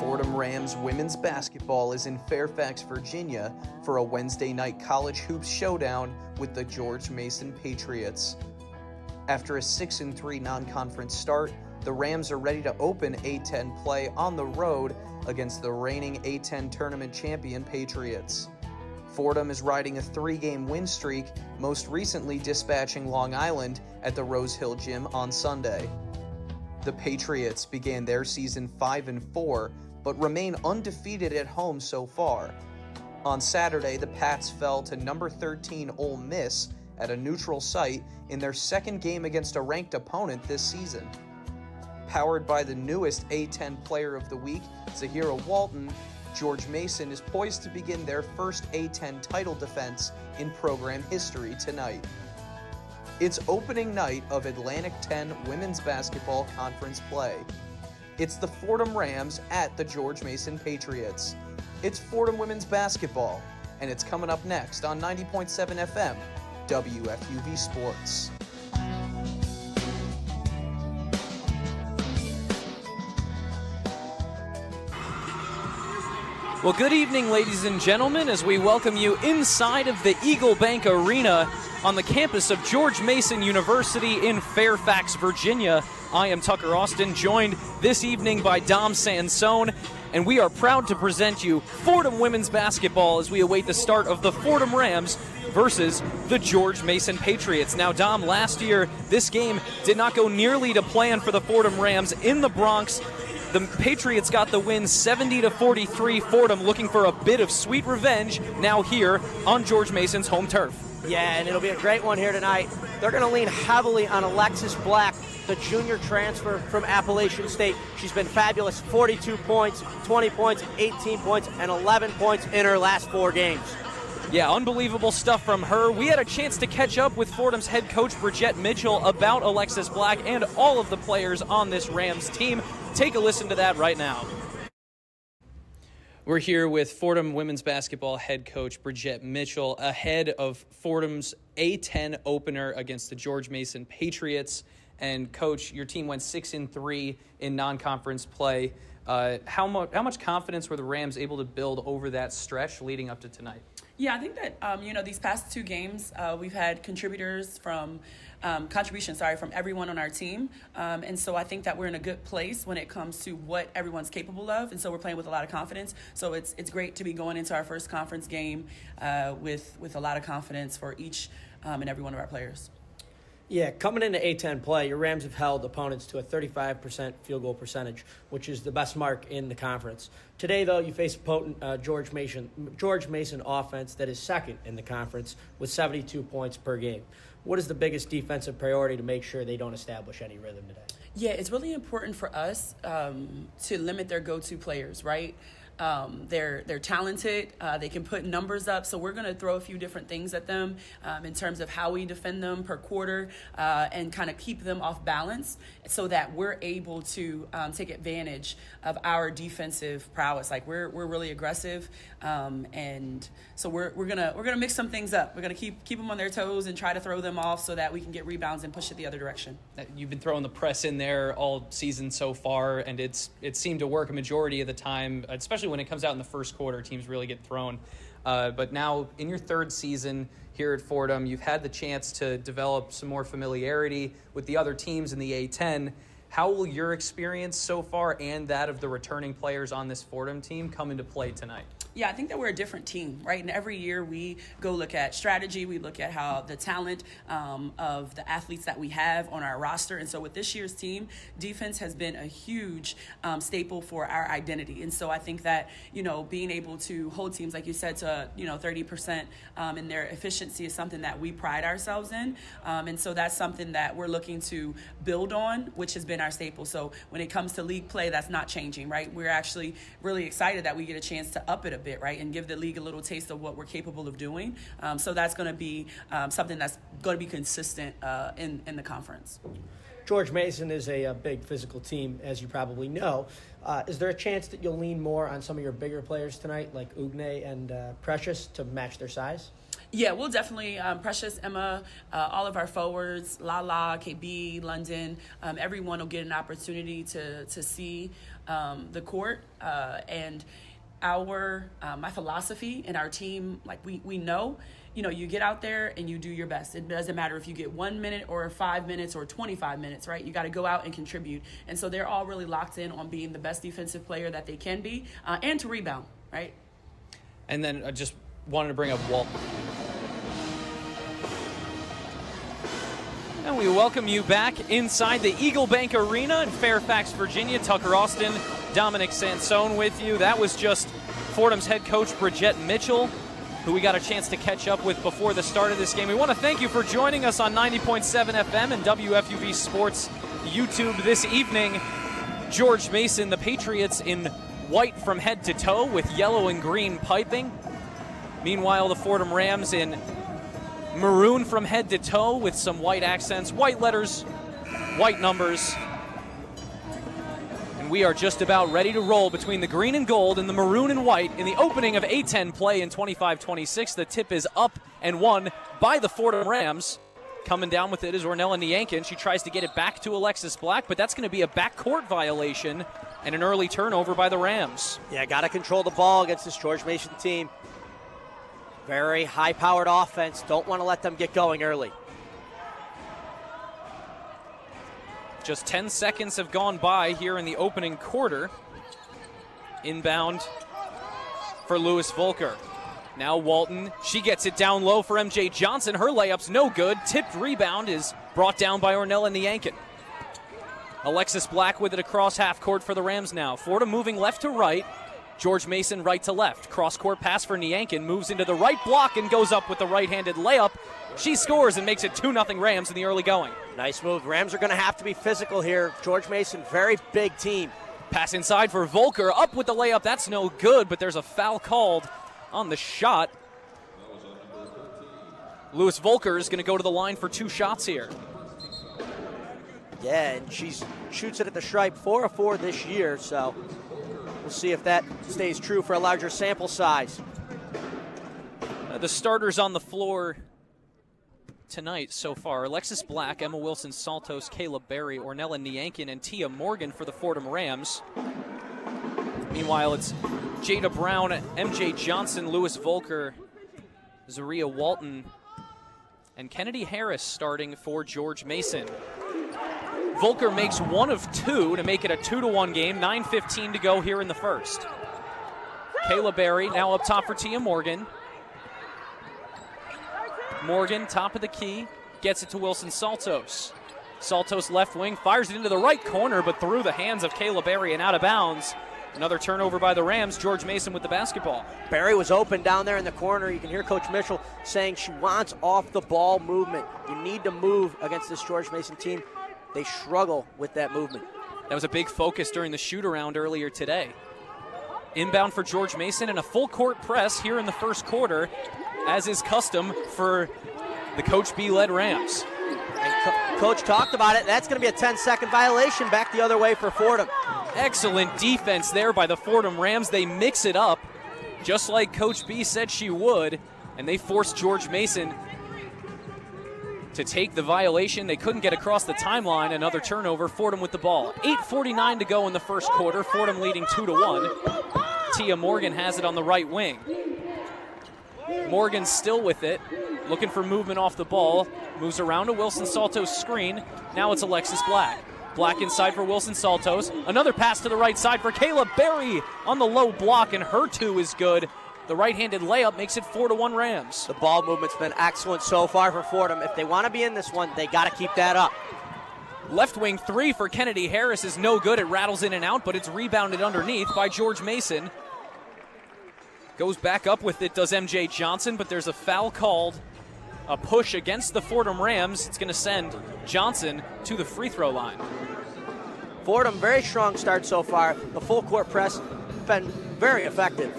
Fordham Rams women's basketball is in Fairfax, Virginia for a Wednesday night college hoops showdown with the George Mason Patriots. After a 6-3 non-conference start, the Rams are ready to open A-10 play on the road against the reigning A-10 tournament champion Patriots. Fordham is riding a 3-game win streak, most recently dispatching Long Island at the Rose Hill Gym on Sunday. The Patriots began their season 5-4, but remain undefeated at home so far. On Saturday, the Pats fell to number 13 Ole Miss at a neutral site in their second game against a ranked opponent this season. Powered by the newest A-10 Player of the Week, Zahira Walton, George Mason is poised to begin their first A-10 title defense in program history tonight. It's opening night of Atlantic 10 Women's Basketball Conference play. It's the Fordham Rams at the George Mason Patriots. It's Fordham Women's Basketball, and it's coming up next on 90.7 FM, WFUV Sports. Well, good evening, ladies and gentlemen, as we welcome you inside of the Eagle Bank Arena on the campus of George Mason University in Fairfax, Virginia. I am Tucker Austin, joined this evening by Dom Sansone, and we are proud to present you Fordham Women's Basketball as we await the start of the Fordham Rams versus the George Mason Patriots. Now, Dom, last year, this game did not go nearly to plan for the Fordham Rams in the Bronx. The Patriots got the win 70-43. Fordham looking for a bit of sweet revenge now here on George Mason's home turf. Yeah, and it'll be a great one here tonight. They're going to lean heavily on Alexis Black, the junior transfer from Appalachian State. She's been fabulous. 42 points, 20 points, 18 points, and 11 points in her last 4 games. Yeah, unbelievable stuff from her. We had a chance to catch up with Fordham's head coach, Bridgette Mitchell, about Alexis Black and all of the players on this Rams team. Take a listen to that right now. We're here with Fordham women's basketball head coach Bridgette Mitchell ahead of Fordham's A-10 opener against the George Mason Patriots. And, Coach, your team went 6-3 in non-conference play. How much confidence were the Rams able to build over that stretch leading up to tonight? Yeah, I think that, these past 2 games, we've had contributions from everyone on our team. And so I think that we're in a good place when it comes to what everyone's capable of. And so we're playing with a lot of confidence. So it's great to be going into our first conference game with a lot of confidence for each and every one of our players. Yeah, coming into A-10 play, your Rams have held opponents to a 35% field goal percentage, which is the best mark in the conference. Today, though, you face a potent George Mason offense that is second in the conference with 72 points per game. What is the biggest defensive priority to make sure they don't establish any rhythm today? Yeah, it's really important for us to limit their go-to players, right? They're talented. They can put numbers up. So we're going to throw a few different things at them in terms of how we defend them per quarter and kind of keep them off balance so that we're able to take advantage of our defensive prowess. Like we're really aggressive. And so we're gonna mix some things up. We're going to keep them on their toes and try to throw them off so that we can get rebounds and push it the other direction. You've been throwing the press in there all season so far, and it seemed to work a majority of the time, especially when it comes out in the first quarter, teams really get thrown. But now in your third season here at Fordham, you've had the chance to develop some more familiarity with the other teams in the A-10. How will your experience so far and that of the returning players on this Fordham team come into play tonight? Yeah, I think that we're a different team, right? And every year we go look at strategy. We look at how the talent of the athletes that we have on our roster. And so with this year's team, defense has been a huge staple for our identity. And so I think that, being able to hold teams, like you said, to, 30% in their efficiency is something that we pride ourselves in. And so that's something that we're looking to build on, which has been our staple. So when it comes to league play, that's not changing, right? We're actually really excited that we get a chance to up it a bit, right, and give the league a little taste of what we're capable of doing. So that's going to be something that's going to be consistent in the conference. George Mason is a big physical team, as you probably know. Is there a chance that you'll lean more on some of your bigger players tonight, like Ugne and Precious, to match their size? Yeah, we'll definitely, Precious, Emma, all of our forwards, Lala, KB, London, everyone will get an opportunity to see the court. And my philosophy and our team, like we know, you get out there and you do your best. It doesn't matter if you get 1 minute or 5 minutes or 25 minutes, right? You got to go out and contribute. And so they're all really locked in on being the best defensive player that they can be and to rebound, right? And then I just wanted to bring up Walt. And we welcome you back inside the Eagle Bank Arena in Fairfax, Virginia. Tucker Austin, Dominic Sansone with you. That was just Fordham's head coach, Bridgette Mitchell, who we got a chance to catch up with before the start of this game. We want to thank you for joining us on 90.7 FM and WFUV Sports YouTube this evening. George Mason, the Patriots in white from head to toe with yellow and green piping. Meanwhile, the Fordham Rams in maroon from head to toe with some white accents, white letters, white numbers. And we are just about ready to roll between the green and gold and the maroon and white in the opening of A-10 play in 25-26. The tip is up and won by the Fordham Rams. Coming down with it is Ornella Niankin. She tries to get it back to Alexis Black, but that's going to be a backcourt violation and an early turnover by the Rams. Yeah, got to control the ball against this George Mason team. Very high-powered offense. Don't want to let them get going early. Just 10 seconds have gone by here in the opening quarter. Inbound for Lewis Volker. Now Walton, she gets it down low for MJ Johnson. Her layup's no good. Tipped rebound is brought down by Ornella Niankin. Alexis Black with it across half court for the Rams now. Fordham moving left to right. George Mason right to left. Cross-court pass for Niankin. Moves into the right block and goes up with the right-handed layup. She scores and makes it 2-0 Rams in the early going. Nice move. Rams are going to have to be physical here. George Mason, very big team. Pass inside for Volker. Up with the layup. That's no good, but there's a foul called on the shot. Lewis Volker is going to go to the line for 2 shots here. Yeah, and she shoots it at the stripe, 4 of 4 this year, so we'll see if that stays true for a larger sample size. The starters on the floor tonight so far: Alexis Black, Emma Wilson-Saltos, Kayla Berry, Ornella Niankin, and Tia Morgan for the Fordham Rams. Meanwhile, it's Jada Brown, MJ Johnson, Lewis Volker, Zaria Walton, and Kennedy Harris starting for George Mason. Volker makes 1 of 2 to make it a 2-1 game. 9:15 to go here in the first. Kayla Berry now up top for Tia Morgan. Morgan, top of the key, gets it to Wilson-Saltos. Saltos left wing, fires it into the right corner, but through the hands of Kayla Berry and out of bounds. Another turnover by the Rams. George Mason with the basketball. Berry was open down there in the corner. You can hear Coach Mitchell saying she wants off-the-ball movement. You need to move against this George Mason team. They struggle with that movement. That was a big focus during the shoot-around earlier today. Inbound for George Mason and a full-court press here in the first quarter, as is custom for the Coach B-led Rams. And Coach talked about it. That's going to be a 10-second violation back the other way for Fordham. Excellent defense there by the Fordham Rams. They mix it up, just like Coach B said she would, and they forced George Mason to take the violation. They couldn't get across the timeline. Another turnover. Fordham with the ball. 8:49 to go in the first quarter. Fordham leading 2-1. Tia Morgan has it on the right wing. Morgan still with it, looking for movement off the ball. Moves around to Wilson-Saltos' screen. Now it's Alexis Black. Black inside for Wilson-Saltos. Another pass to the right side for Kayla Berry on the low block, and her 2 is good. The right-handed layup makes it 4-1 Rams. The ball movement's been excellent so far for Fordham. If they want to be in this one, they got to keep that up. Left wing 3 for Kennedy Harris is no good. It rattles in and out, but it's rebounded underneath by George Mason. Goes back up with it, does MJ Johnson, but there's a foul called. A push against the Fordham Rams. It's going to send Johnson to the free throw line. Fordham, very strong start so far. The full court press been very effective.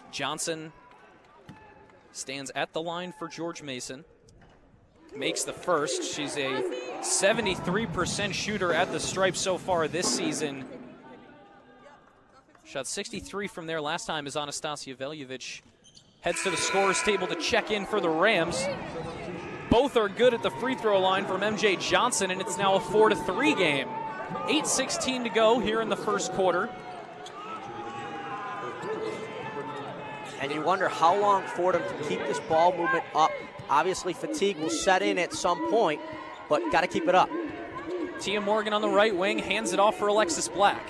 Johnson stands at the line for George Mason. Makes the first. She's a 73% shooter at the stripe so far this season. Shot 63 from there last time as Anastasia Veljovic heads to the scorer's table to check in for the Rams. Both are good at the free throw line from MJ Johnson, and it's now a 4-3 game. 8:16 to go here in the first quarter. And you wonder how long Fordham can keep this ball movement up. Obviously, fatigue will set in at some point, but got to keep it up. Tia Morgan on the right wing hands it off for Alexis Black.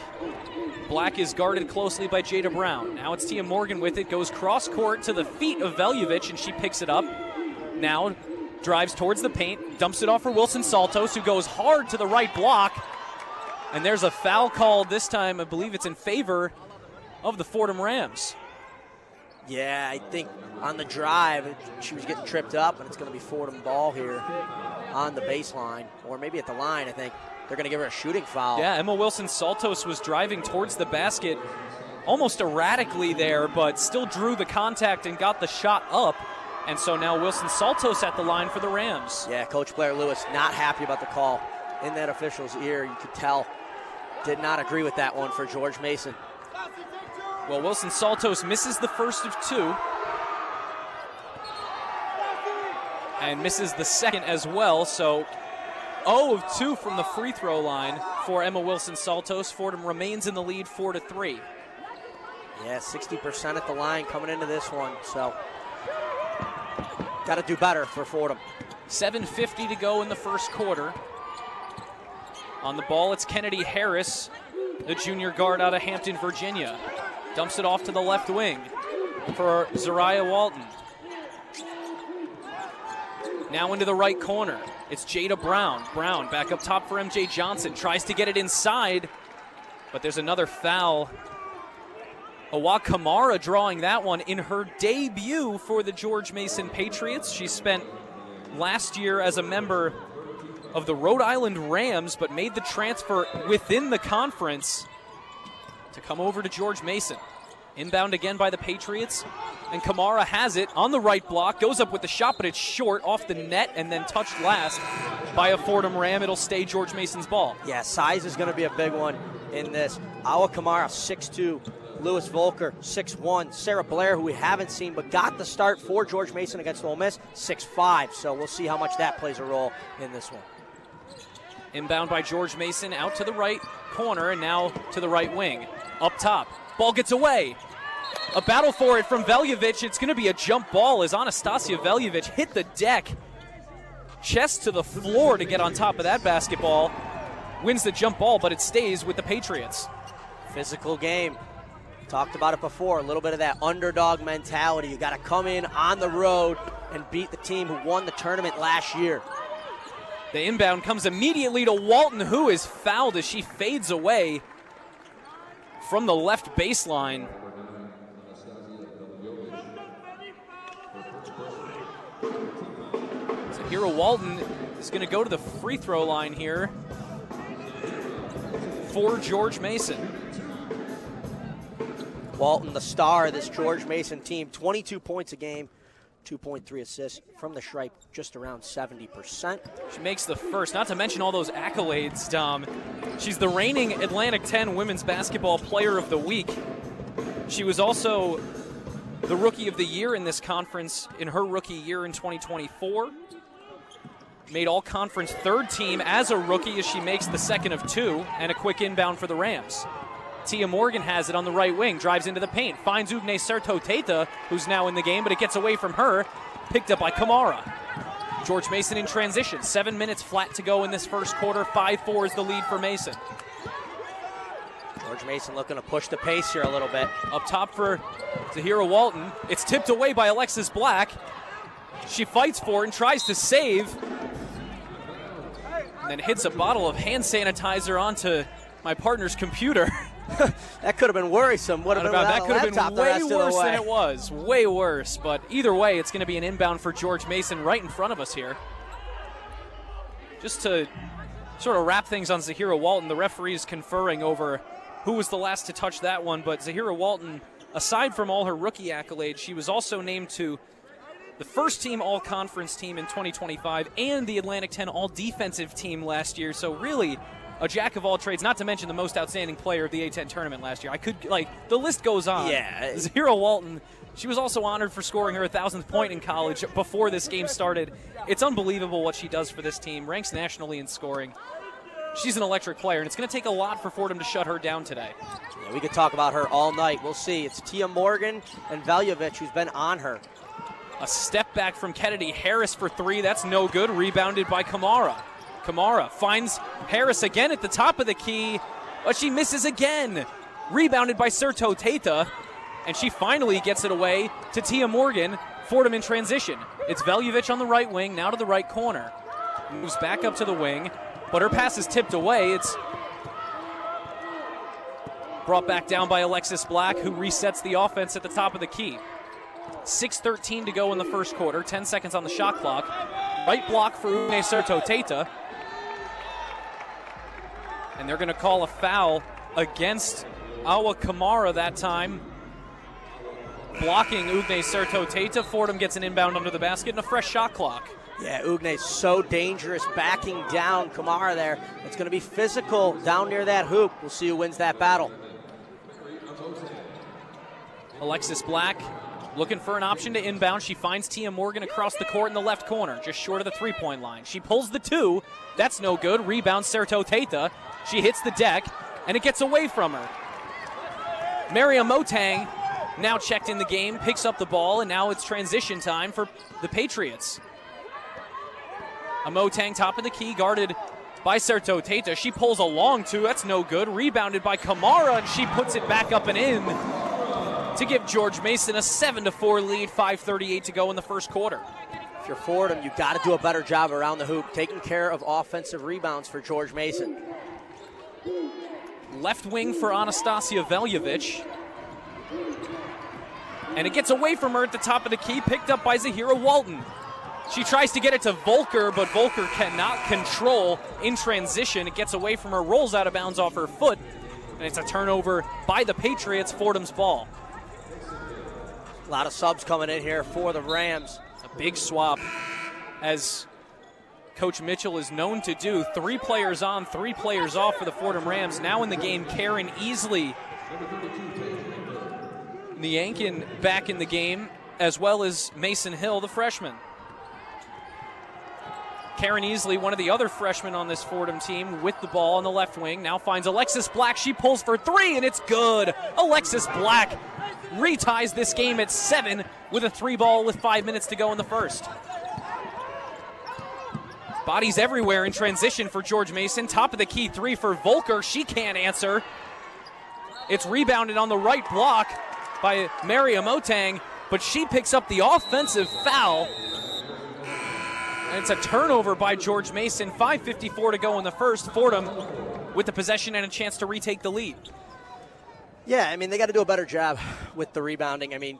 Black is guarded closely by Jada Brown. Now it's Tia Morgan with it, goes cross court to the feet of Veljovic, and she picks it up. Now drives towards the paint, dumps it off for Wilson Saltos, who goes hard to the right block. And there's a foul called this time. I believe it's in favor of the Fordham Rams. Yeah, I think on the drive, she was getting tripped up, and it's going to be Fordham ball here on the baseline, or maybe at the line. I think they're going to give her a shooting foul. Yeah, Emma Wilson-Saltos was driving towards the basket almost erratically there, but still drew the contact and got the shot up. And so now Wilson-Saltos at the line for the Rams. Yeah, Coach Blair Lewis not happy about the call in that official's ear. You could tell. Did not agree with that one for George Mason. Well, Wilson-Saltos misses the first of two. And misses the second as well. So 0 of 2 from the free throw line for Emma Wilson-Saltos. Fordham remains in the lead 4-3. Yeah, 60% at the line coming into this one. So got to do better for Fordham. 7:50 to go in the first quarter. On the ball, it's Kennedy Harris, the junior guard out of Hampton, Virginia. Dumps it off to the left wing for Zariah Walton. Now into the right corner. It's Jada Brown. Brown back up top for MJ Johnson. Tries to get it inside, but there's another foul. Awa Kamara drawing that one in her debut for the George Mason Patriots. She spent last year as a member of the Rhode Island Rams, but made the transfer within the conference to come over to George Mason. Inbound again by the Patriots, and Kamara has it on the right block, goes up with the shot, but it's short off the net and then touched last by a Fordham Ram. It'll stay George Mason's ball. Yeah, size is going to be a big one in this. Awa Kamara, 6'2", Lewis Volker, 6'1", Sarah Blair, who we haven't seen but got the start for George Mason against Ole Miss, 6'5", so we'll see how much that plays a role in this one. Inbound by George Mason out to the right corner and now to the right wing. Up top, ball gets away. A battle for it from Veljovic. It's going to be a jump ball as Anastasia Veljovic hit the deck, chest to the floor to get on top of that basketball. Wins the jump ball, but it stays with the Patriots. Physical game. Talked about it before, a little bit of that underdog mentality. You got to come in on the road and beat the team who won the tournament last year. The inbound comes immediately to Walton, who is fouled as she fades away from the left baseline. Zahira Walton is going to go to the free throw line here for George Mason. Walton, the star of this George Mason team, 22 points a game, 2.3 assists from the stripe, just around 70%. She makes the first, not to mention all those accolades, Dom. She's the reigning Atlantic 10 Women's Basketball Player of the Week. She was also the Rookie of the Year in this conference in her rookie year in 2024. Made all-conference third team as a rookie as she makes the second of two, and a quick inbound for the Rams. Tia Morgan has it on the right wing, drives into the paint, finds Ugne Serto-Teta, who's now in the game, but it gets away from her, picked up by Kamara. George Mason in transition, 7 minutes flat to go in this first quarter, 5-4 is the lead for Mason. George Mason looking to push the pace here a little bit. Up top for Zahira Walton, it's tipped away by Alexis Black. She fights for it and tries to save, and then hits a bottle of hand sanitizer onto my partner's computer. That could have been worrisome. Would have been that could have been way worse than it was. was. Way worse. But either way, it's going to be an inbound for George Mason right in front of us here. Just to sort of wrap things on Zahira Walton, the referees conferring over who was the last to touch that one. But Zahira Walton, aside from all her rookie accolades, she was also named to the first team all-conference team in 2025 and the Atlantic 10 all-defensive team last year. So really a jack of all trades, not to mention the most outstanding player of the A-10 tournament last year. The list goes on. Yeah. Zero Walton. She was also honored for scoring her 1,000th point in college before this game started. It's unbelievable what she does for this team. Ranks nationally in scoring. She's an electric player, and it's going to take a lot for Fordham to shut her down today. Yeah, we could talk about her all night. We'll see. It's Tia Morgan and Veljovic who's been on her. A step back from Kennedy. Harris for three. That's no good. Rebounded by Kamara. Kamara finds Harris again at the top of the key, but she misses again. Rebounded by Serto Teta, and she finally gets it away to Tia Morgan. Fordham in transition. It's Veljovic on the right wing, now to the right corner. Moves back up to the wing, but her pass is tipped away. It's brought back down by Alexis Black, who resets the offense at the top of the key. 6:13 to go in the first quarter, 10 seconds on the shot clock. Right block for Une Serto Teta. And they're going to call a foul against Awa Kamara that time. Blocking Ugne Serto Teta. Fordham gets an inbound under the basket and a fresh shot clock. Yeah, Ugne's so dangerous, backing down Kamara there. It's going to be physical down near that hoop. We'll see who wins that battle. Alexis Black looking for an option to inbound. She finds Tia Morgan across the court in the left corner, just short of the three-point line. She pulls the two. That's no good. Rebound Serto Teta. She hits the deck, and it gets away from her. Mariam Motang, now checked in the game, picks up the ball, and now it's transition time for the Patriots. Motang, top of the key, guarded by Serto Teta. She pulls a long two. That's no good. Rebounded by Kamara, and she puts it back up and in to give George Mason a 7-4 lead, 5:38 to go in the first quarter. If you're Fordham, you've got to do a better job around the hoop, taking care of offensive rebounds for George Mason. Left wing for Anastasia Veljovic. And it gets away from her at the top of the key, picked up by Zahira Walton. She tries to get it to Volker, but Volker cannot control in transition. It gets away from her, rolls out of bounds off her foot, and it's a turnover by the Patriots. Fordham's ball. A lot of subs coming in here for the Rams. A big swap, as Coach Mitchell is known to do. 3 players on, 3 players off for the Fordham Rams. Now in the game, Karen Easley. Nyankin back in the game, as well as Mason Hill, the freshman. Karen Easley, one of the other freshmen on this Fordham team, with the ball on the left wing, now finds Alexis Black. She pulls for 3, and it's good. Alexis Black reties this game at 7 with a 3-ball with 5 minutes to go in the first. Bodies everywhere in transition for George Mason. Top of the key 3 for Volker. She can't answer. It's rebounded on the right block by Mariam Motang, but she picks up the offensive foul. And it's a turnover by George Mason. 5:54 to go in the first. Fordham with the possession and a chance to retake the lead. Yeah, I mean, they got to do a better job with the rebounding. I mean,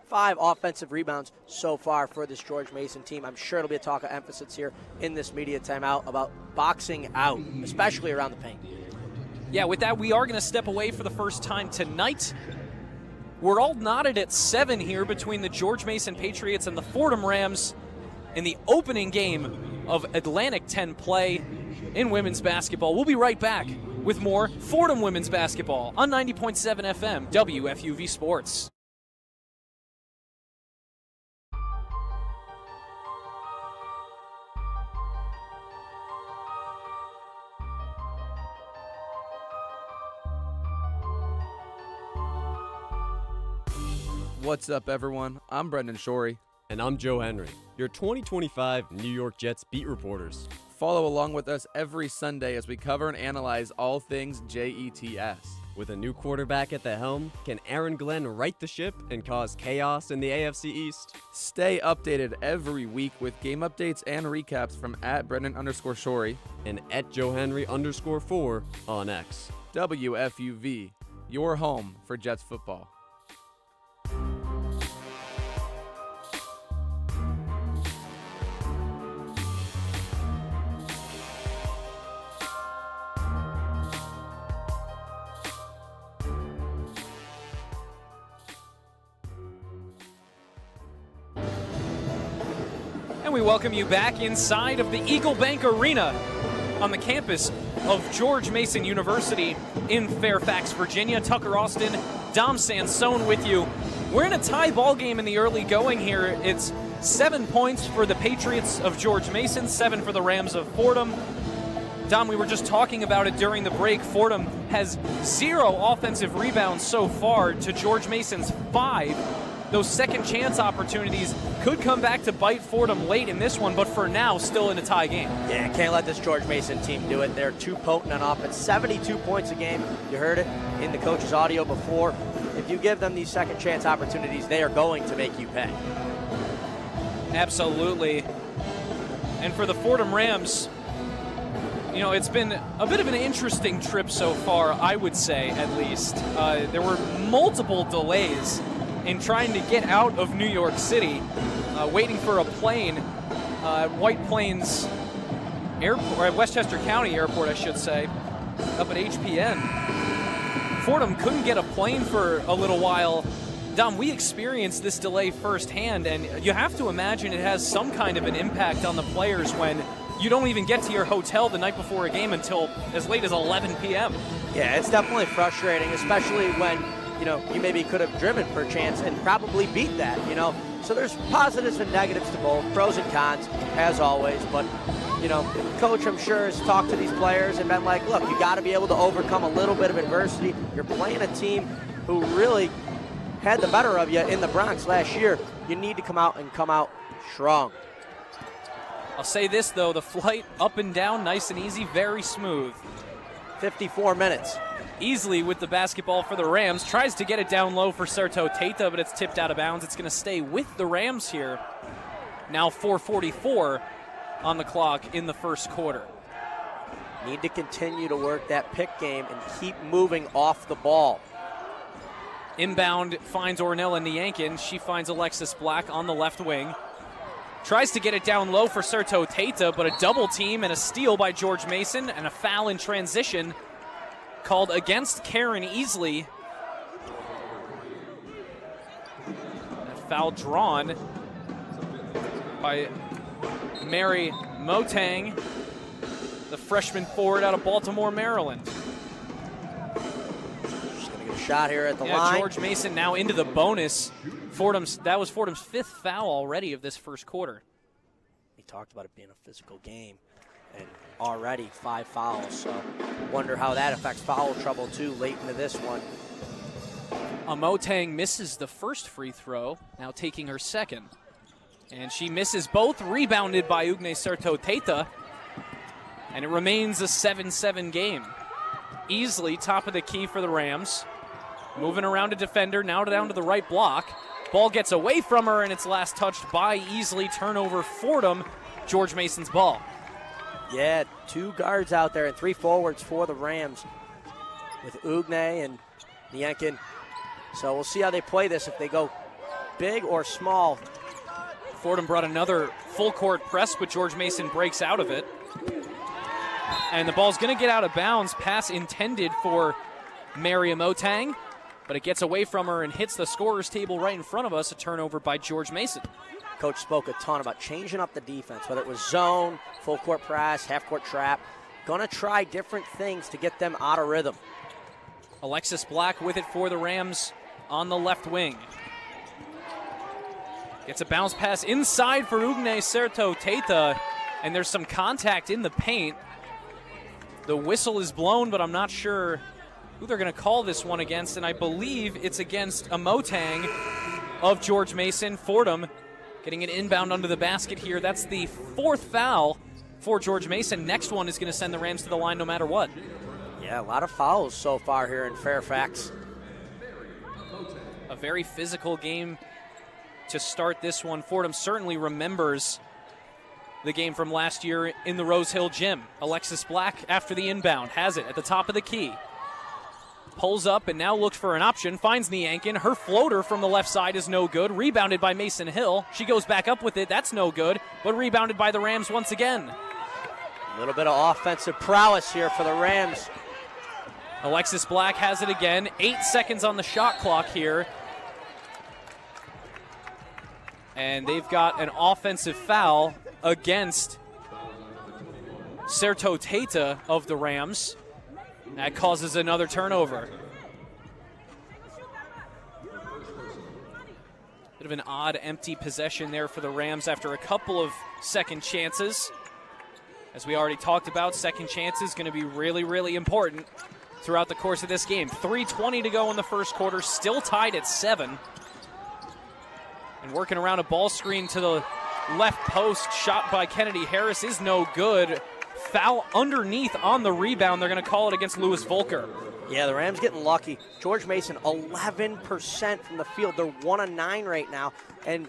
5 offensive rebounds so far for this George Mason team. I'm sure it'll be a talk of emphasis here in this media timeout about boxing out, especially around the paint. Yeah, with that, we are going to step away for the first time tonight. We're all knotted at 7 here between the George Mason Patriots and the Fordham Rams in the opening game of Atlantic 10 play in women's basketball. We'll be right back with more Fordham women's basketball on 90.7 FM WFUV Sports. What's up, everyone? I'm Brendan Shorey. And I'm Joe Henry, your 2025 New York Jets beat reporters. Follow along with us every Sunday as we cover and analyze all things JETS. With a new quarterback at the helm, can Aaron Glenn right the ship and cause chaos in the AFC East? Stay updated every week with game updates and recaps from @Brendan_Shorey and @JoeHenry_4 on X. WFUV, your home for Jets football. And we welcome you back inside of the Eagle Bank Arena on the campus of George Mason University in Fairfax, Virginia. Tucker Austin, Dom Sansone with you. We're in a tie ball game in the early going here. It's 7 points for the Patriots of George Mason, 7 for the Rams of Fordham. Dom, we were just talking about it during the break. Fordham has 0 offensive rebounds so far to George Mason's 5. Those second chance opportunities could come back to bite Fordham late in this one, but for now, still in a tie game. Yeah, can't let this George Mason team do it. They're too potent on offense. 72 points a game. You heard it in the coach's audio before. If you give them these second chance opportunities, they are going to make you pay. Absolutely. And for the Fordham Rams, you know, it's been a bit of an interesting trip so far, I would say, at least. There were multiple delays in trying to get out of New York City, waiting for a plane at White Plains Airport, or at Westchester County Airport, I should say, up at HPN. Fordham couldn't get a plane for a little while. Dom, we experienced this delay firsthand, and you have to imagine it has some kind of an impact on the players when you don't even get to your hotel the night before a game until as late as 11 p.m. Yeah, it's definitely frustrating, especially when, you know, you maybe could have driven per chance and probably beat that, you know. So there's positives and negatives to both, pros and cons, as always. But, you know, coach, I'm sure, has talked to these players and been like, look, you got to be able to overcome a little bit of adversity. You're playing a team who really had the better of you in the Bronx last year. You need to come out strong. I'll say this, though, the flight up and down, nice and easy, very smooth. 54 minutes. Easily with the basketball for the Rams. Tries to get it down low for Serto Tata, but it's tipped out of bounds. It's going to stay with the Rams here. Now 4:44 on the clock in the first quarter. Need to continue to work that pick game and keep moving off the ball. Inbound finds Ornella Niankin. She finds Alexis Black on the left wing. Tries to get it down low for Serto Tata, but a double team and a steal by George Mason and a foul in transition called against Karen Easley. A foul drawn by Mary Motang, the freshman forward out of Baltimore, Maryland. Just going to get a shot here at the line. George Mason now into the bonus. That was Fordham's 5th foul already of this first quarter. He talked about it being a physical game, and already 5 fouls, so wonder how that affects foul trouble too late into this one. Amotang misses the first free throw, now taking her second. And she misses both, rebounded by Ugne Serto Tata, and it remains a 7-7 game. Easily top of the key for the Rams. Moving around a defender, now down to the right block. Ball gets away from her, and it's last touched by Easley. Turnover, Fordham. George Mason's ball. Yeah, 2 guards out there and 3 forwards for the Rams with Ugne and Niankin. So we'll see how they play this, if they go big or small. Fordham brought another full-court press, but George Mason breaks out of it. And the ball's going to get out of bounds. Pass intended for Mary Motang, but it gets away from her and hits the scorer's table right in front of us. A turnover by George Mason. Coach spoke a ton about changing up the defense, whether it was zone, full court press, half court trap. Gonna try different things to get them out of rhythm. Alexis Black with it for the Rams on the left wing. Gets a bounce pass inside for Ugne Serto Tata, and there's some contact in the paint. The whistle is blown, but I'm not sure who they're going to call this one against, and I believe it's against Amotang of George Mason. Fordham getting an inbound under the basket here. That's the 4th foul for George Mason. Next one is going to send the Rams to the line no matter what. Yeah, a lot of fouls so far here in Fairfax. A very physical game to start this one. Fordham certainly remembers the game from last year in the Rose Hill Gym. Alexis Black after the inbound has it at the top of the key. Pulls up and now looks for an option, finds Niankin. Her floater from the left side is no good. Rebounded by Mason Hill. She goes back up with it. That's no good, but rebounded by the Rams once again. A little bit of offensive prowess here for the Rams. Alexis Black has it again. 8 seconds on the shot clock here. And they've got an offensive foul against Serto Tata of the Rams. That causes another turnover. Bit of an odd empty possession there for the Rams after a couple of second chances. As we already talked about, second chances going to be really, really important throughout the course of this game. 3:20 to go in the first quarter, still tied at 7. And working around a ball screen to the left post, shot by Kennedy Harris is no good. Foul underneath on the rebound. They're going to call it against Louis Volker. Yeah, the Rams getting lucky. George Mason, 11% from the field. They're 1 of 9 right now. And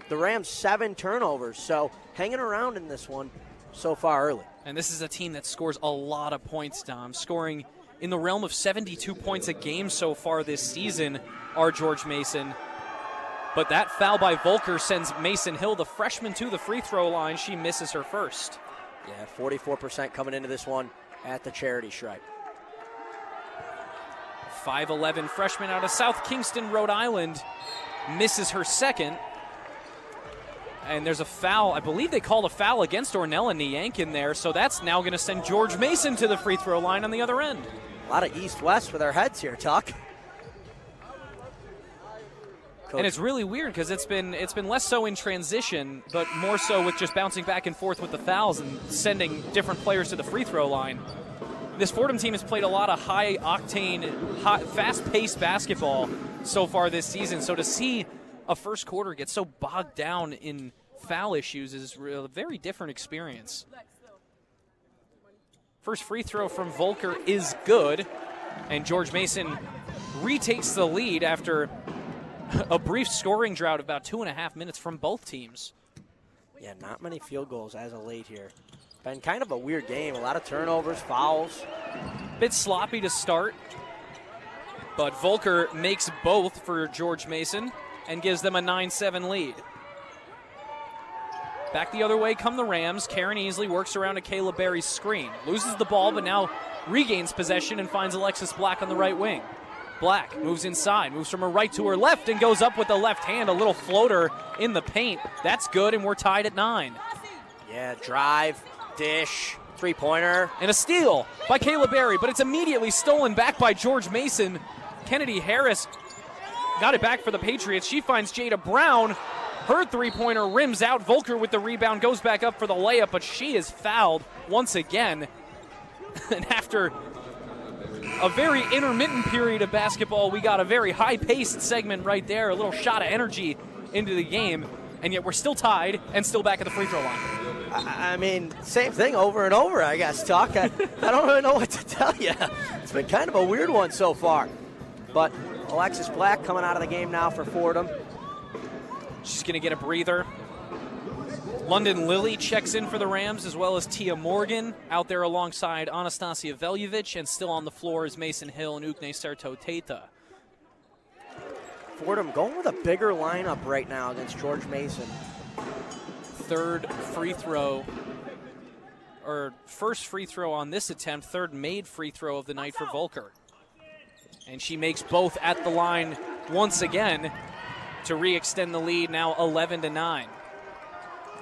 the Rams, 7 turnovers. So hanging around in this one so far early. And this is a team that scores a lot of points, Dom. Scoring in the realm of 72 points a game so far this season are George Mason. But that foul by Volker sends Mason Hill, the freshman, to the free throw line. She misses her first. Yeah, 44% coming into this one at the charity stripe. 5'11" freshman out of South Kingston, Rhode Island, misses her second. And there's a foul. I believe they called a foul against Ornella Niankin there, so that's now going to send George Mason to the free throw line on the other end. A lot of east-west with our heads here, Tuck. And it's really weird because it's been less so in transition, but more so with just bouncing back and forth with the fouls and sending different players to the free throw line. This Fordham team has played a lot of high-octane, fast-paced basketball so far this season. So to see a first quarter get so bogged down in foul issues is a very different experience. First free throw from Volker is good, and George Mason retakes the lead after a brief scoring drought of about 2.5 minutes from both teams. Yeah, not many field goals as of late here. Been kind of a weird game. A lot of turnovers, fouls. Bit sloppy to start, but Volker makes both for George Mason and gives them a 9-7 lead. Back the other way come the Rams. Karen Easley works around a Kayla Berry's screen. Loses the ball, but now regains possession and finds Alexis Black on the right wing. Black moves inside, moves from her right to her left, and goes up with the left hand, a little floater in the paint. That's good, and we're tied at 9. Yeah, drive, dish, three-pointer. And a steal by Kayla Berry, but it's immediately stolen back by George Mason. Kennedy Harris got it back for the Patriots. She finds Jada Brown. Her three-pointer rims out. Volker with the rebound goes back up for the layup, but she is fouled once again. And after a very intermittent period of basketball, we got a very high-paced segment right there, a little shot of energy into the game, and yet we're still tied and still back at the free throw line. I mean, same thing over and over, I guess, Tuck. I don't really know what to tell you. It's been kind of a weird one so far. But Alexis Black coming out of the game now for Fordham. She's going to get a breather. London Lily checks in for the Rams, as well as Tia Morgan out there alongside Anastasia Veljevic, and still on the floor is Mason Hill and Ukne Serto Tata. Fordham going with a bigger lineup right now against George Mason. Third free throw, or first free throw on this attempt, third made free throw of the night for Volker. And she makes both at the line once again to re-extend the lead, now 11-9.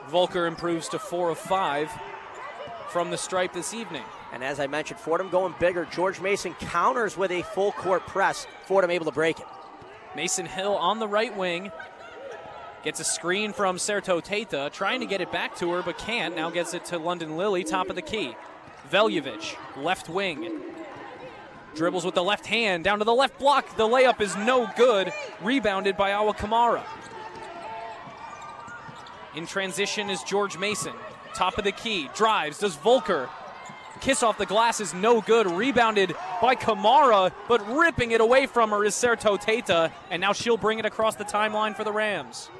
Volker improves to 4 of 5 from the stripe this evening. And as I mentioned, Fordham going bigger. George Mason counters with a full court press. Fordham able to break it. Mason Hill on the right wing. Gets a screen from Serto Tata, trying to get it back to her, but can't. Now gets it to London Lily, top of the key. Veljevic, left wing. Dribbles with the left hand, down to the left block. The layup is no good. Rebounded by Awa Kamara. In transition is George Mason. Top of the key, drives, does Volker. Kiss off the glass is no good. Rebounded by Kamara, but ripping it away from her is Serto Tata, and now she'll bring it across the timeline for the Rams.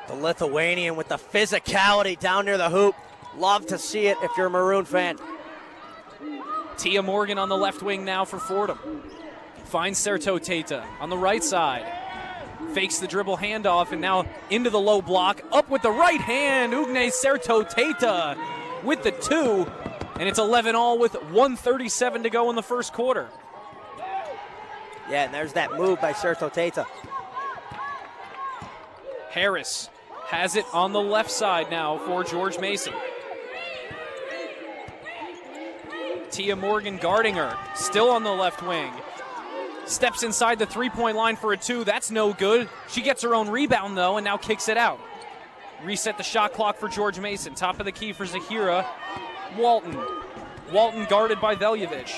The Lithuanian with the physicality down near the hoop. Love to see it if you're a Maroon fan. Tia Morgan on the left wing now for Fordham. Finds Serto Tata on the right side. Fakes the dribble handoff, and now into the low block. Up with the right hand, Ukne Serto Tata with the 2. And it's 11-all with 1:37 to go in the first quarter. Yeah, and there's that move by Serto Tata. Harris has it on the left side now for George Mason. Tia Morgan guarding her, still on the left wing. Steps inside the three-point line for a two. That's no good. She gets her own rebound, though, and now kicks it out. Reset the shot clock for George Mason. Top of the key for Zahira. Walton. Walton guarded by Veljevic.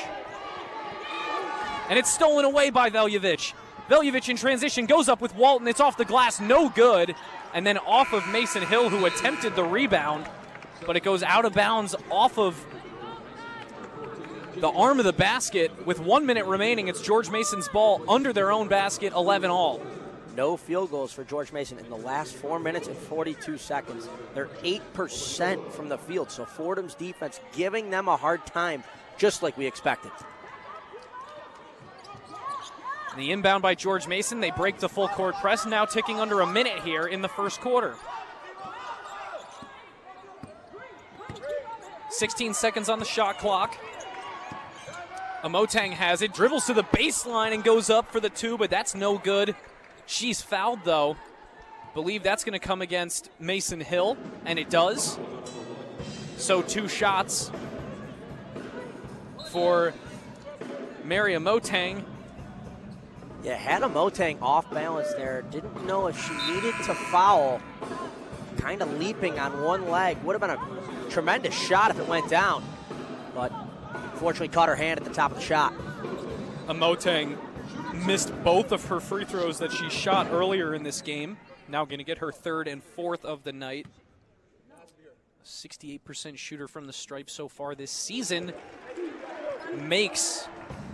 And it's stolen away by Veljevic. Veljevic in transition goes up with Walton. It's off the glass, no good. And then off of Mason Hill, who attempted the rebound, but it goes out of bounds off of the arm of the basket. With 1 minute remaining, it's George Mason's ball under their own basket, 11 all. No field goals for George Mason in the last 4 minutes and 42 seconds. They're 8% from the field, so Fordham's defense giving them a hard time, just like we expected. The inbound by George Mason. They break the full court press, now ticking under a minute here in the first quarter. 16 seconds on the shot clock. Amotang has it, dribbles to the baseline and goes up for the two, but that's no good. She's fouled, though. Believe that's going to come against Mason Hill, and it does. So 2 shots for Mary Amotang. Yeah, had Amotang off balance there. Didn't know if she needed to foul. Kind of leaping on one leg. Would have been a tremendous shot if it went down. But unfortunately caught her hand at the top of the shot. Amotang missed both of her free throws that she shot earlier in this game. Now going to get her 3rd and 4th of the night. 68% shooter from the stripe so far this season. Makes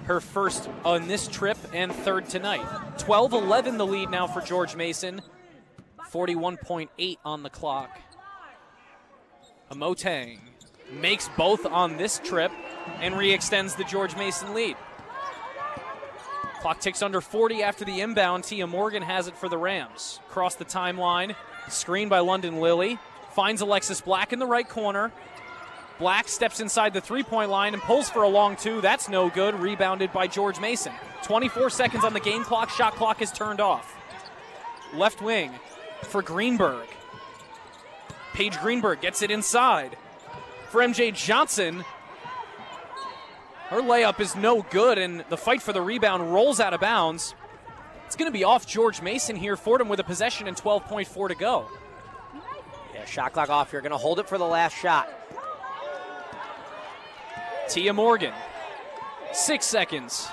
her first on this trip and 3rd tonight. 12-11 the lead now for George Mason. 41.8 on the clock. Amotang makes both on this trip and re-extends the George Mason lead. Clock ticks under 40 after the inbound. Tia Morgan has it for the Rams. Across the timeline, screened by London Lilly. Finds Alexis Black in the right corner. Black steps inside the three-point line and pulls for a long two. That's no good. Rebounded by George Mason. 24 seconds on the game clock. Shot clock is turned off. Left wing for Greenberg. Paige Greenberg gets it inside. For MJ Johnson, her layup is no good, and the fight for the rebound rolls out of bounds. It's going to be off George Mason here. Fordham with a possession and 12.4 to go. Yeah, shot clock off here. Going to hold it for the last shot. Tia Morgan, 6 seconds.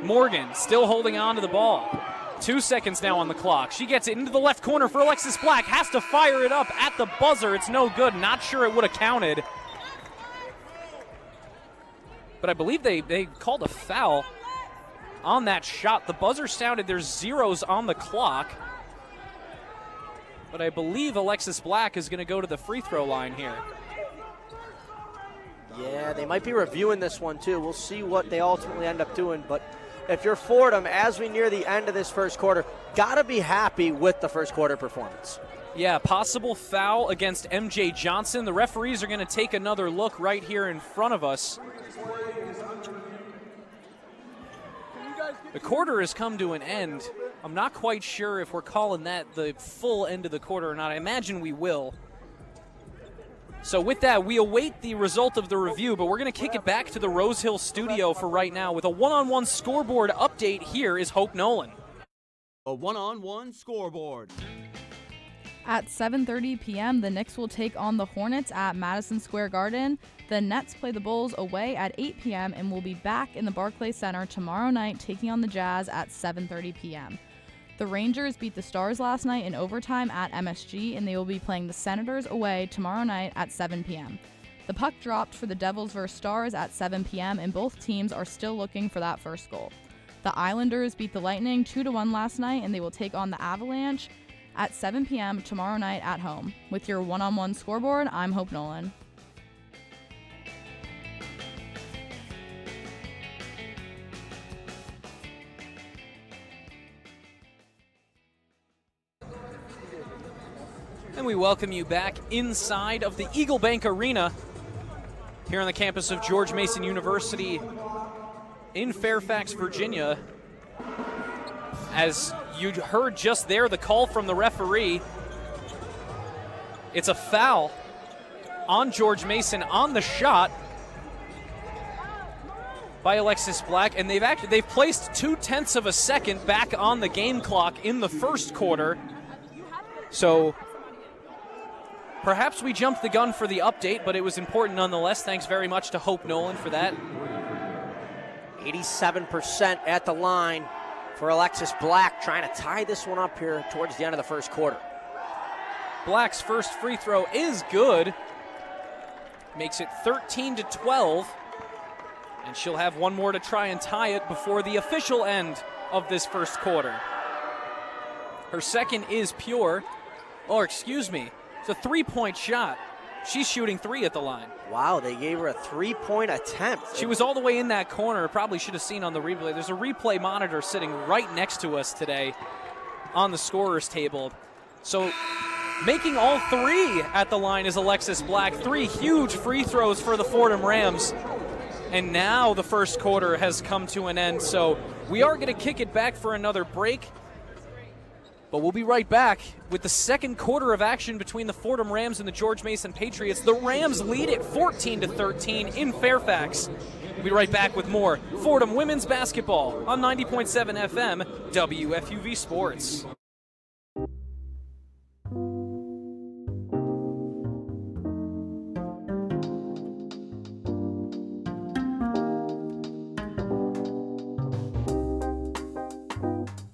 Morgan still holding on to the ball. 2 seconds now on the clock. She gets it into the left corner for Alexis Black. Has to fire it up at the buzzer. It's no good. Not sure it would have counted. But I believe they called a foul on that shot. The buzzer sounded. There's zeros on the clock. But I believe Alexis Black is going to go to the free throw line here. Yeah, they might be reviewing this one too. We'll see what they ultimately end up doing. But if you're Fordham, as we near the end of this first quarter, got to be happy with the first quarter performance. Yeah, possible foul against MJ Johnson. The referees are going to take another look right here in front of us. The quarter has come to an end. I'm not quite sure if we're calling that the full end of the quarter or not. I imagine we will. So with that, we await the result of the review, but we're going to kick it back to the Rose Hill studio for right now. With a one-on-one scoreboard update, here is Hope Nolan. A one-on-one scoreboard. At 7:30 p.m., the Knicks will take on the Hornets at Madison Square Garden. The Nets play the Bulls away at 8 p.m. and will be back in the Barclays Center tomorrow night, taking on the Jazz at 7:30 p.m. The Rangers beat the Stars last night in overtime at MSG, and they will be playing the Senators away tomorrow night at 7 p.m. The puck dropped for the Devils vs. Stars at 7 p.m., and both teams are still looking for that first goal. The Islanders beat the Lightning 2-1 last night, and they will take on the Avalanche at 7 p.m. tomorrow night at home. With your one-on-one scoreboard, I'm Hope Nolan. And we welcome you back inside of the Eagle Bank Arena here on the campus of George Mason University in Fairfax, Virginia. As you heard just there, the call from the referee. It's a foul on George Mason on the shot. by Alexis Black, and they've placed 0.2 of a second back on the game clock in the first quarter. So perhaps we jumped the gun for the update, but it was important nonetheless. Thanks very much to Hope Nolan for that. 87% at the line for Alexis Black, trying to tie this one up here towards the end of the first quarter. Black's first free throw is good. Makes it 13-12. And she'll have one more to try and tie it before the official end of this first quarter. Her second is pure. Oh, excuse me. It's a three-point shot. She's shooting 3 at the line. Wow, they gave her a 3-point attempt. She was all the way in that corner. Probably should have seen on the replay. There's a replay monitor sitting right next to us today on the scorer's table. So making all 3 at the line is Alexis Black. 3 huge free throws for the Fordham Rams. And now the first quarter has come to an end. So we are going to kick it back for another break. But we'll be right back with the second quarter of action between the Fordham Rams and the George Mason Patriots. The Rams lead it 14-13 in Fairfax. We'll be right back with more Fordham women's basketball on 90.7 FM WFUV Sports.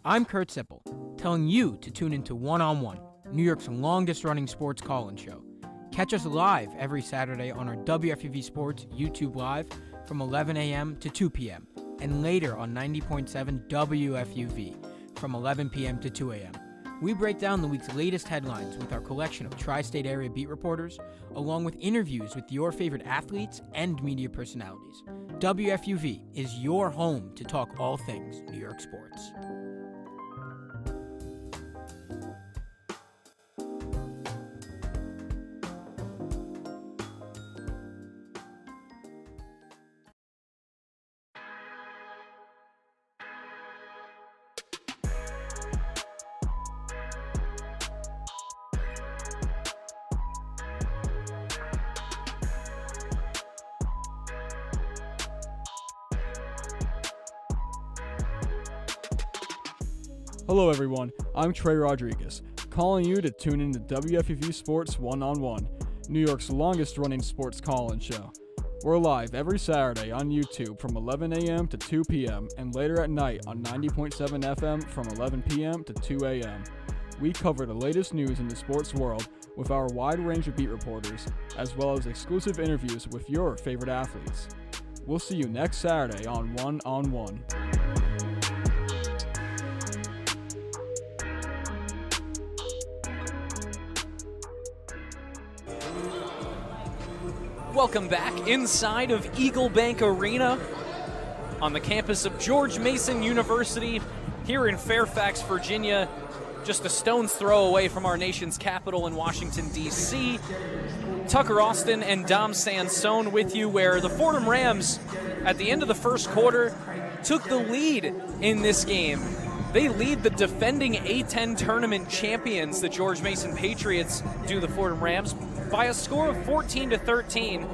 I'm Kurt Sippel, telling you to tune into One on One, New York's longest-running sports call-in show. Catch us live every Saturday on our WFUV Sports YouTube Live from 11 a.m. to 2 p.m. and later on 90.7 WFUV from 11 p.m. to 2 a.m. We break down the week's latest headlines with our collection of tri-state area beat reporters, along with interviews with your favorite athletes and media personalities. WFUV is your home to talk all things New York sports. Hello everyone, I'm Trey Rodriguez, calling you to tune in to WFUV Sports One on One, New York's longest running sports call-in show. We're live every Saturday on YouTube from 11 a.m. to 2 p.m. and later at night on 90.7 FM from 11 p.m. to 2 a.m. We cover the latest news in the sports world with our wide range of beat reporters, as well as exclusive interviews with your favorite athletes. We'll see you next Saturday on One on One. Welcome back inside of Eagle Bank Arena on the campus of George Mason University here in Fairfax, Virginia, just a stone's throw away from our nation's capital in Washington, D.C. Tucker Austin and Dom Sansone with you, where the Fordham Rams, at the end of the first quarter, took the lead in this game. They lead the defending A-10 tournament champions, the George Mason Patriots, do the Fordham Rams, by a score of 14-13.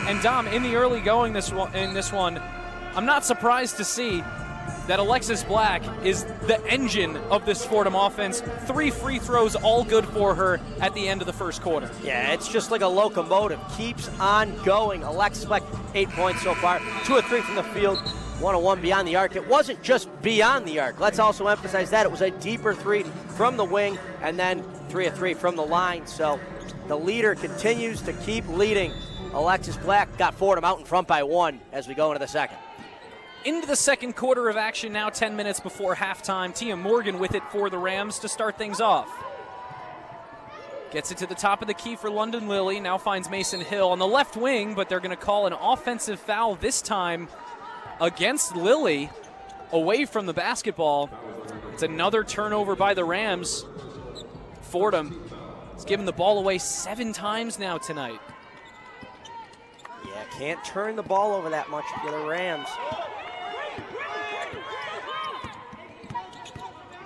And Dom, in the early going in this one, I'm not surprised to see that Alexis Black is the engine of this Fordham offense. 3 free throws, all good for her at the end of the first quarter. Yeah, it's just like a locomotive. Keeps on going. Alexis Black, 8 points so far. 2 of 3 from the field. 1 of 1 beyond the arc. It wasn't just beyond the arc. Let's also emphasize that. It was a deeper 3 from the wing and then 3 of 3 from the line. So the leader continues to keep leading. Alexis Black got Fordham out in front by 1 as we go into the second. Into the second quarter of action now, 10 minutes before halftime. Tia Morgan with it for the Rams to start things off. Gets it to the top of the key for London Lilly. Now finds Mason Hill on the left wing, but they're going to call an offensive foul this time against Lilly, away from the basketball. It's another turnover by the Rams. Fordham has given the ball away 7 times now tonight. Yeah, can't turn the ball over that much for the Rams.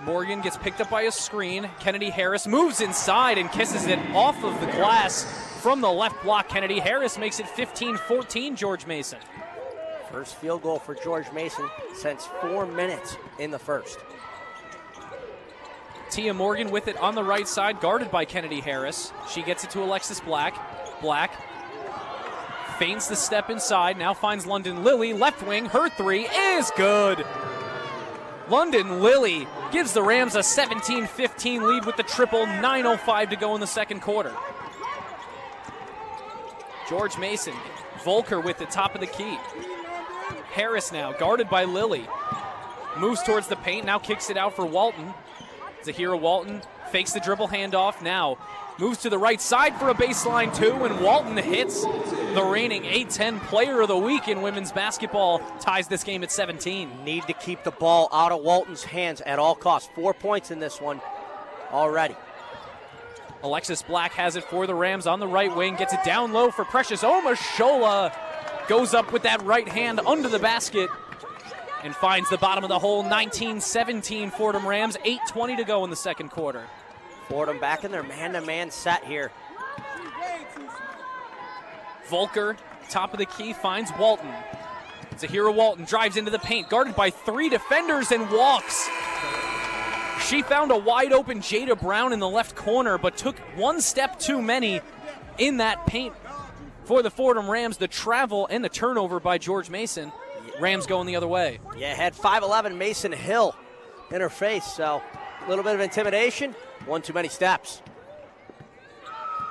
Morgan gets picked up by a screen. Kennedy Harris moves inside and kisses it off of the glass from the left block. Kennedy Harris makes it 15-14, George Mason. First field goal for George Mason since 4 minutes in the first. Tia Morgan with it on the right side, guarded by Kennedy Harris. She gets it to Alexis Black. Black feints the step inside, now finds London Lilly, left wing, her three is good. London Lilly gives the Rams a 17-15 lead with the triple, 9:05 to go in the second quarter. George Mason, Volker with the top of the key. Harris now, guarded by Lilly. Moves towards the paint, now kicks it out for Walton. Zahira Walton fakes the dribble handoff, now moves to the right side for a baseline two, and Walton hits the reigning A-10 player of the week in women's basketball, ties this game at 17. Need to keep the ball out of Walton's hands at all costs. 4 points in this one already. Alexis Black has it for the Rams on the right wing, gets it down low for Precious Omashola. Goes up with that right hand under the basket and finds the bottom of the hole. 19-17 Fordham Rams, 8:20 to go in the second quarter. Fordham back in their man-to-man set here. Volker, top of the key, finds Walton. Zahira Walton drives into the paint, guarded by 3 defenders and walks. She found a wide open Jada Brown in the left corner, but took 1 step too many in that paint for the Fordham Rams. The travel and the turnover by George Mason. Rams going the other way. Yeah, had 5'11" Mason Hill in her face, so a little bit of intimidation, 1 too many steps.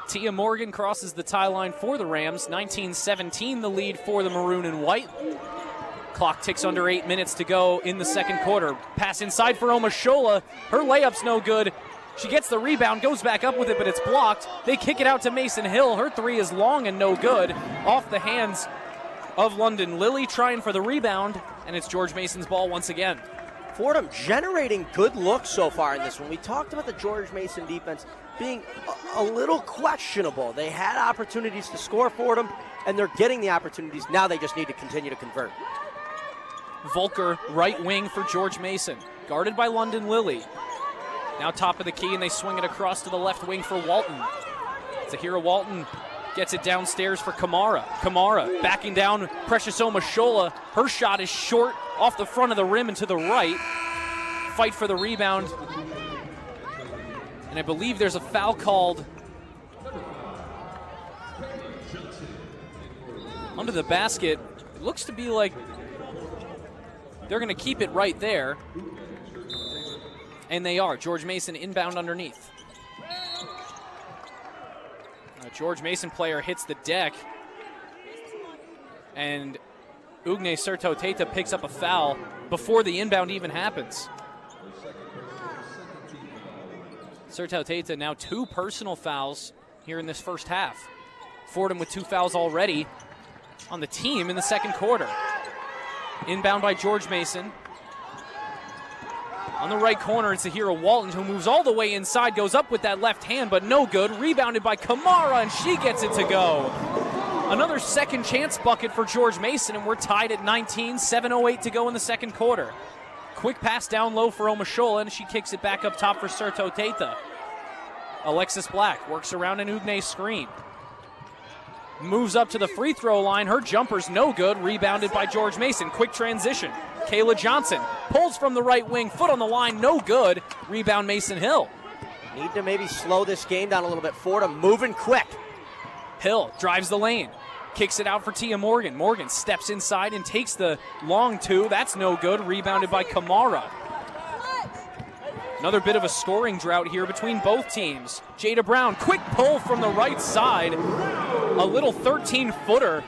Tia Morgan crosses the tie line for the Rams. 19-17 the lead for the maroon and white. Clock ticks under 8 minutes to go in the second quarter. Pass inside for Omashola. Her layup's no good. She gets the rebound, goes back up with it, but it's blocked. They kick it out to Mason Hill. Her three is long and no good. Off the hands of London Lilly, trying for the rebound, and it's George Mason's ball once again. Fordham generating good looks so far in this one. We talked about the George Mason defense being a little questionable. They had opportunities to score for them, and they're getting the opportunities. Now they just need to continue to convert. Volker, right wing for George Mason, guarded by London Lilly. Now top of the key, and they swing it across to the left wing for Walton. Zahira Walton gets it downstairs for Kamara. Kamara backing down Precious Omashola. Her shot is short off the front of the rim and to the right. Fight for the rebound. And I believe there's a foul called under the basket. It looks to be like they're going to keep it right there. And they are. George Mason inbound underneath. A George Mason player hits the deck. And Ugne Serto-Teta picks up a foul before the inbound even happens. Serto-Teta now 2 personal fouls here in this first half. Fordham with 2 fouls already on the team in the second quarter. Inbound by George Mason. On the right corner, it's Zahira Walton, who moves all the way inside, goes up with that left hand, but no good. Rebounded by Kamara, and she gets it to go. Another second chance bucket for George Mason, and we're tied at 19, 7:08 to go in the second quarter. Quick pass down low for Omashola, and she kicks it back up top for Serto-Teta. Alexis Black works around an Ugne screen. Moves up to the free throw line. Her jumper's no good. Rebounded by George Mason. Quick transition. Kayla Johnson pulls from the right wing. Foot on the line. No good. Rebound Mason Hill. Need to maybe slow this game down a little bit. Fordham moving quick. Hill drives the lane. Kicks it out for Tia Morgan. Morgan steps inside and takes the long two. That's no good. Rebounded by Kamara. Another bit of a scoring drought here between both teams. Jada Brown, quick pull from the right side. A little 13-footer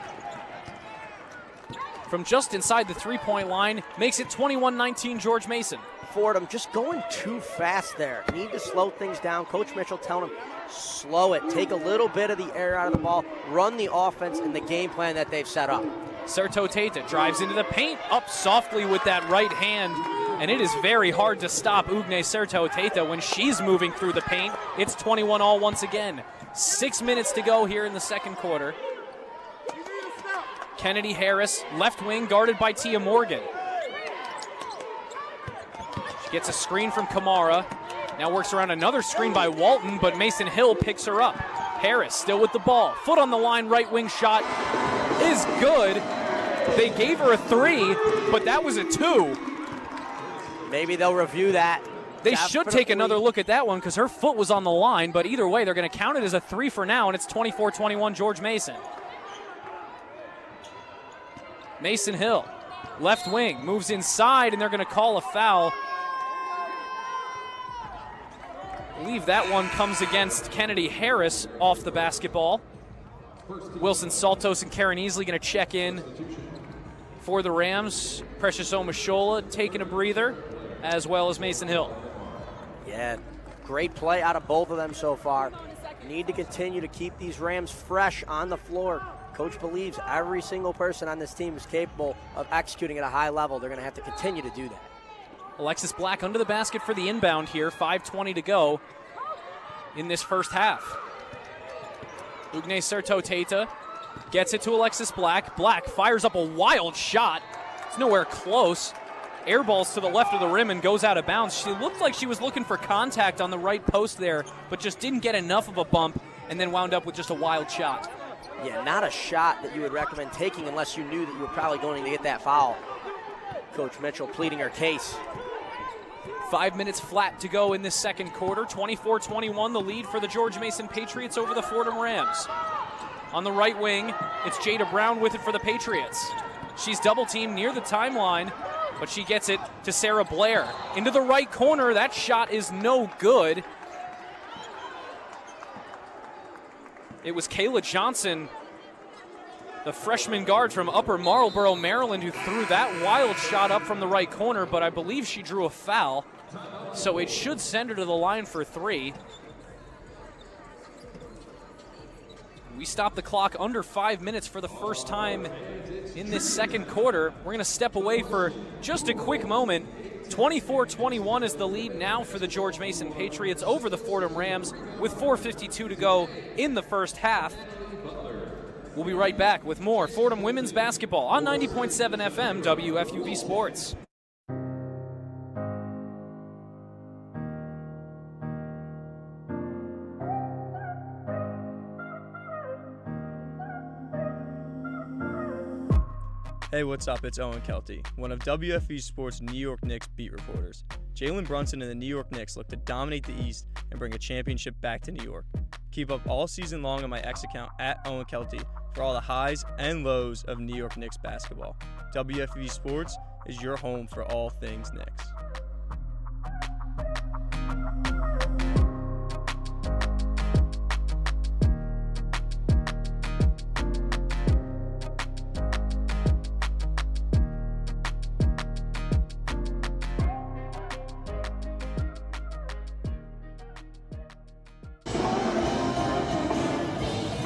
from just inside the three-point line. Makes it 21-19 George Mason. Fordham just going too fast there. Need to slow things down. Coach Mitchell telling him, slow it. Take a little bit of the air out of the ball. Run the offense and the game plan that they've set up. Serto-Teta drives into the paint. Up softly with that right hand. And it is very hard to stop Ugne Serto-Teta when she's moving through the paint. It's 21-all once again. 6 minutes to go here in the second quarter. Kennedy Harris, left wing, guarded by Tia Morgan. She gets a screen from Kamara. Now works around another screen by Walton, but Mason Hill picks her up. Harris still with the ball. Foot on the line, right wing shot is good. They gave her a 3, but that was a 2. Maybe they'll review that. They should take another look at that one because her foot was on the line, but either way, they're going to count it as a 3 for now, and it's 24-21 George Mason. Mason Hill, left wing, moves inside, and they're going to call a foul. I believe that one comes against Kennedy Harris off the basketball. Wilson Saltos and Karen Easley going to check in for the Rams. Precious Omashola taking a breather, as well as Mason Hill. Yeah, great play out of both of them so far. Need to continue to keep these Rams fresh on the floor. Coach believes every single person on this team is capable of executing at a high level. They're going to have to continue to do that. Alexis Black under the basket for the inbound here. 5:20 to go in this first half. Ugne Serto Teta gets it to Alexis Black. Black fires up a wild shot. It's nowhere close. Airballs to the left of the rim and goes out of bounds. She looked like she was looking for contact on the right post there, but just didn't get enough of a bump and then wound up with just a wild shot. Yeah, not a shot that you would recommend taking unless you knew that you were probably going to get that foul. Coach Mitchell pleading her case. 5 minutes flat to go in this second quarter. 24-21 the lead for the George Mason Patriots over the Fordham Rams. On the right wing, it's Jada Brown with it for the Patriots. She's double teamed near the timeline, but she gets it to Sarah Blair. Into the right corner, that shot is no good. It was Kayla Johnson, the freshman guard from Upper Marlboro, Maryland, who threw that wild shot up from the right corner, but I believe she drew a foul, so it should send her to the line for 3. We stop the clock under 5 minutes for the first time in this second quarter. We're going to step away for just a quick moment. 24-21 is the lead now for the George Mason Patriots over the Fordham Rams with 4:52 to go in the first half. We'll be right back with more Fordham women's basketball on 90.7 FM WFUV Sports. Hey, what's up? It's Owen Kelty, one of WFUV Sports' New York Knicks beat reporters. Jalen Brunson and the New York Knicks look to dominate the East and bring a championship back to New York. Keep up all season long on my X account at Owen Kelty for all the highs and lows of New York Knicks basketball. WFUV Sports is your home for all things Knicks.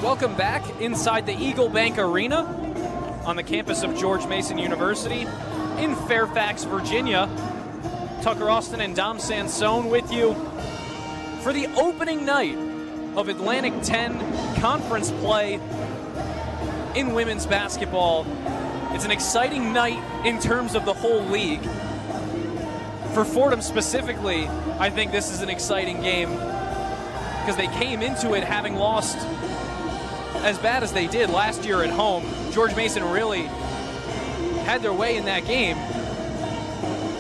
Welcome back inside the Eagle Bank Arena on the campus of George Mason University in Fairfax, Virginia. Tucker Austin and Dom Sansone with you for the opening night of Atlantic 10 conference play in women's basketball. It's an exciting night in terms of the whole league. For Fordham specifically, I think this is an exciting game because they came into it having lost as bad as they did last year at home. George Mason really had their way in that game.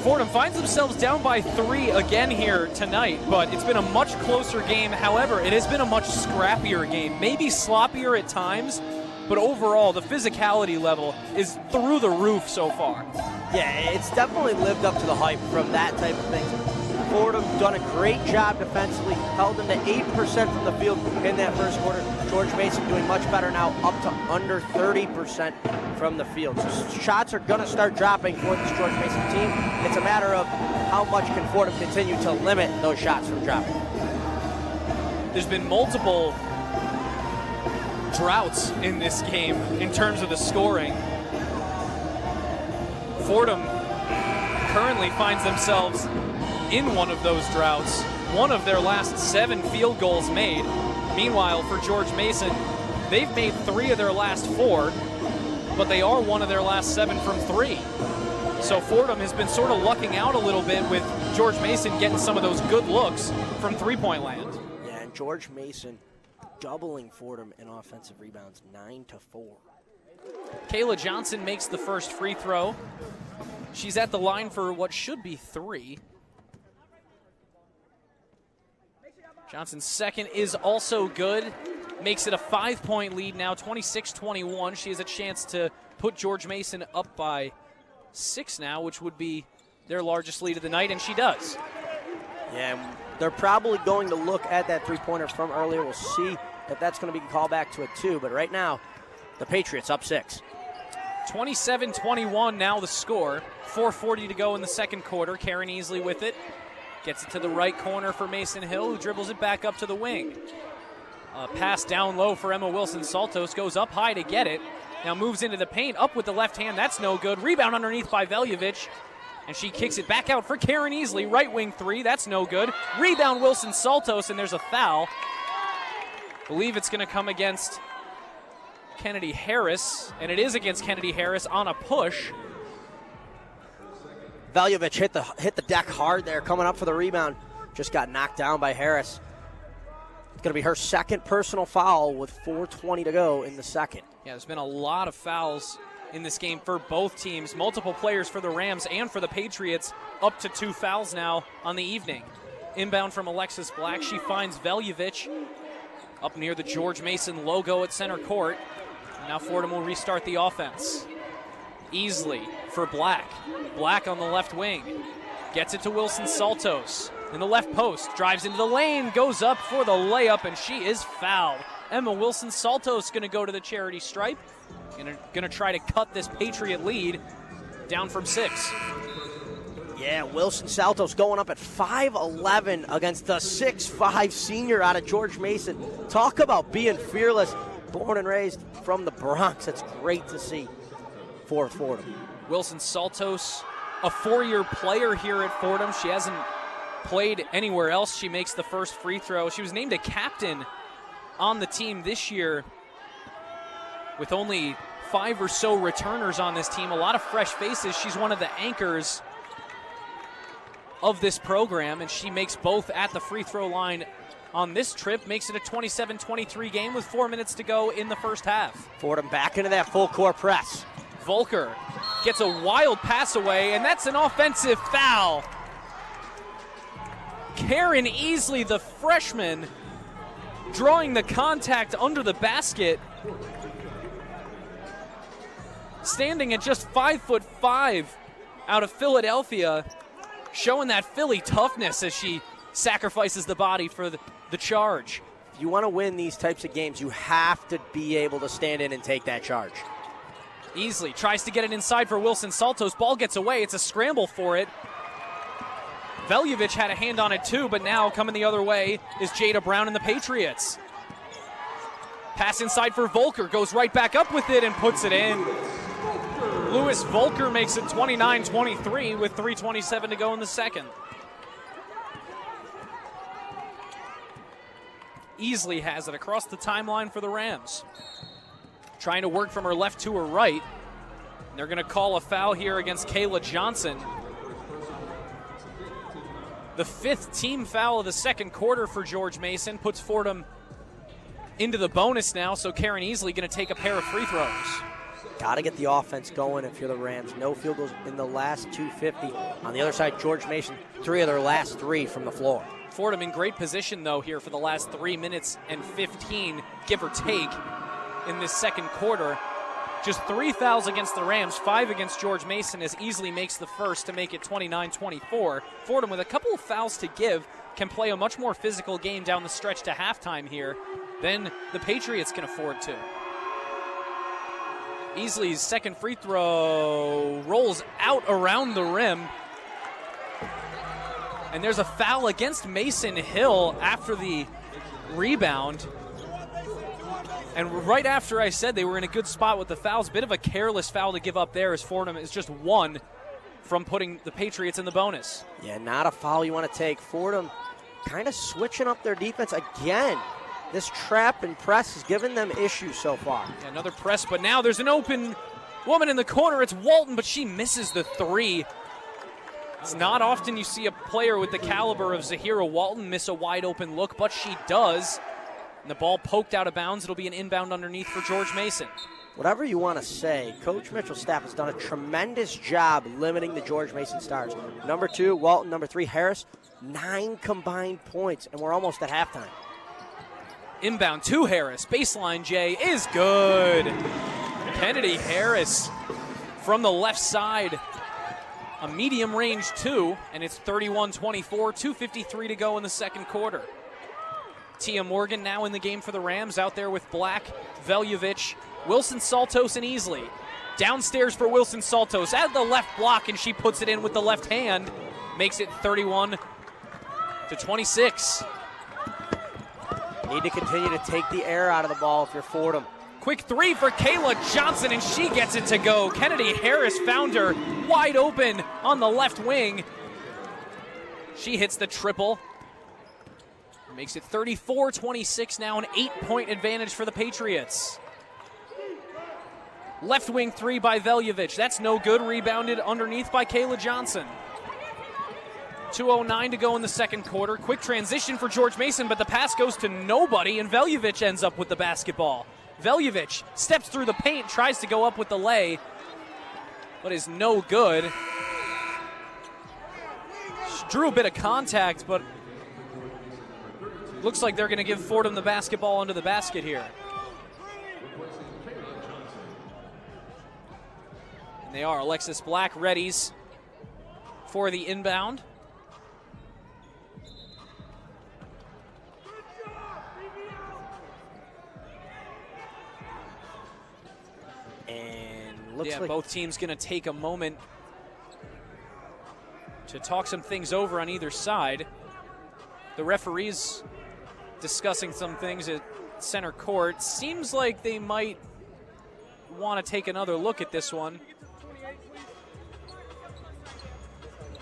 Fordham finds themselves down by 3 again here tonight, but it's been a much closer game. However, it has been a much scrappier game, maybe sloppier at times, but overall the physicality level is through the roof so far. Yeah, it's definitely lived up to the hype from that type of thing. Fordham done a great job defensively, held them to 8% from the field in that first quarter. George Mason doing much better now, up to under 30% from the field. So shots are going to start dropping for this George Mason team. It's a matter of how much can Fordham continue to limit those shots from dropping. There's been multiple droughts in this game in terms of the scoring. Fordham currently finds themselves in one of those droughts, one of their last 7 field goals made. Meanwhile, for George Mason, they've made 3 of their last 4, but they are one of their last 7 from 3. So Fordham has been sort of lucking out a little bit with George Mason getting some of those good looks from three-point land. Yeah, and George Mason doubling Fordham in offensive rebounds, 9-4. Kayla Johnson makes the first free throw. She's at the line for what should be 3. Johnson's second is also good. Makes it a 5-point lead now, 26-21. She has a chance to put George Mason up by 6 now, which would be their largest lead of the night, and she does. Yeah, they're probably going to look at that three-pointer from earlier. We'll see if that's going to be called back to a 2, but right now, the Patriots up 6. 27-21 now the score. 4:40 to go in the second quarter. Karen Easley with it. Gets it to the right corner for Mason Hill, who dribbles it back up to the wing. Pass down low for Emma Wilson-Saltos. Goes up high to get it. Now moves into the paint. Up with the left hand. That's no good. Rebound underneath by Veljovic. And she kicks it back out for Karen Easley. Right wing 3. That's no good. Rebound Wilson-Saltos, and there's a foul. Believe it's going to come against Kennedy Harris, and it is against Kennedy Harris on a push. Veljovic hit the deck hard there, coming up for the rebound. Just got knocked down by Harris. It's going to be her second personal foul with 4:20 to go in the second. Yeah, there's been a lot of fouls in this game for both teams. Multiple players for the Rams and for the Patriots, up to 2 fouls now on the evening. Inbound from Alexis Black. She finds Veljovic up near the George Mason logo at center court. Now Fordham will restart the offense. Easley for Black. Black on the left wing. Gets it to Wilson-Saltos in the left post. Drives into the lane, goes up for the layup, and she is fouled. Emma Wilson-Saltos going to go to the charity stripe. Going to try to cut this Patriot lead down from 6. Yeah, Wilson-Saltos going up at 5'11" against the 6'5" senior out of George Mason. Talk about being fearless. Born and raised from the Bronx. It's great to see for Fordham. Wilson-Saltos, a 4-year player here at Fordham. She hasn't played anywhere else. She makes the first free throw. She was named a captain on the team this year with only 5 or so returners on this team. A lot of fresh faces. She's one of the anchors of this program, and she makes both at the free throw line on this trip. Makes it a 27-23 game with 4 minutes to go in the first half. Fordham back into that full court press. Volker gets a wild pass away, and that's an offensive foul. Karen Easley, the freshman, drawing the contact under the basket. Standing at just 5'5" out of Philadelphia, showing that Philly toughness as she sacrifices the body for the charge. If you want to win these types of games, you have to be able to stand in and take that charge. Easley tries to get it inside for Wilson-Saltos. Ball gets away. It's a scramble for it. Veljovic had a hand on it too, but now coming the other way is Jada Brown and the Patriots. Pass inside for Volker. Goes right back up with it and puts it in. Lewis Volker makes it 29-23 with 3:27 to go in the second. Easley has it across the timeline for the Rams. Trying to work from her left to her right. They're going to call a foul here against Kayla Johnson. The 5th team foul of the second quarter for George Mason puts Fordham into the bonus now, so Karen Easley going to take a pair of free throws. Got to get the offense going if you're the Rams. No field goals in the last 250. On the other side, George Mason, 3 of their last 3 from the floor. Fordham in great position, though, here for the last 3 minutes and 15, give or take, in this second quarter. Just 3 fouls against the Rams, 5 against George Mason, as Easley makes the first to make it 29-24. Fordham, with a couple of fouls to give, can play a much more physical game down the stretch to halftime here than the Patriots can afford to. Easley's second free throw rolls out around the rim. And there's a foul against Mason Hill after the rebound. And right after I said they were in a good spot with the fouls, bit of a careless foul to give up there, as Fordham is just 1 from putting the Patriots in the bonus. Yeah, not a foul you want to take. Fordham kind of switching up their defense again. This trap and press has given them issues so far. Yeah, another press, but now there's an open woman in the corner. It's Walton, but she misses the 3. It's not often you see a player with the caliber of Zahira Walton miss a wide open look, but she does. And the ball poked out of bounds. It'll be an inbound underneath for George Mason. whatever you want to say, Coach Mitchell's staff has done a tremendous job limiting the George Mason Stars. Number 2, Walton. Number 3, Harris. 9 combined points, and we're almost at halftime. Inbound to Harris. Baseline J is good. Kennedy Harris from the left side. A medium range 2, and it's 31-24, 2:53 to go in the second quarter. Tia Morgan now in the game for the Rams, out there with Black, Veljovic, Wilson Saltos, and Easley. Downstairs for Wilson Saltos at the left block, and she puts it in with the left hand. Makes it 31-26. Need to continue to take the air out of the ball if you're Fordham. Quick 3 for Kayla Johnson, and she gets it to go. Kennedy Harris found her wide open on the left wing. She hits the triple. Makes it 34-26 now, an 8-point advantage for the Patriots. Left wing 3 by Veljovic. That's no good. Rebounded underneath by Kayla Johnson. 2:09 to go in the second quarter. Quick transition for George Mason, but the pass goes to nobody, and Veljovic ends up with the basketball. Veljovic steps through the paint, tries to go up with the lay, but is no good. She drew a bit of contact, but looks like they're going to give Fordham the basketball under the basket here. And they are. Alexis Black readies for the inbound. Looks like both teams going to take a moment to talk some things over on either side. The referees discussing some things at center court. Seems like they might want to take another look at this one.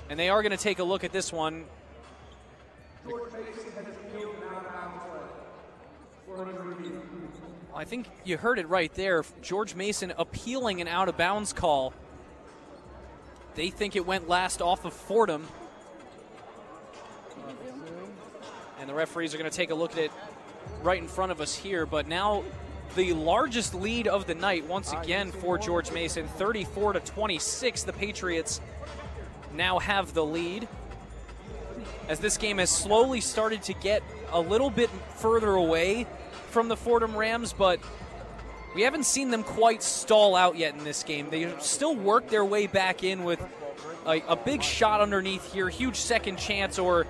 And they are going to take a look at this one. I think you heard it right there. George Mason appealing an out-of-bounds call. They think it went last off of Fordham. And the referees are going to take a look at it right in front of us here. But now the largest lead of the night once again for George Mason, 34-26. The Patriots now have the lead, as this game has slowly started to get a little bit further away from the Fordham Rams, but we haven't seen them quite stall out yet in this game. They still work their way back in with a big shot underneath here, huge second chance, or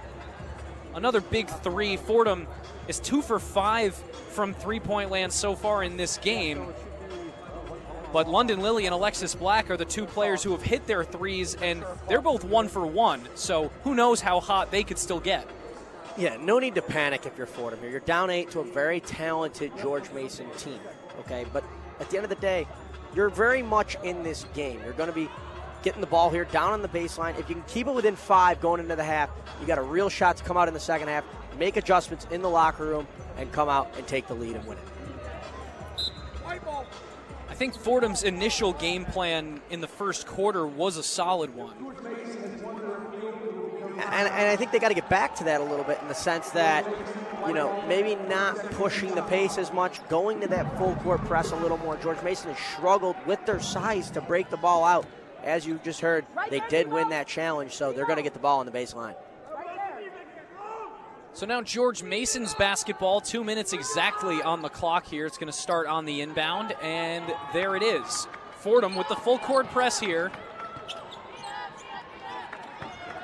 another big 3. Fordham is 2 for 5 from three-point land so far in this game. But London Lilly and Alexis Black are the 2 players who have hit their threes, and they're both 1 for 1. So who knows how hot they could still get. Yeah, no need to panic if you're Fordham here. You're down 8 to a very talented George Mason team, okay? But at the end of the day, you're very much in this game. You're going to be getting the ball here down on the baseline. If you can keep it within 5 going into the half, you got a real shot to come out in the second half, make adjustments in the locker room, and come out and take the lead and win it. I think Fordham's initial game plan in the first quarter was a solid one. And I think they got to get back to that a little bit in the sense that, you know, maybe not pushing the pace as much, going to that full court press a little more. George Mason has struggled with their size to break the ball out. As you just heard, they did win that challenge, so they're going to get the ball on the baseline. So now George Mason's basketball, 2 minutes exactly on the clock here. It's going to start on the inbound, and there it is. Fordham with the full court press here.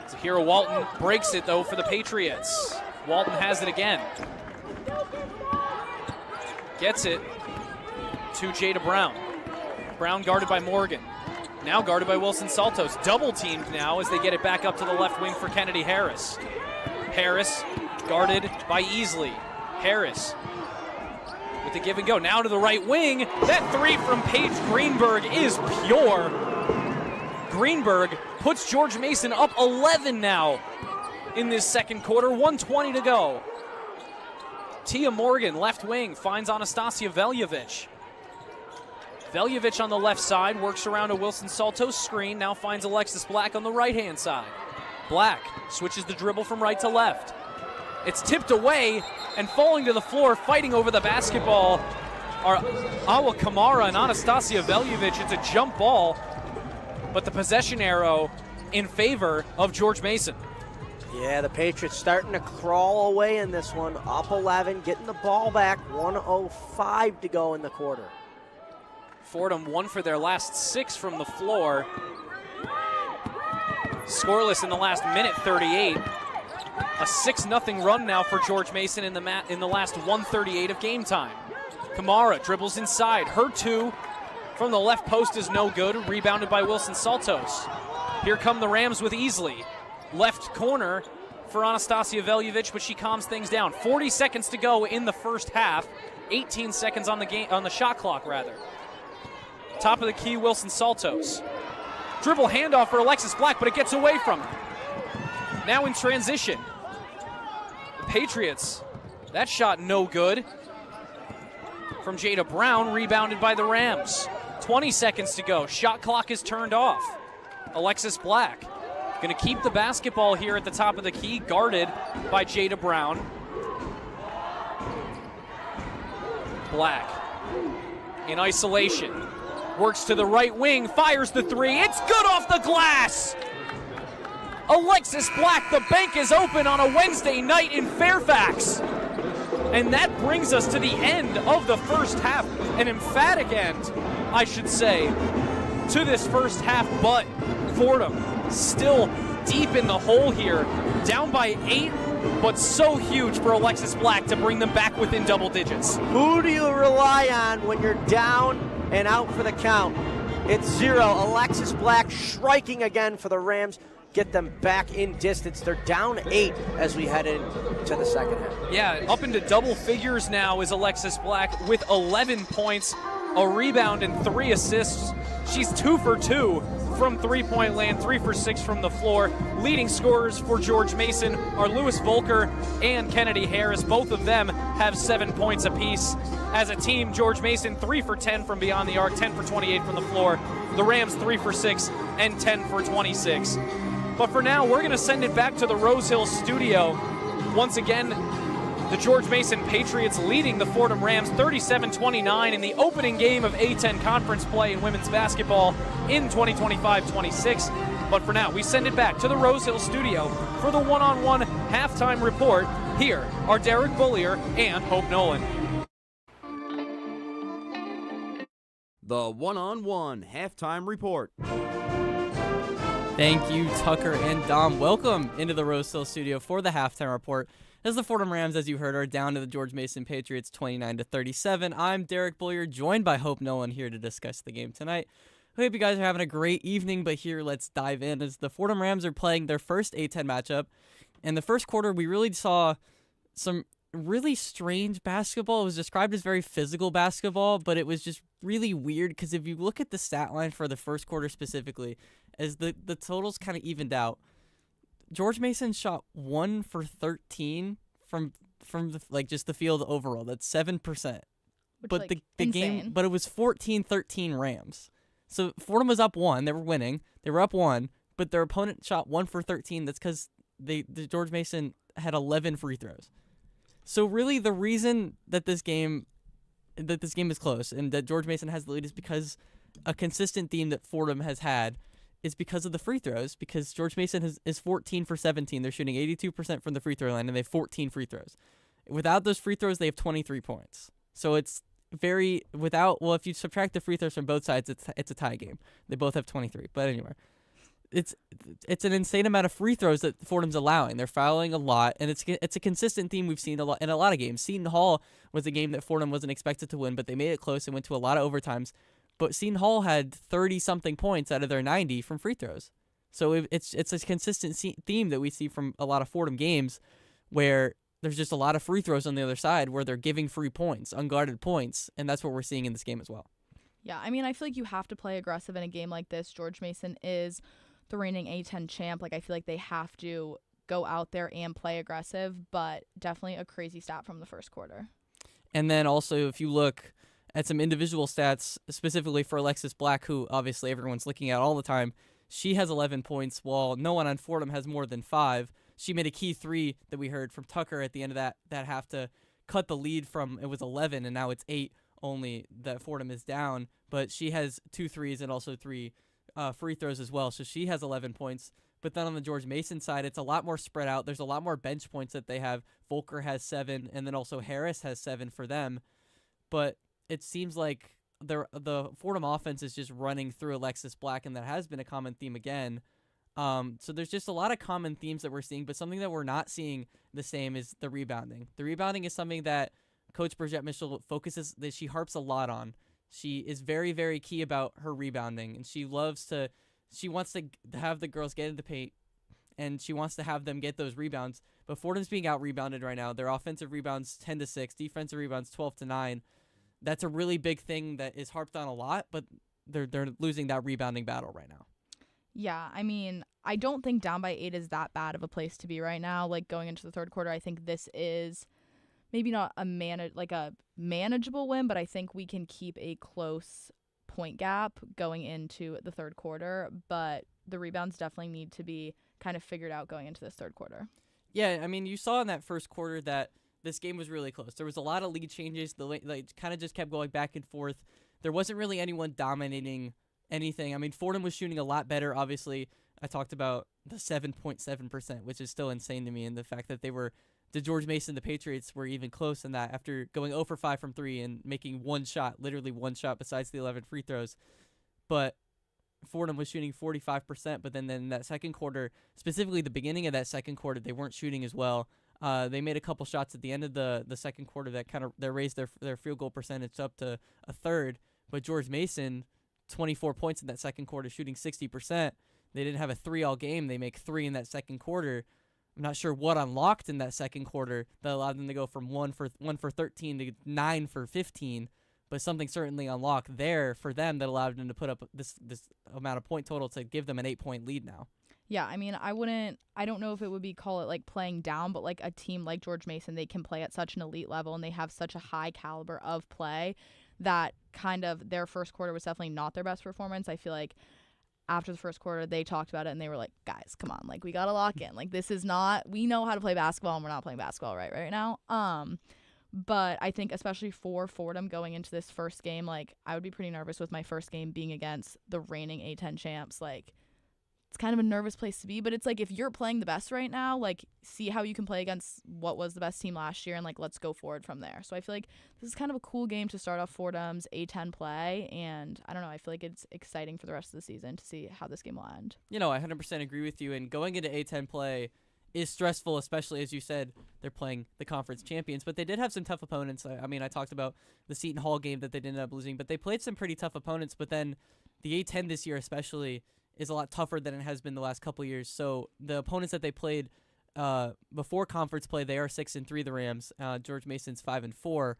Zahira Walton breaks it, though, for the Patriots. Walton has it again. Gets it to Jada Brown. Brown guarded by Morgan. Now guarded by Wilson Saltos. Double teamed now as they get it back up to the left wing for Kennedy Harris. Harris guarded by Easley. Harris with the give and go. Now to the right wing. That 3 from Paige Greenberg is pure. Greenberg puts George Mason up 11 now in this second quarter. 1:20 to go. Tia Morgan, left wing, finds Anastasia Veljovic. Veljovic on the left side, works around a Wilson Saltos screen, now finds Alexis Black on the right-hand side. Black switches the dribble from right to left. It's tipped away and falling to the floor, fighting over the basketball are Awa Kamara and Anastasia Veljovic. It's a jump ball, but the possession arrow in favor of George Mason. Yeah, the Patriots starting to crawl away in this one. Up 11, getting the ball back. 1:05 to go in the quarter. Fordham won for their last 6 from the floor. Scoreless in the last minute 38. A 6-0 run now for George Mason in the last 1:38 of game time. Kamara dribbles inside. Her 2 from the left post is no good. Rebounded by Wilson Saltos. Here come the Rams with Easley. Left corner for Anastasia Veljovic, but she calms things down. 40 seconds to go in the first half. 18 seconds on the shot clock, rather. Top of the key, Wilson Saltos. Dribble handoff for Alexis Black, but it gets away from her. Now in transition. The Patriots, that shot no good. From Jada Brown, rebounded by the Rams. 20 seconds to go. Shot clock is turned off. Alexis Black going to keep the basketball here at the top of the key, guarded by Jada Brown. Black in isolation. Works to the right wing, fires the 3. It's good off the glass! Alexis Black, the bank is open on a Wednesday night in Fairfax. And that brings us to the end of the first half. An emphatic end, I should say, to this first half. But Fordham still deep in the hole here. Down by 8, but so huge for Alexis Black to bring them back within double digits. Who do you rely on when you're down and out for the count? It's 0. Alexis Black striking again for the Rams. Get them back in distance. They're down 8 as we head into the second half. Yeah, up into double figures now is Alexis Black with 11 points, a rebound, and 3 assists. She's 2 for 2 from three-point land, 3 for 6 from the floor. Leading scorers for George Mason are Lewis Volker and Kennedy Harris. Both of them have 7 points apiece. As a team, George Mason 3 for 10 from beyond the arc, 10 for 28 from the floor. The Rams 3 for 6 and 10 for 26. But for now, we're going to send it back to the Rose Hill studio. Once again, the George Mason Patriots leading the Fordham Rams 37-29 in the opening game of A-10 conference play in women's basketball in 2025-26. But for now, we send it back to the Rose Hill studio for the one-on-one halftime report. Here are Derek Bullier and Hope Nolan. The one-on-one halftime report. Thank you, Tucker and Dom. Welcome into the Rose Hill studio for the halftime report. As the Fordham Rams, as you heard, are down to the George Mason Patriots 29-37. I'm Derek Bullier, joined by Hope Nolan here to discuss the game tonight. I hope you guys are having a great evening, but here let's dive in as the Fordham Rams are playing their first A-10 matchup. In the first quarter, we really saw some really strange basketball. It was described as very physical basketball, but it was just really weird because if you look at the stat line for the first quarter specifically, as the totals kind of evened out, George Mason shot 1 for 13 from the, just the field overall. That's 7%. But the game, but it was 14-13 Rams. So Fordham was up 1. They were winning. They were up 1, but their opponent shot 1 for 13. That's because the George Mason had 11 free throws. So really, the reason that this game is close and that George Mason has the lead is because a consistent theme that Fordham has had is because of the free throws, because George Mason is 14 for 17. They're shooting 82% from the free throw line, and they have 14 free throws. Without those free throws, they have 23 points. So it's if you subtract the free throws from both sides, it's a tie game. They both have 23. But anyway, it's an insane amount of free throws that Fordham's allowing. They're fouling a lot, and it's a consistent theme we've seen in a lot of games. Seton Hall was a game that Fordham wasn't expected to win, but they made it close and went to a lot of overtimes. But Seton Hall had 30-something points out of their 90 from free throws. So it's a consistent theme that we see from a lot of Fordham games where there's just a lot of free throws on the other side where they're giving free points, unguarded points, and that's what we're seeing in this game as well. Yeah, I mean, I feel like you have to play aggressive in a game like this. George Mason is the reigning A-10 champ. I feel like they have to go out there and play aggressive, but definitely a crazy stat from the first quarter. And then also, if you look at some individual stats, specifically for Alexis Black, who obviously everyone's looking at all the time, she has 11 points, while no one on Fordham has more than 5. She made a key 3 that we heard from Tucker at the end of that half to cut the lead from, it was 11, and now it's 8 only that Fordham is down, but she has 2 threes and also 3 free throws as well. So she has 11 points. But then on the George Mason side, it's a lot more spread out. There's a lot more bench points that they have. Volker has 7, and then also Harris has 7 for them. But it seems like the Fordham offense is just running through Alexis Black, and that has been a common theme again. So there's just a lot of common themes that we're seeing, but something that we're not seeing the same is the rebounding. The rebounding is something that Coach Bridgette Mitchell focuses, that she harps a lot on. She is very, very key about her rebounding, and she wants to have the girls get in the paint, and she wants to have them get those rebounds. But Fordham's being out-rebounded right now. Their offensive rebounds 10-6, defensive rebounds 12-9. That's a really big thing that is harped on a lot, but they're losing that rebounding battle right now. Yeah, I mean, I don't think down by 8 is that bad of a place to be right now. Like, going into the third quarter, I think this is maybe not a manageable win, but I think we can keep a close point gap going into the third quarter. But the rebounds definitely need to be kind of figured out going into this third quarter. Yeah, I mean, you saw in that first quarter that this game was really close. There was a lot of lead changes. The kind of just kept going back and forth. There wasn't really anyone dominating anything. I mean, Fordham was shooting a lot better. Obviously, I talked about the 7.7%, which is still insane to me, and the fact that the George Mason, the Patriots, were even close in that after going 0 for 5 from 3 and making literally one shot besides the 11 free throws. But Fordham was shooting 45%, but then in that second quarter, specifically the beginning of that second quarter, they weren't shooting as well. They made a couple shots at the end of the second quarter that raised their field goal percentage up to a third. But George Mason, 24 points in that second quarter, shooting 60%. They didn't have a 3 all game. They make 3 in that second quarter. I'm not sure what unlocked in that second quarter that allowed them to go from 1 for 13 to 9 for 15. But something certainly unlocked there for them that allowed them to put up this amount of point total to give them an 8-point lead now. Yeah, I mean, I don't know if it would be call it like playing down, but like a team like George Mason, they can play at such an elite level and they have such a high caliber of play that kind of their first quarter was definitely not their best performance. I feel like after the first quarter, they talked about it and they were like, guys, come on, like we got to lock in. Like this is not, we know how to play basketball and we're not playing basketball right now. But I think especially for Fordham going into this first game, like I would be pretty nervous with my first game being against the reigning A-10 champs. Like it's kind of a nervous place to be, but it's like if you're playing the best right now, like see how you can play against what was the best team last year and like let's go forward from there. So I feel like this is kind of a cool game to start off Fordham's A-10 play, and I don't know, I feel like it's exciting for the rest of the season to see how this game will end. You know, I 100% agree with you, and going into A-10 play is stressful, especially as you said, they're playing the conference champions, but they did have some tough opponents. I mean, I talked about the Seton Hall game that they did end up losing, but they played some pretty tough opponents, but then the A-10 this year especially is a lot tougher than it has been the last couple of years. So the opponents that they played before conference play, they are 6-3, the Rams. George Mason's 5-4,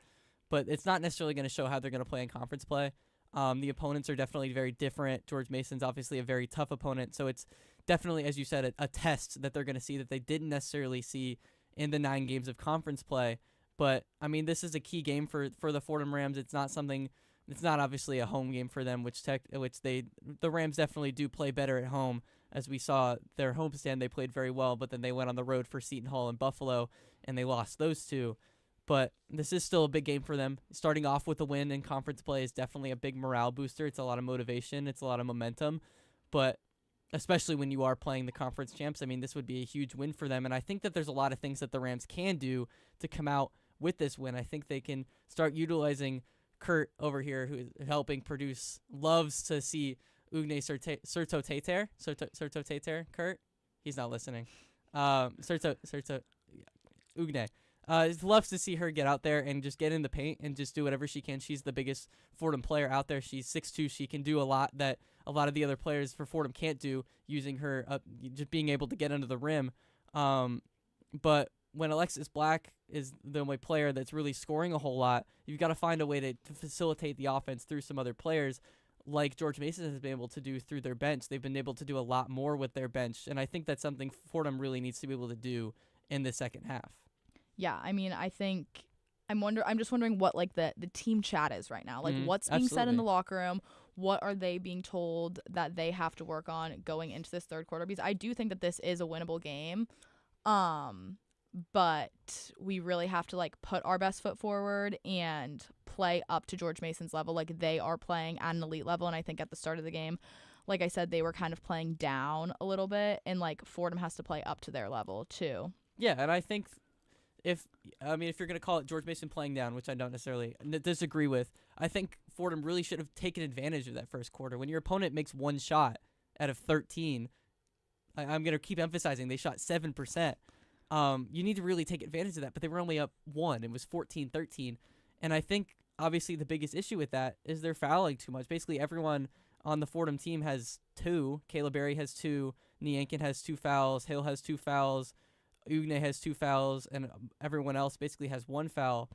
but it's not necessarily going to show how they're going to play in conference play. The opponents are definitely very different. George Mason's obviously a very tough opponent, so it's definitely, as you said, a test that they're going to see that they didn't necessarily see in the 9 games of conference play. But, I mean, this is a key game for the Fordham Rams. It's not obviously a home game for them, the Rams definitely do play better at home. As we saw their homestand, they played very well, but then they went on the road for Seton Hall and Buffalo, and they lost those 2. But this is still a big game for them. Starting off with a win in conference play is definitely a big morale booster. It's a lot of motivation. It's a lot of momentum. But especially when you are playing the conference champs, I mean, this would be a huge win for them. And I think that there's a lot of things that the Rams can do to come out with this win. I think they can start utilizing Kurt over here, who is helping produce, loves to see Ugne Serto Tater. Kurt? He's not listening. Ugne. Loves to see her get out there and just get in the paint and just do whatever she can. She's the biggest Fordham player out there. She's 6'2". She can do a lot that a lot of the other players for Fordham can't do, using her just being able to get under the rim. But when Alexis Black is the only player that's really scoring a whole lot, you've got to find a way to facilitate the offense through some other players, like George Mason has been able to do through their bench. They've been able to do a lot more with their bench, and I think that's something Fordham really needs to be able to do in the second half. Yeah, I mean, I'm just wondering what like the team chat is right now. Like what's being said in the locker room? What are they being told that they have to work on going into this third quarter? Because I do think that this is a winnable game. but we really have to like put our best foot forward and play up to George Mason's level. Like they are playing at an elite level, and I think at the start of the game, like I said, they were kind of playing down a little bit, and like Fordham has to play up to their level too. Yeah, and I think if you're going to call it George Mason playing down, which I don't necessarily disagree with, I think Fordham really should have taken advantage of that first quarter. When your opponent makes one shot out of 13, I'm going to keep emphasizing they shot 7%. You need to really take advantage of that, but they were only up 1. It was 14-13. And I think, obviously, the biggest issue with that is they're fouling too much. Basically, everyone on the Fordham team has 2. Caleb Berry has 2. Niankin has 2 fouls. Hill has 2 fouls. Ugne has 2 fouls. And everyone else basically has 1 foul.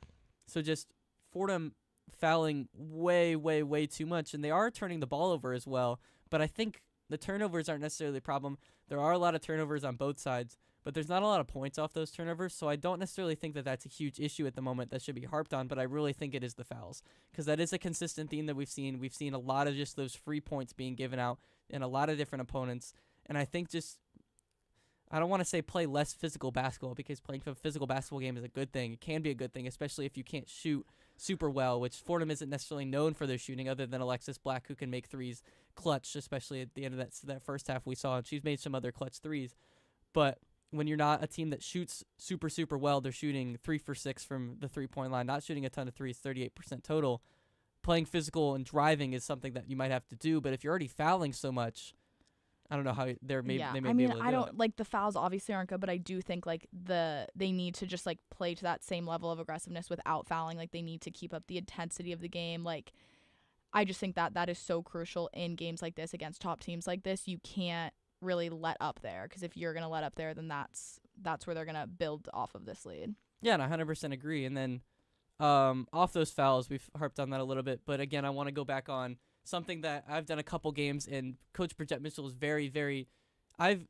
So just Fordham fouling way, way, way too much. And they are turning the ball over as well. But I think the turnovers aren't necessarily a problem. There are a lot of turnovers on both sides, but there's not a lot of points off those turnovers, so I don't necessarily think that that's a huge issue at the moment that should be harped on, but I really think it is the fouls, because that is a consistent theme that we've seen. We've seen a lot of just those free points being given out in a lot of different opponents, and I think just, I don't want to say play less physical basketball, because playing a physical basketball game is a good thing. It can be a good thing, especially if you can't shoot super well, which Fordham isn't necessarily known for their shooting, other than Alexis Black, who can make threes clutch, especially at the end of that first half we saw, and she's made some other clutch threes. But when you're not a team that shoots super, super well, they're shooting 3 for 6 from the three-point line, not shooting a ton of threes, 38% total. Playing physical and driving is something that you might have to do, but if you're already fouling so much, I don't know how they may be able to do I don't like the fouls obviously aren't good, but I do think like they need to just like play to that same level of aggressiveness without fouling. Like they need to keep up the intensity of the game. Like I just think that is so crucial in games like this against top teams like this. You can't really let up there, because if you're going to let up there, then that's where they're going to build off of this lead. Yeah, and I 100% agree. And then off those fouls, we've harped on that a little bit, but again, I want to go back on something that I've done a couple games, and Coach Bridgette Mitchell is very, very. I've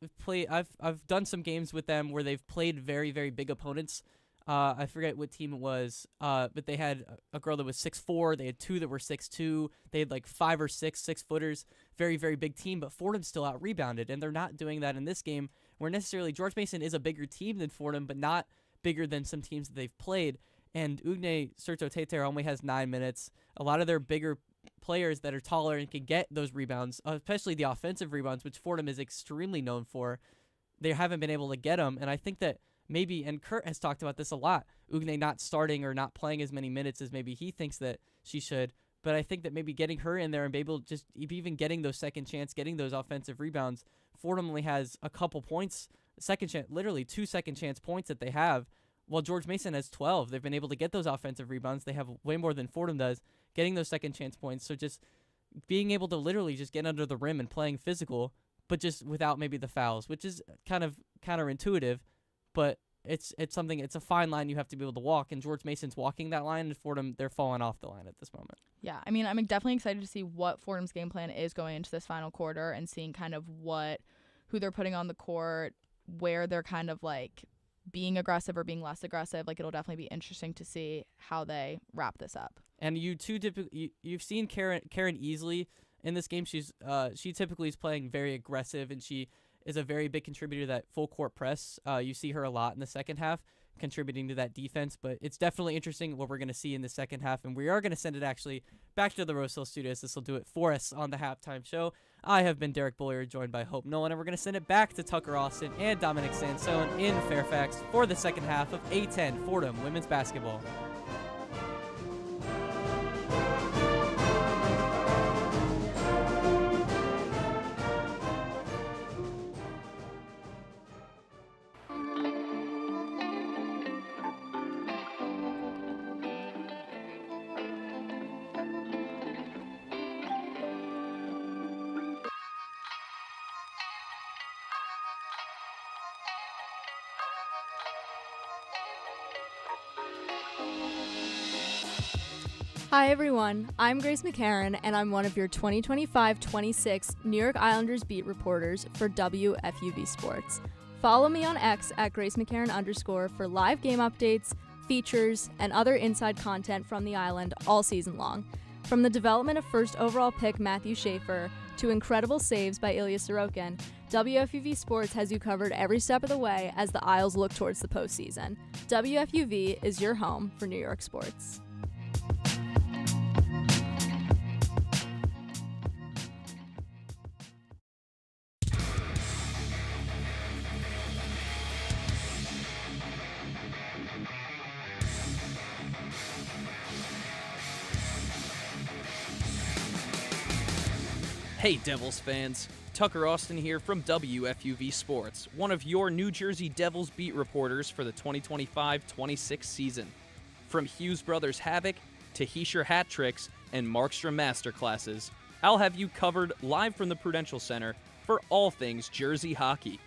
done some games with them where they've played very, very big opponents. I forget what team it was, but they had a girl that was 6'4". They had 2 that were 6'2". They had like 5 or 6 6-footers. Very, very big team, but Fordham still out-rebounded, and they're not doing that in this game, where necessarily George Mason is a bigger team than Fordham, but not bigger than some teams that they've played. And Ugne Serto-Teter only has 9 minutes. A lot of their bigger players that are taller and can get those rebounds, especially the offensive rebounds, which Fordham is extremely known for, they haven't been able to get them. And I think that maybe, and Kurt has talked about this a lot, Ugne not starting or not playing as many minutes as maybe he thinks that she should. But I think that maybe getting her in there and be able to just even getting those second chance, getting those offensive rebounds, Fordham only has a couple points, second chance, literally 2 second chance points that they have, while George Mason has 12. They've been able to get those offensive rebounds. They have way more than Fordham does, getting those second chance points. So just being able to literally just get under the rim and playing physical, but just without maybe the fouls, which is kind of counterintuitive, but it's something, it's a fine line you have to be able to walk, and George Mason's walking that line, and Fordham, they're falling off the line at this moment. Yeah, I mean, I'm definitely excited to see what Fordham's game plan is going into this final quarter, and seeing kind of who they're putting on the court, where they're kind of like being aggressive or being less aggressive. Like, it'll definitely be interesting to see how they wrap this up. And you've seen Karen Easley in this game. She typically is playing very aggressive, and she is a very big contributor to that full court press. You see her a lot in the second half, contributing to that defense. But it's definitely interesting what we're going to see in the second half, and we are going to send it actually back to the Rose Hill Studios. This will do it for us on the halftime show. I have been Derek Bollier, joined by Hope Nolan, and we're going to send it back to Tucker Austin and Dominic Sansone in Fairfax for the second half of A-10 Fordham women's basketball. Hi everyone, I'm Grace McCarran, and I'm one of your 2025-26 New York Islanders beat reporters for WFUV Sports. Follow me on X at Grace McCarran_ for live game updates, features, and other inside content from the island all season long. From the development of first overall pick Matthew Schaefer to incredible saves by Ilya Sorokin, WFUV Sports has you covered every step of the way as the Isles look towards the postseason. WFUV is your home for New York sports. Hey Devils fans, Tucker Austin here from WFUV Sports, one of your New Jersey Devils beat reporters for the 2025-26 season. From Hughes Brothers Havoc to Heischer hat tricks and Markstrom masterclasses, I'll have you covered live from the Prudential Center for all things Jersey hockey.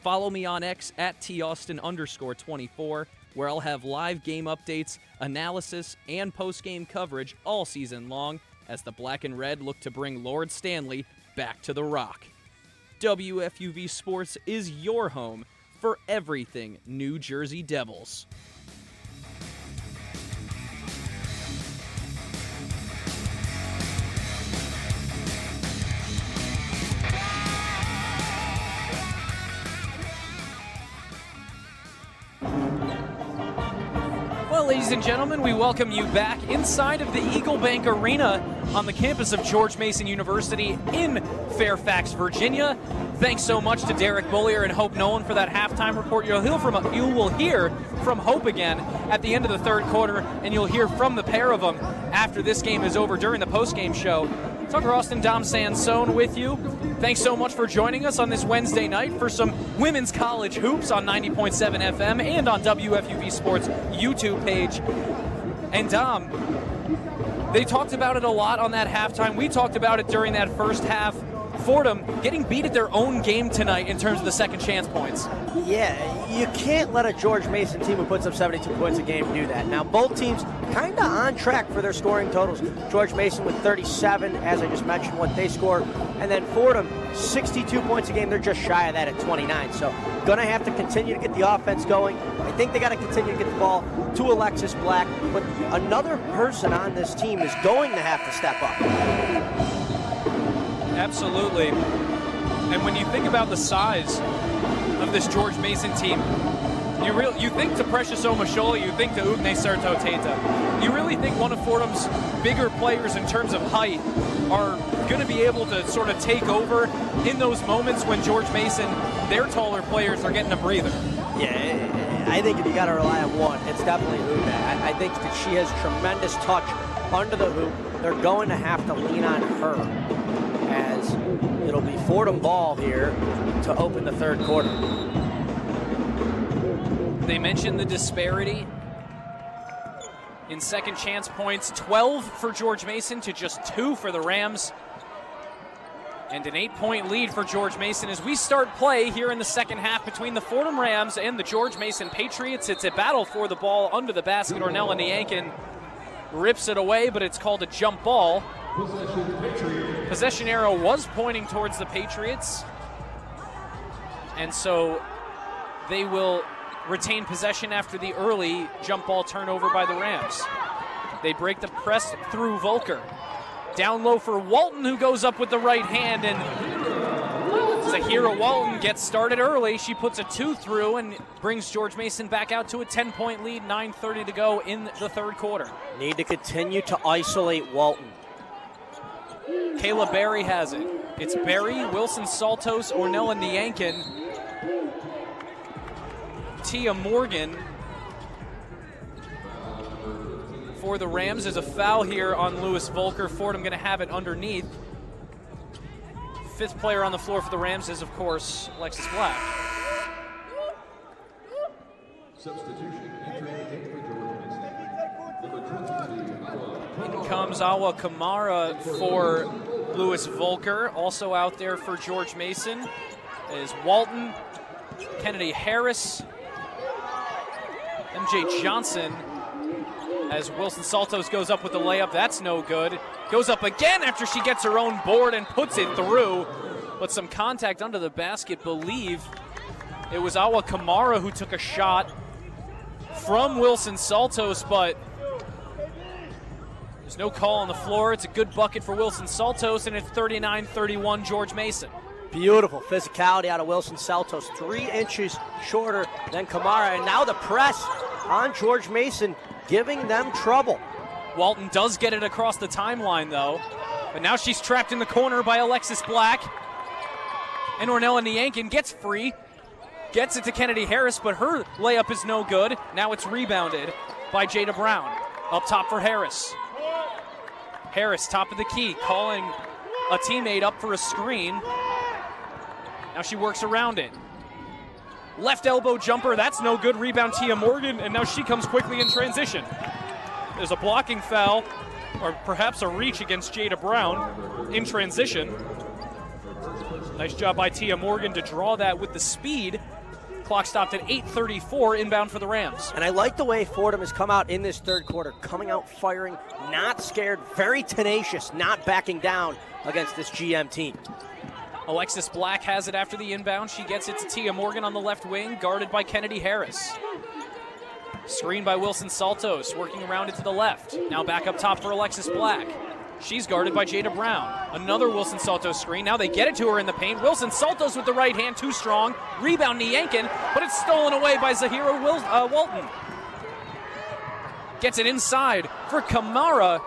Follow me on X at @Taustin_24, where I'll have live game updates, analysis, and post-game coverage all season long as the Black and Red look to bring Lord Stanley back to the Rock. WFUV Sports is your home for everything New Jersey Devils. Well, ladies and gentlemen, we welcome you back inside of the Eagle Bank Arena on the campus of George Mason University in Fairfax, Virginia. Thanks so much to Derek Bullier and Hope Nolan for that halftime report. You will hear from Hope again at the end of the third quarter, and you'll hear from the pair of them after this game is over during the postgame show. Tucker Austin, Dom Sansone with you. Thanks so much for joining us on this Wednesday night for some women's college hoops on 90.7 FM and on WFUV Sports YouTube page. And Dom, they talked about it a lot on that halftime. We talked about it during that first half. Fordham getting beat at their own game tonight in terms of the second chance points. Yeah, you can't let a George Mason team who puts up 72 points a game do that. Now, both teams kind of on track for their scoring totals. George Mason with 37, as I just mentioned, what they scored. And then Fordham, 62 points a game. They're just shy of that at 29. So going to have to continue to get the offense going. I think they got to continue to get the ball to Alexis Black. But another person on this team is going to have to step up. Absolutely. And when you think about the size of this George Mason team, you think to Precious Omashola, you think to Ugne Serto Teta. You really think one of Fordham's bigger players in terms of height are going to be able to sort of take over in those moments when George Mason, their taller players, are getting a breather. Yeah, I think if you got to rely on one, it's definitely Ugne. I think that she has tremendous touch under the hoop. They're going to have to lean on her, as it'll be Fordham ball here to open the third quarter. They mentioned the disparity in second chance points, 12 for George Mason to just 2 for the Rams. And an 8-point lead for George Mason as we start play here in the second half between the Fordham Rams and the George Mason Patriots. It's a battle for the ball under the basket. Ornella Niankin rips it away, but it's called a jump ball. Possession arrow was pointing towards the Patriots, and so they will retain possession after the early jump ball turnover by the Rams. They break the press through Volker. Down low for Walton, who goes up with the right hand, and Zahira Walton gets started early. She puts a 2 through and brings George Mason back out to a 10-point lead, 9:30 to go in the third quarter. Need to continue to isolate Walton. Kayla Berry has it. It's Berry, Wilson Saltos, Ornella Niankin, Tia Morgan. For the Rams, there's a foul here on Lewis Volker. Fordham going to have it underneath. Fifth player on the floor for the Rams is, of course, Alexis Black. In comes Awa Kamara for Lewis Volker. Also out there for George Mason is Walton, Kennedy Harris, MJ Johnson. As Wilson Saltos goes up with the layup, that's no good. Goes up again after she gets her own board and puts it through. But some contact under the basket. Believe it was Awa Kamara who took a shot from Wilson Saltos, but there's no call on the floor. It's a good bucket for Wilson Saltos, and it's 39-31 George Mason. Beautiful physicality out of Wilson Saltos, 3 inches shorter than Kamara. And now the press on George Mason, giving them trouble. Walton does get it across the timeline, though. But now she's trapped in the corner by Alexis Black. And Ornella Niankin gets free. Gets it to Kennedy Harris, but her layup is no good. Now it's rebounded by Jada Brown. Up top for Harris. Harris, top of the key, calling a teammate up for a screen. Now she works around it. Left elbow jumper, that's no good. Rebound Tia Morgan, and now she comes quickly in transition. There's a blocking foul, or perhaps a reach against Jada Brown in transition. Nice job by Tia Morgan to draw that with the speed. Clock stopped at 8:34, inbound for the Rams. And I like the way Fordham has come out in this third quarter, coming out firing, not scared, very tenacious, not backing down against this GM team. Alexis Black has it after the inbound. She gets it to Tia Morgan on the left wing, guarded by Kennedy Harris. Screen by Wilson Saltos, working around it to the left. Now back up top for Alexis Black. She's guarded by Jada Brown. Another Wilson Saltos screen. Now they get it to her in the paint. Wilson Saltos with the right hand, too strong. Rebound Niankin, but it's stolen away by Zahira Walton. Gets it inside for Kamara.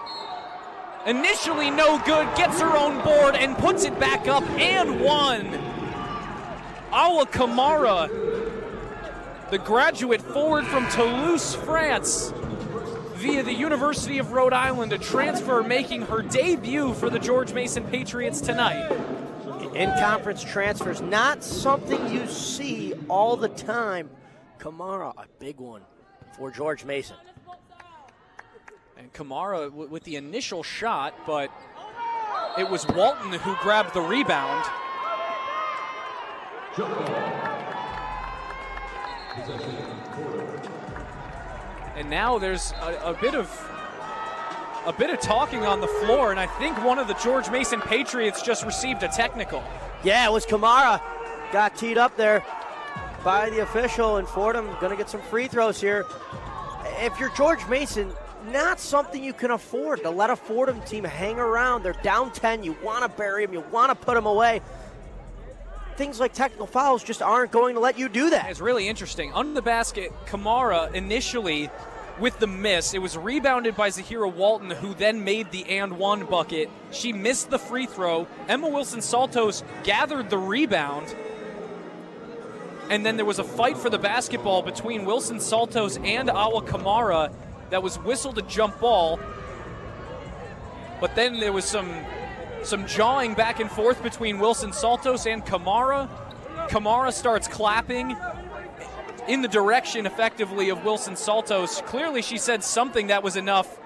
Initially no good, gets her own board and puts it back up and one. Awa Kamara, the graduate forward from Toulouse, France, via the University of Rhode Island, a transfer making her debut for the George Mason Patriots tonight. In-conference transfers, not something you see all the time. Kamara, a big one for George Mason. And Kamara with the initial shot, but it was Walton who grabbed the rebound. And now there's a bit of talking on the floor, and I think one of the George Mason Patriots just received a technical. Yeah, it was Kamara. Got teed up there by the official, and Fordham going to get some free throws here. If you're George Mason, not something you can afford to let a Fordham team hang around. They're down 10. You want to bury them. You want to put them away. Things like technical fouls just aren't going to let you do that. It's really interesting. Under the basket, Kamara initially with the miss. It was rebounded by Zahira Walton, who then made the and one bucket. She missed the free throw. Emma Wilson-Saltos gathered the rebound. And then there was a fight for the basketball between Wilson-Saltos and Awa Kamara that was whistled a jump ball. But then there was some jawing back and forth between Wilson-Saltos and Kamara. Kamara starts clapping in the direction, effectively, of Wilson-Saltos. Clearly, she said something that was enough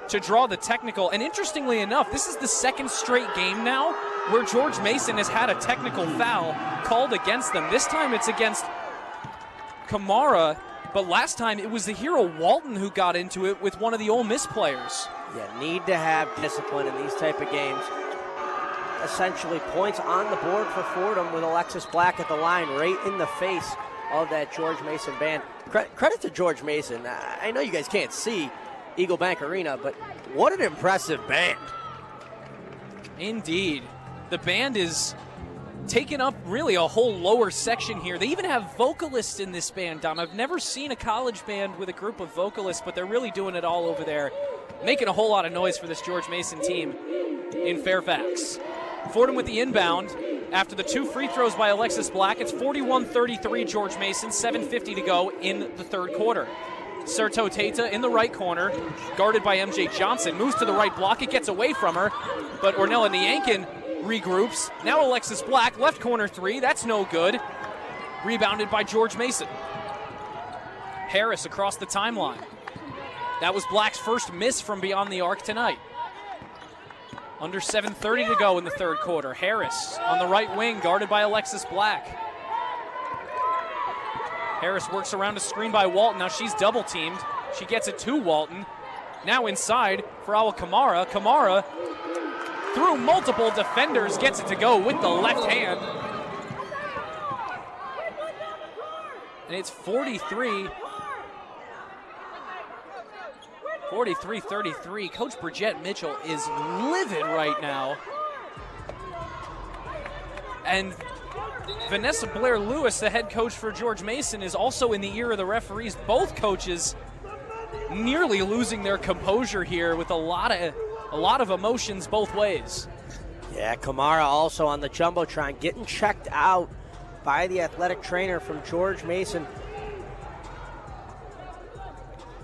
to draw the technical. And interestingly enough, this is the second straight game now where George Mason has had a technical foul called against them. This time it's against Kamara, but last time it was the hero Walton who got into it with one of the Ole Miss players. Yeah, need to have discipline in these type of games. Essentially, points on the board for Fordham with Alexis Black at the line, right in the face of that George Mason band. Credit to George Mason. I know you guys can't see Eagle Bank Arena, but what an impressive band. Indeed. The band is taking up really a whole lower section here. They even have vocalists in this band, Dom. I've never seen a college band with a group of vocalists, but they're really doing it all over there, making a whole lot of noise for this George Mason team in Fairfax. Fordham with the inbound after the two free throws by Alexis Black. It's 41-33 George Mason, 7:50 to go in the third quarter. Serto Teta in the right corner, guarded by MJ Johnson, moves to the right block. It gets away from her, but Ornella Niankin regroups. Now Alexis Black, left corner three. That's no good. Rebounded by George Mason. Harris across the timeline. That was Black's first miss from beyond the arc tonight. Under 7:30 to go in the third quarter. Harris on the right wing, guarded by Alexis Black. Harris works around a screen by Walton. Now she's double teamed. She gets it to Walton. Now inside for Awa Kamara. Kamara through multiple defenders, gets it to go with the left hand. And it's 43-33. Coach Bridgette Mitchell is livid right now And Vanessa Blair-Lewis, the head coach for George Mason, is also in the ear of the referees. Both coaches nearly losing their composure here with a lot of emotions both ways. Yeah, Kamara also on the Jumbotron getting checked out by the athletic trainer from George Mason.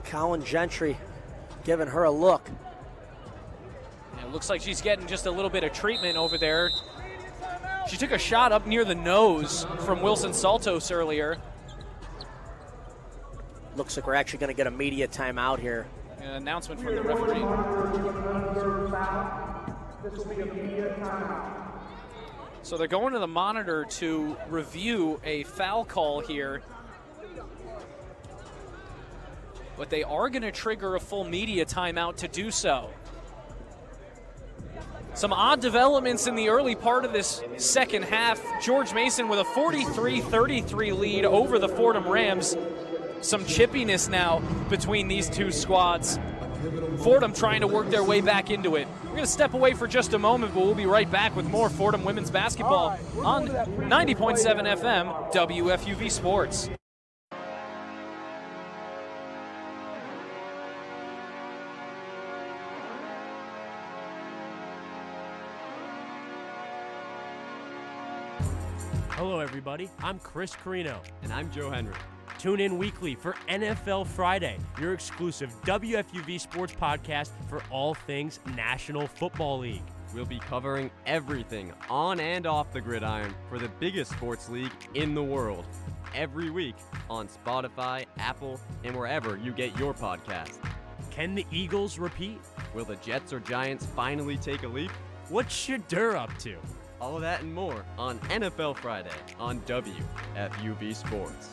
Colin Gentry giving her a look. And it looks like she's getting just a little bit of treatment over there. She took a shot up near the nose from Wilson Saltos earlier. Looks like we're actually going to get a media timeout here. An announcement from the referee. This will be a media timeout. So they're going to the monitor to review a foul call here. But they are going to trigger a full media timeout to do so. Some odd developments in the early part of this second half. George Mason with a 43-33 lead over the Fordham Rams. Some chippiness now between these two squads. Fordham trying to work their way back into it. We're going to step away for just a moment, but we'll be right back with more Fordham women's basketball on 90.7 FM WFUV Sports. Hello, everybody. I'm Chris Carino. And I'm Joe Henry. Tune in weekly for NFL Friday, your exclusive WFUV sports podcast for all things National Football League. We'll be covering everything on and off the gridiron for the biggest sports league in the world every week on Spotify, Apple, and wherever you get your podcast. Can the Eagles repeat? Will the Jets or Giants finally take a leap? What's Shadur up to? All of that and more on NFL Friday on WFUV Sports.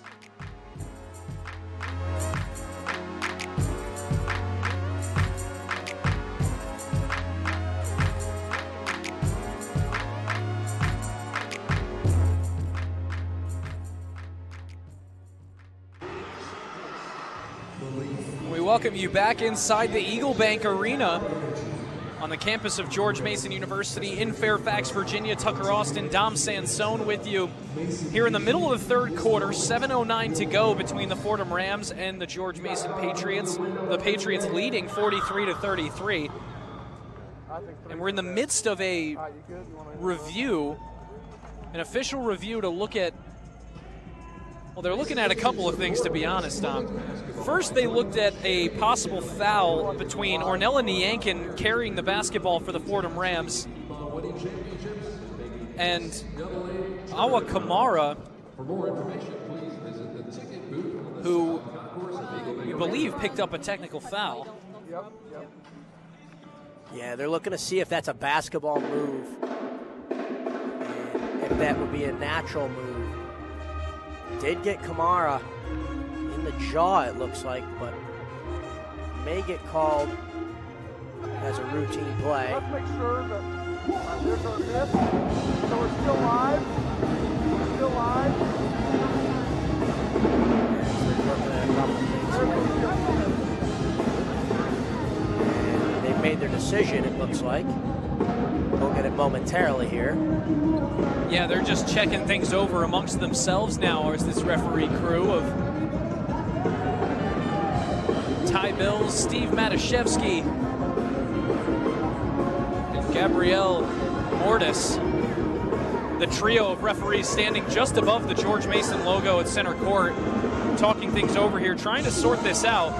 We welcome you back inside the Eagle Bank Arena on the campus of George Mason University in Fairfax, Virginia. Tucker Austin, Dom Sansone with you here in the middle of the third quarter. 7:09 to go between the Fordham Rams and the George Mason Patriots. The Patriots leading 43-33. And we're in the midst of a review, an official review to look at. Well, they're looking at a couple of things, to be honest, Tom. First, they looked at a possible foul between Ornella Niankin carrying the basketball for the Fordham Rams and Awa Kamara, who we believe picked up a technical foul. Yeah, they're looking to see if that's a basketball move, and if that would be a natural move. Did get Kamara in the jaw, it looks like, but may get called as a routine play. Let's make sure that there's a miss. So we're still live. We're still live. And they've made their decision, it looks like. We'll get it momentarily here. Yeah, they're just checking things over amongst themselves now as this referee crew of Ty Bills, Steve Matashevsky, and Gabrielle Mortis. The trio of referees standing just above the George Mason logo at center court, talking things over here, trying to sort this out.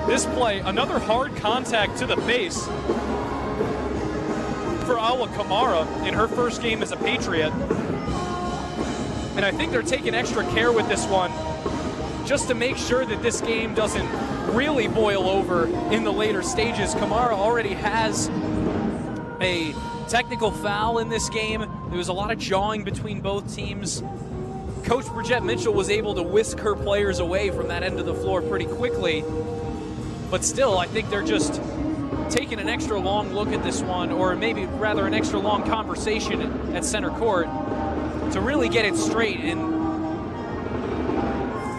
This play, another hard contact to the face for Awa Kamara in her first game as a Patriot. And I think they're taking extra care with this one just to make sure that this game doesn't really boil over in the later stages. Kamara already has a technical foul in this game. There was a lot of jawing between both teams. Coach Bridgette Mitchell was able to whisk her players away from that end of the floor pretty quickly. But still, I think they're just taking an extra long look at this one, or maybe rather an extra long conversation at center court to really get it straight and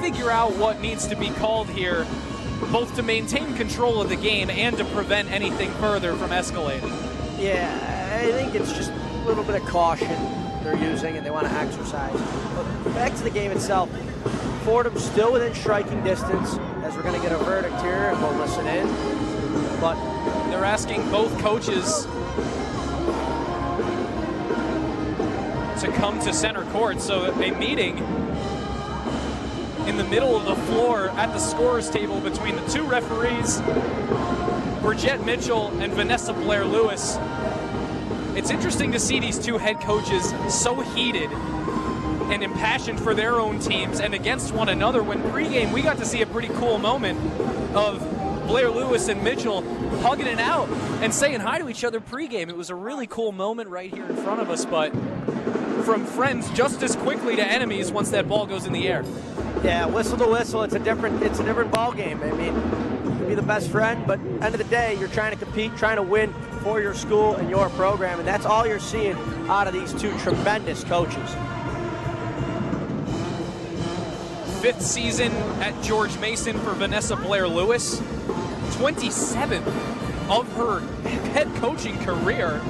figure out what needs to be called here, both to maintain control of the game and to prevent anything further from escalating. Yeah, I think it's just little bit of caution they're using, and they want to exercise. But back to the game itself, Fordham's still within striking distance, as we're going to get a verdict here, and we'll listen in. But they're asking both coaches to come to center court, so a meeting in the middle of the floor at the scorer's table between the two referees, Bridgette Mitchell and Vanessa Blair Lewis. It's interesting to see these two head coaches so heated and impassioned for their own teams and against one another, when pregame we got to see a pretty cool moment of Blair Lewis and Mitchell hugging it out and saying hi to each other pregame. It was a really cool moment right here in front of us, but from friends just as quickly to enemies once that ball goes in the air. Yeah, whistle to whistle, it's a different ball game. I mean, you can be the best friend, but end of the day, you're trying to compete, trying to win for your school and your program, and that's all you're seeing out of these two tremendous coaches. Fifth season at George Mason for Vanessa Blair Lewis, 27th of her head coaching career.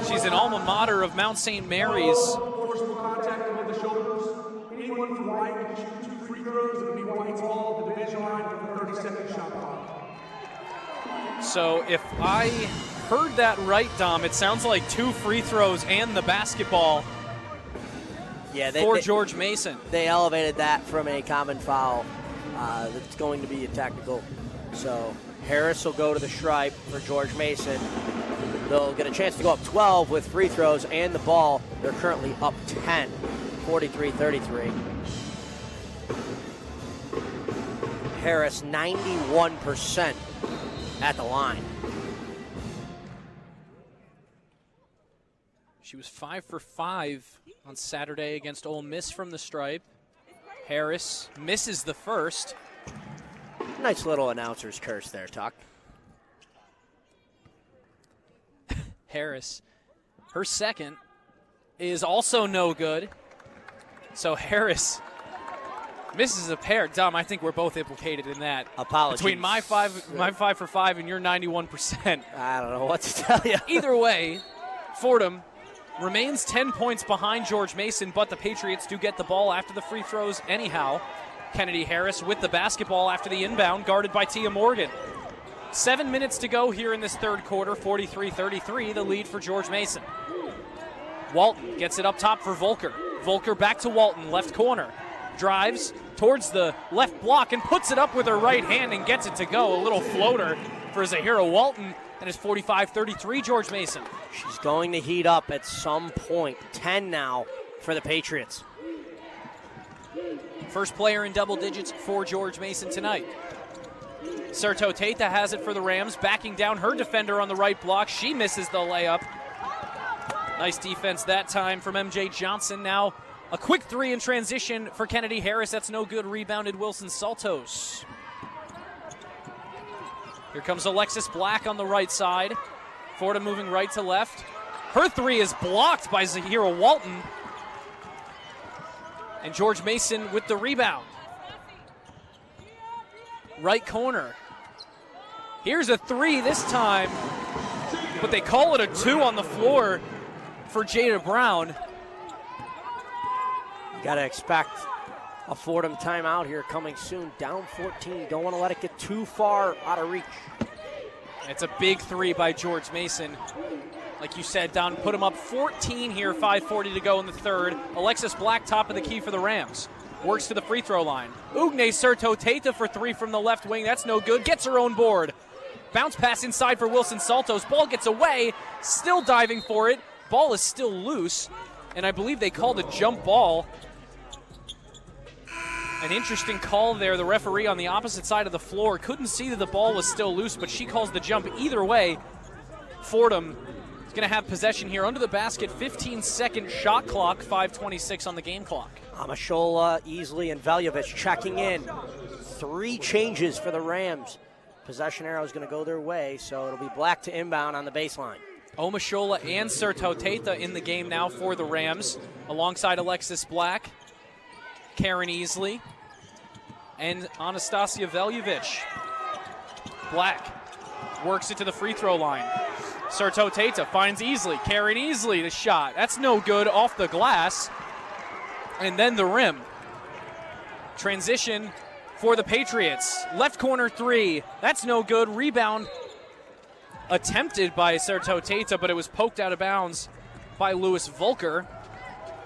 She's an alma mater of Mount St. Mary's. Forcible contact with the shoulders. Anyone from White can shoot 2 free throws and be White's ball at the division line for the 30-second shot clock. So if I heard that right, Dom, it sounds like 2 free throws and the basketball for George Mason. They elevated that from a common foul that's going to be a technical. So Harris will go to the stripe for George Mason. They'll get a chance to go up 12 with free throws and the ball. They're currently up 10, 43-33. Harris, 91% at the line. She was 5 for 5 on Saturday against Ole Miss from the stripe. Harris misses the first. Nice little announcer's curse there, Tuck. Harris, her second is also no good. So Harris misses a pair. Dom, I think we're both implicated in that. Apologies. Between my 5 for 5 and your 91%. I don't know what to tell you. Either way, Fordham remains 10 points behind George Mason, but the Patriots do get the ball after the free throws anyhow. Kennedy Harris with the basketball after the inbound, guarded by Tia Morgan. 7 minutes to go here in this third quarter, 43-33, the lead for George Mason. Walton gets it up top for Volker. Volker back to Walton, left corner. Drives towards the left block and puts it up with her right hand and gets it to go. A little floater for Zahira Walton, and it's 45-33 George Mason. She's going to heat up at some point. 10 now for the Patriots. First player in double digits for George Mason tonight. Serto Tata has it for the Rams, backing down her defender on the right block. She misses the layup. Nice defense that time from MJ Johnson. Now a quick three in transition for Kennedy Harris. That's no good. Rebounded Wilson Saltos. Here comes Alexis Black on the right side. Fordham moving right to left. Her three is blocked by Zahira Walton. And George Mason with the rebound. Right corner. Here's a three this time, but they call it a 2 on the floor for Jada Brown. Got to expect a Fordham timeout here coming soon. Down 14. Don't want to let it get too far out of reach. It's a big three by George Mason. Like you said, Don, put him up 14 here, 5:40 to go in the third. Alexis Black, top of the key for the Rams. Works to the free throw line. Ugne Serto Tata for three from the left wing. That's no good. Gets her own board. Bounce pass inside for Wilson Saltos. Ball gets away. Still diving for it. Ball is still loose. And I believe they called a jump ball. An interesting call there. The referee on the opposite side of the floor couldn't see that the ball was still loose, but she calls the jump. Either way, Fordham is going to have possession here under the basket. 15-second shot clock, 5:26 on the game clock. Amashola, Easley, and Veljovic checking in. 3 changes for the Rams. Possession arrow is going to go their way, so it'll be Black to inbound on the baseline. Omashola and Serto Tata in the game now for the Rams, alongside Alexis Black, Karen Easley, and Anastasia Veljovic. Black works it to the free throw line. Serto Tata finds Easley, carrying Easley the shot. That's no good, off the glass. And then the rim. Transition for the Patriots. Left corner three, that's no good. Rebound attempted by Serto Tata, but it was poked out of bounds by Louis Volker.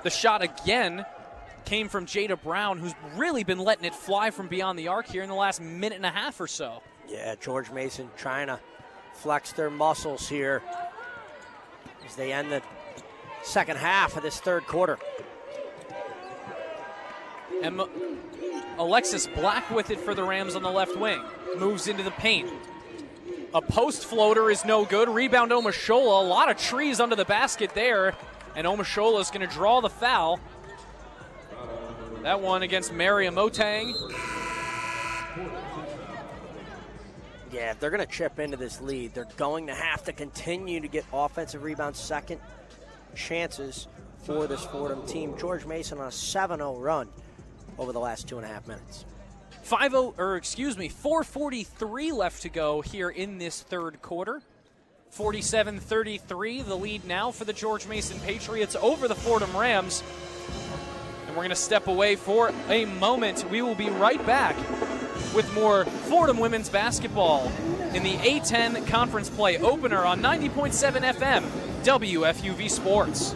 The shot again came from Jada Brown, who's really been letting it fly from beyond the arc here in the last minute and a half or so. Yeah, George Mason trying to flex their muscles here as they end the second half of this third quarter. And Alexis Black with it for the Rams on the left wing. Moves into the paint. A post floater is no good. Rebound Omashola. A lot of trees under the basket there. And Omashola is going to draw the foul. That one against Mary Amotang. Yeah, if they're going to chip into this lead, they're going to have to continue to get offensive rebounds, second chances for this Fordham team. George Mason on a 7-0 run over the last 2.5 minutes. 4:43 left to go here in this third quarter. 47-33, the lead now for the George Mason Patriots over the Fordham Rams. And we're going to step away for a moment. We will be right back with more Fordham women's basketball in the A-10 conference play opener on 90.7 FM, WFUV Sports.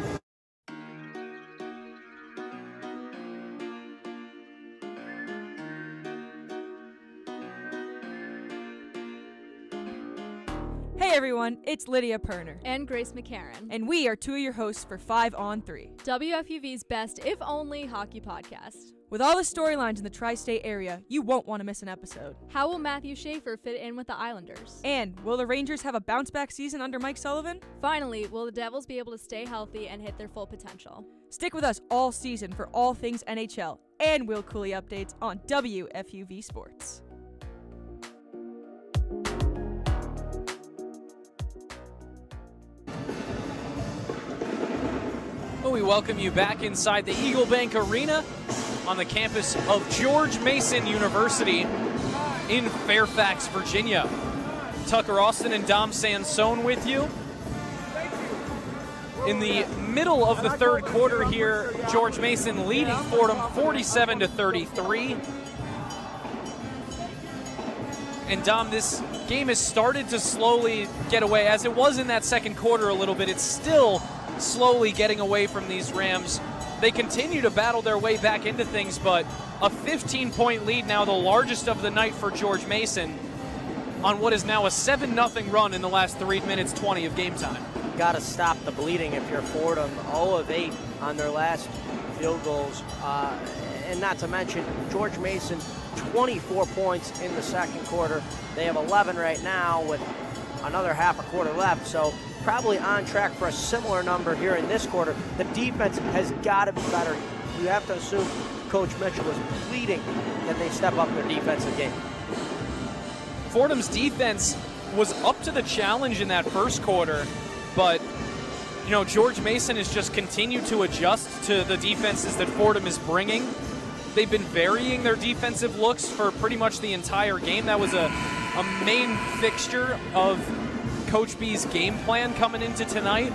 Hey everyone, it's Lydia Perner. And Grace McCarran. And we are two of your hosts for 5 on 3. WFUV's best, if only, hockey podcast. With all the storylines in the tri-state area, you won't want to miss an episode. How will Matthew Schaefer fit in with the Islanders? And will the Rangers have a bounce-back season under Mike Sullivan? Finally, will the Devils be able to stay healthy and hit their full potential? Stick with us all season for all things NHL and Will Cooley updates on WFUV Sports. We welcome you back inside the Eagle Bank Arena on the campus of George Mason University in Fairfax, Virginia. Tucker Austin and Dom Sansone with you. In the middle of the third quarter here, George Mason leading Fordham 47-33. And Dom, this game has started to slowly get away, as it was in that second quarter a little bit. It's still slowly getting away from these Rams. They continue to battle their way back into things, but a 15-point lead now, the largest of the night for George Mason, on what is now a 7-0 run in the last 3 minutes 20 of game time. Got to stop the bleeding if you're Fordham. 0 of 8 on their last field goals. And not to mention, George Mason, 24 points in the second quarter. They have 11 right now with another half a quarter left, so probably on track for a similar number here in this quarter. The defense has got to be better. You have to assume Coach Mitchell was pleading that they step up their defensive game. Fordham's defense was up to the challenge in that first quarter, but George Mason has just continued to adjust to the defenses that Fordham is bringing. They've been varying their defensive looks for pretty much the entire game. That was a main fixture of Coach B's game plan coming into tonight.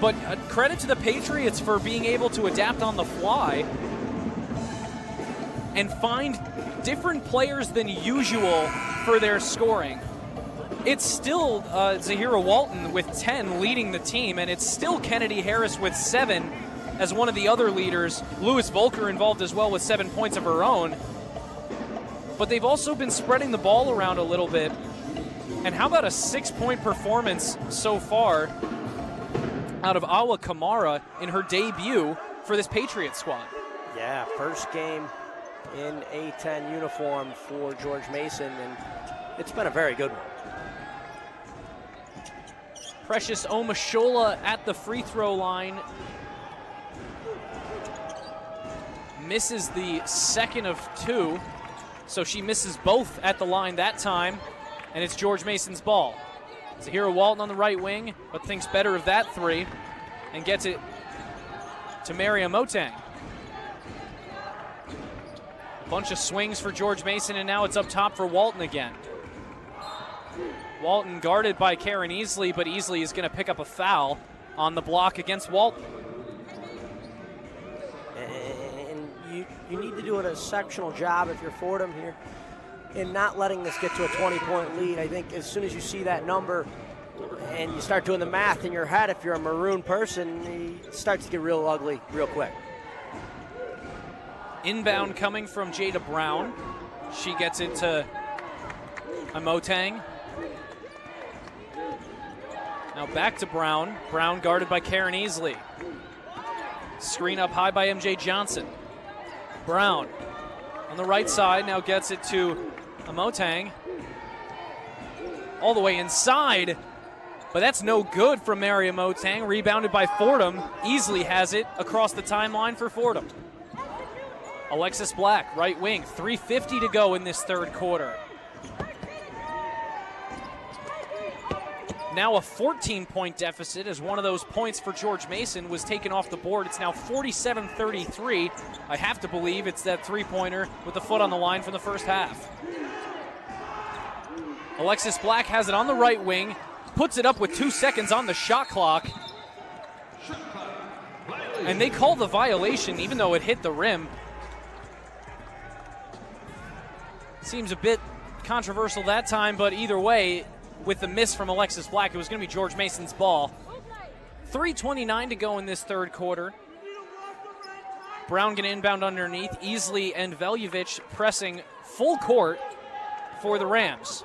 But credit to the Patriots for being able to adapt on the fly and find different players than usual for their scoring. It's still Zahira Walton with 10 leading the team, and it's still Kennedy Harris with 7 as one of the other leaders. Louis Volker involved as well with 7 points of her own. But they've also been spreading the ball around a little bit. And how about a 6-point performance so far out of Awa Kamara in her debut for this Patriot squad? Yeah, first game in A-10 uniform for George Mason, and it's been a very good one. Precious Omashola at the free throw line. Misses the second of 2, so she misses both at the line that time. And it's George Mason's ball. Zahira Walton on the right wing, but thinks better of that 3 and gets it to Mary Amotang. A bunch of swings for George Mason, and now it's up top for Walton again. Walton guarded by Karen Easley, but Easley is going to pick up a foul on the block against Walton. And you need to do an exceptional job if you're Fordham here in not letting this get to a 20-point lead. I think as soon as you see that number and you start doing the math in your head, if you're a maroon person, it starts to get real ugly real quick. Inbound coming from Jada Brown. She gets it to Amotang. Now back to Brown. Brown guarded by Karen Easley. Screen up high by MJ Johnson. Brown on the right side now gets it to Amotang. All the way inside, but that's no good from Mary Amotang. Rebounded by Fordham. Easley has it across the timeline for Fordham. Alexis Black, right wing, 3:50 to go in this third quarter. Now a 14-point deficit as one of those points for George Mason was taken off the board. It's now 47-33. I have to believe it's that three-pointer with the foot on the line from the first half. Alexis Black has it on the right wing, puts it up with 2 seconds on the shot clock. And they call the violation even though it hit the rim. Seems a bit controversial that time, but either way, with the miss from Alexis Black, it was going to be George Mason's ball. 3:29 to go in this third quarter. Brown going to inbound underneath. Easley and Veljovic pressing full court for the Rams.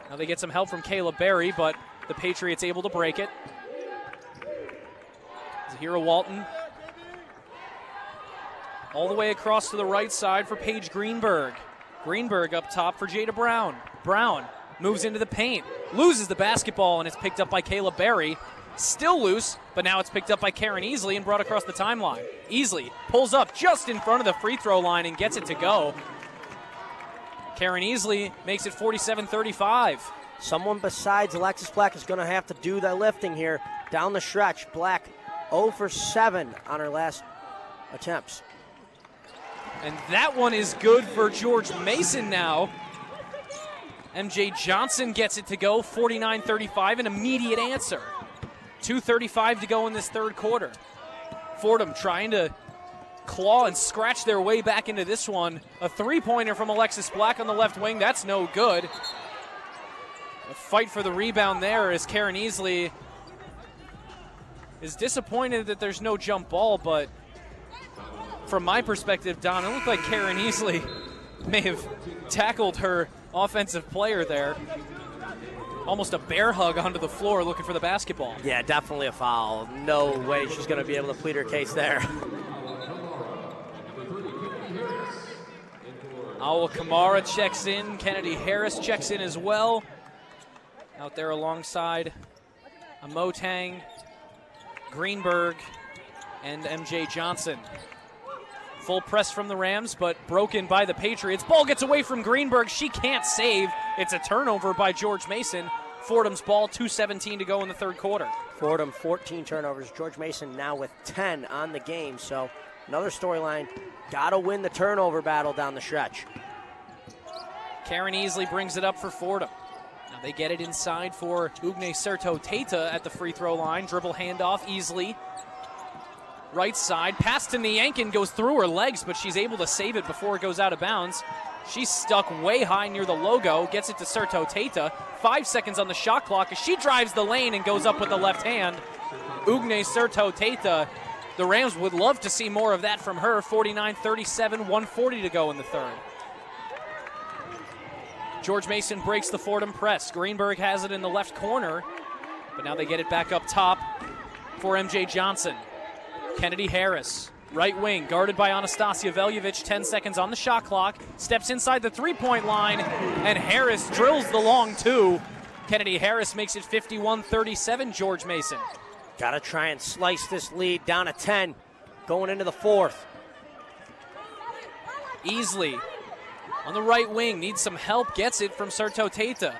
Now they get some help from Kayla Berry, but the Patriots able to break it. Zahira Walton all the way across to the right side for Paige Greenberg. Greenberg up top for Jada Brown. Brown moves into the paint, loses the basketball, and it's picked up by Kayla Berry. Still loose, but now it's picked up by Karen Easley and brought across the timeline. Easley pulls up just in front of the free throw line and gets it to go. Karen Easley makes it 47-35. Someone besides Alexis Black is going to have to do that lifting here down the stretch. Black 0 for 7 on her last attempts. And that one is good for George Mason now. MJ Johnson gets it to go, 49-35, an immediate answer. 2:35 to go in this third quarter. Fordham trying to claw and scratch their way back into this one. A three-pointer from Alexis Black on the left wing, that's no good. A fight for the rebound there as Karen Easley is disappointed that there's no jump ball, but from my perspective, Don, it looked like Karen Easley may have tackled her offensive player there. Almost a bear hug onto the floor looking for the basketball. Yeah, definitely a foul. No way she's going to be able to plead her case there. Awa Kamara checks in. Kennedy Harris checks in as well. Out there alongside Amotang, Greenberg, and MJ Johnson. Full press from the Rams, but broken by the Patriots. Ball gets away from Greenberg. She can't save. It's a turnover by George Mason. Fordham's ball, 2:17 to go in the third quarter. Fordham, 14 turnovers. George Mason now with 10 on the game. So another storyline. Got to win the turnover battle down the stretch. Karen Easley brings it up for Fordham. Now they get it inside for Ugne Serto Teta at the free throw line. Dribble handoff, Easley. Right side, pass to Niankin, goes through her legs, but she's able to save it before it goes out of bounds. She's stuck way high near the logo, gets it to Serto Teta. 5 seconds on the shot clock as she drives the lane and goes up with the left hand. Ugne Serto Teta, the Rams would love to see more of that from her. 49-37, 1:40 to go in the third. George Mason breaks the Fordham press. Greenberg has it in the left corner, but now they get it back up top for MJ Johnson. Kennedy Harris, right wing, guarded by Anastasia Veljovic, 10 seconds on the shot clock, steps inside the three-point line, and Harris drills the long two. Kennedy Harris makes it 51-37, George Mason. Got to try and slice this lead down to 10 going into the fourth. Easley on the right wing, needs some help, gets it from Serto Teta.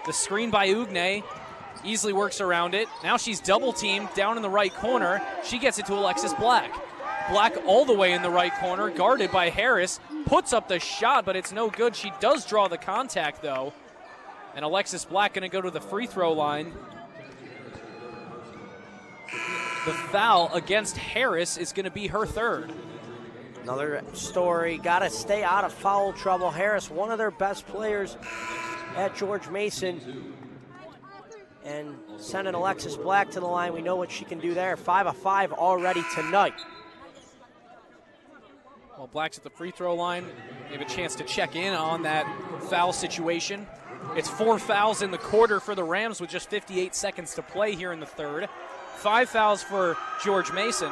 The screen by Ugne. Easley works around it. Now she's double teamed down in the right corner. She gets it to Alexis Black. Black all the way in the right corner, guarded by Harris. puts up the shot, but it's no good. She does draw the contact, though. And Alexis Black going to go to the free throw line. The foul against Harris is going to be her third. Another story, got to stay out of foul trouble. Harris, one of their best players at George Mason. And sending Alexis Black to the line, we know what she can do there. 5 of 5 already tonight. Well, Black's at the free throw line. They have a chance to check in on that foul situation. It's 4 fouls in the quarter for the Rams with just 58 seconds to play here in the third. 5 fouls for George Mason.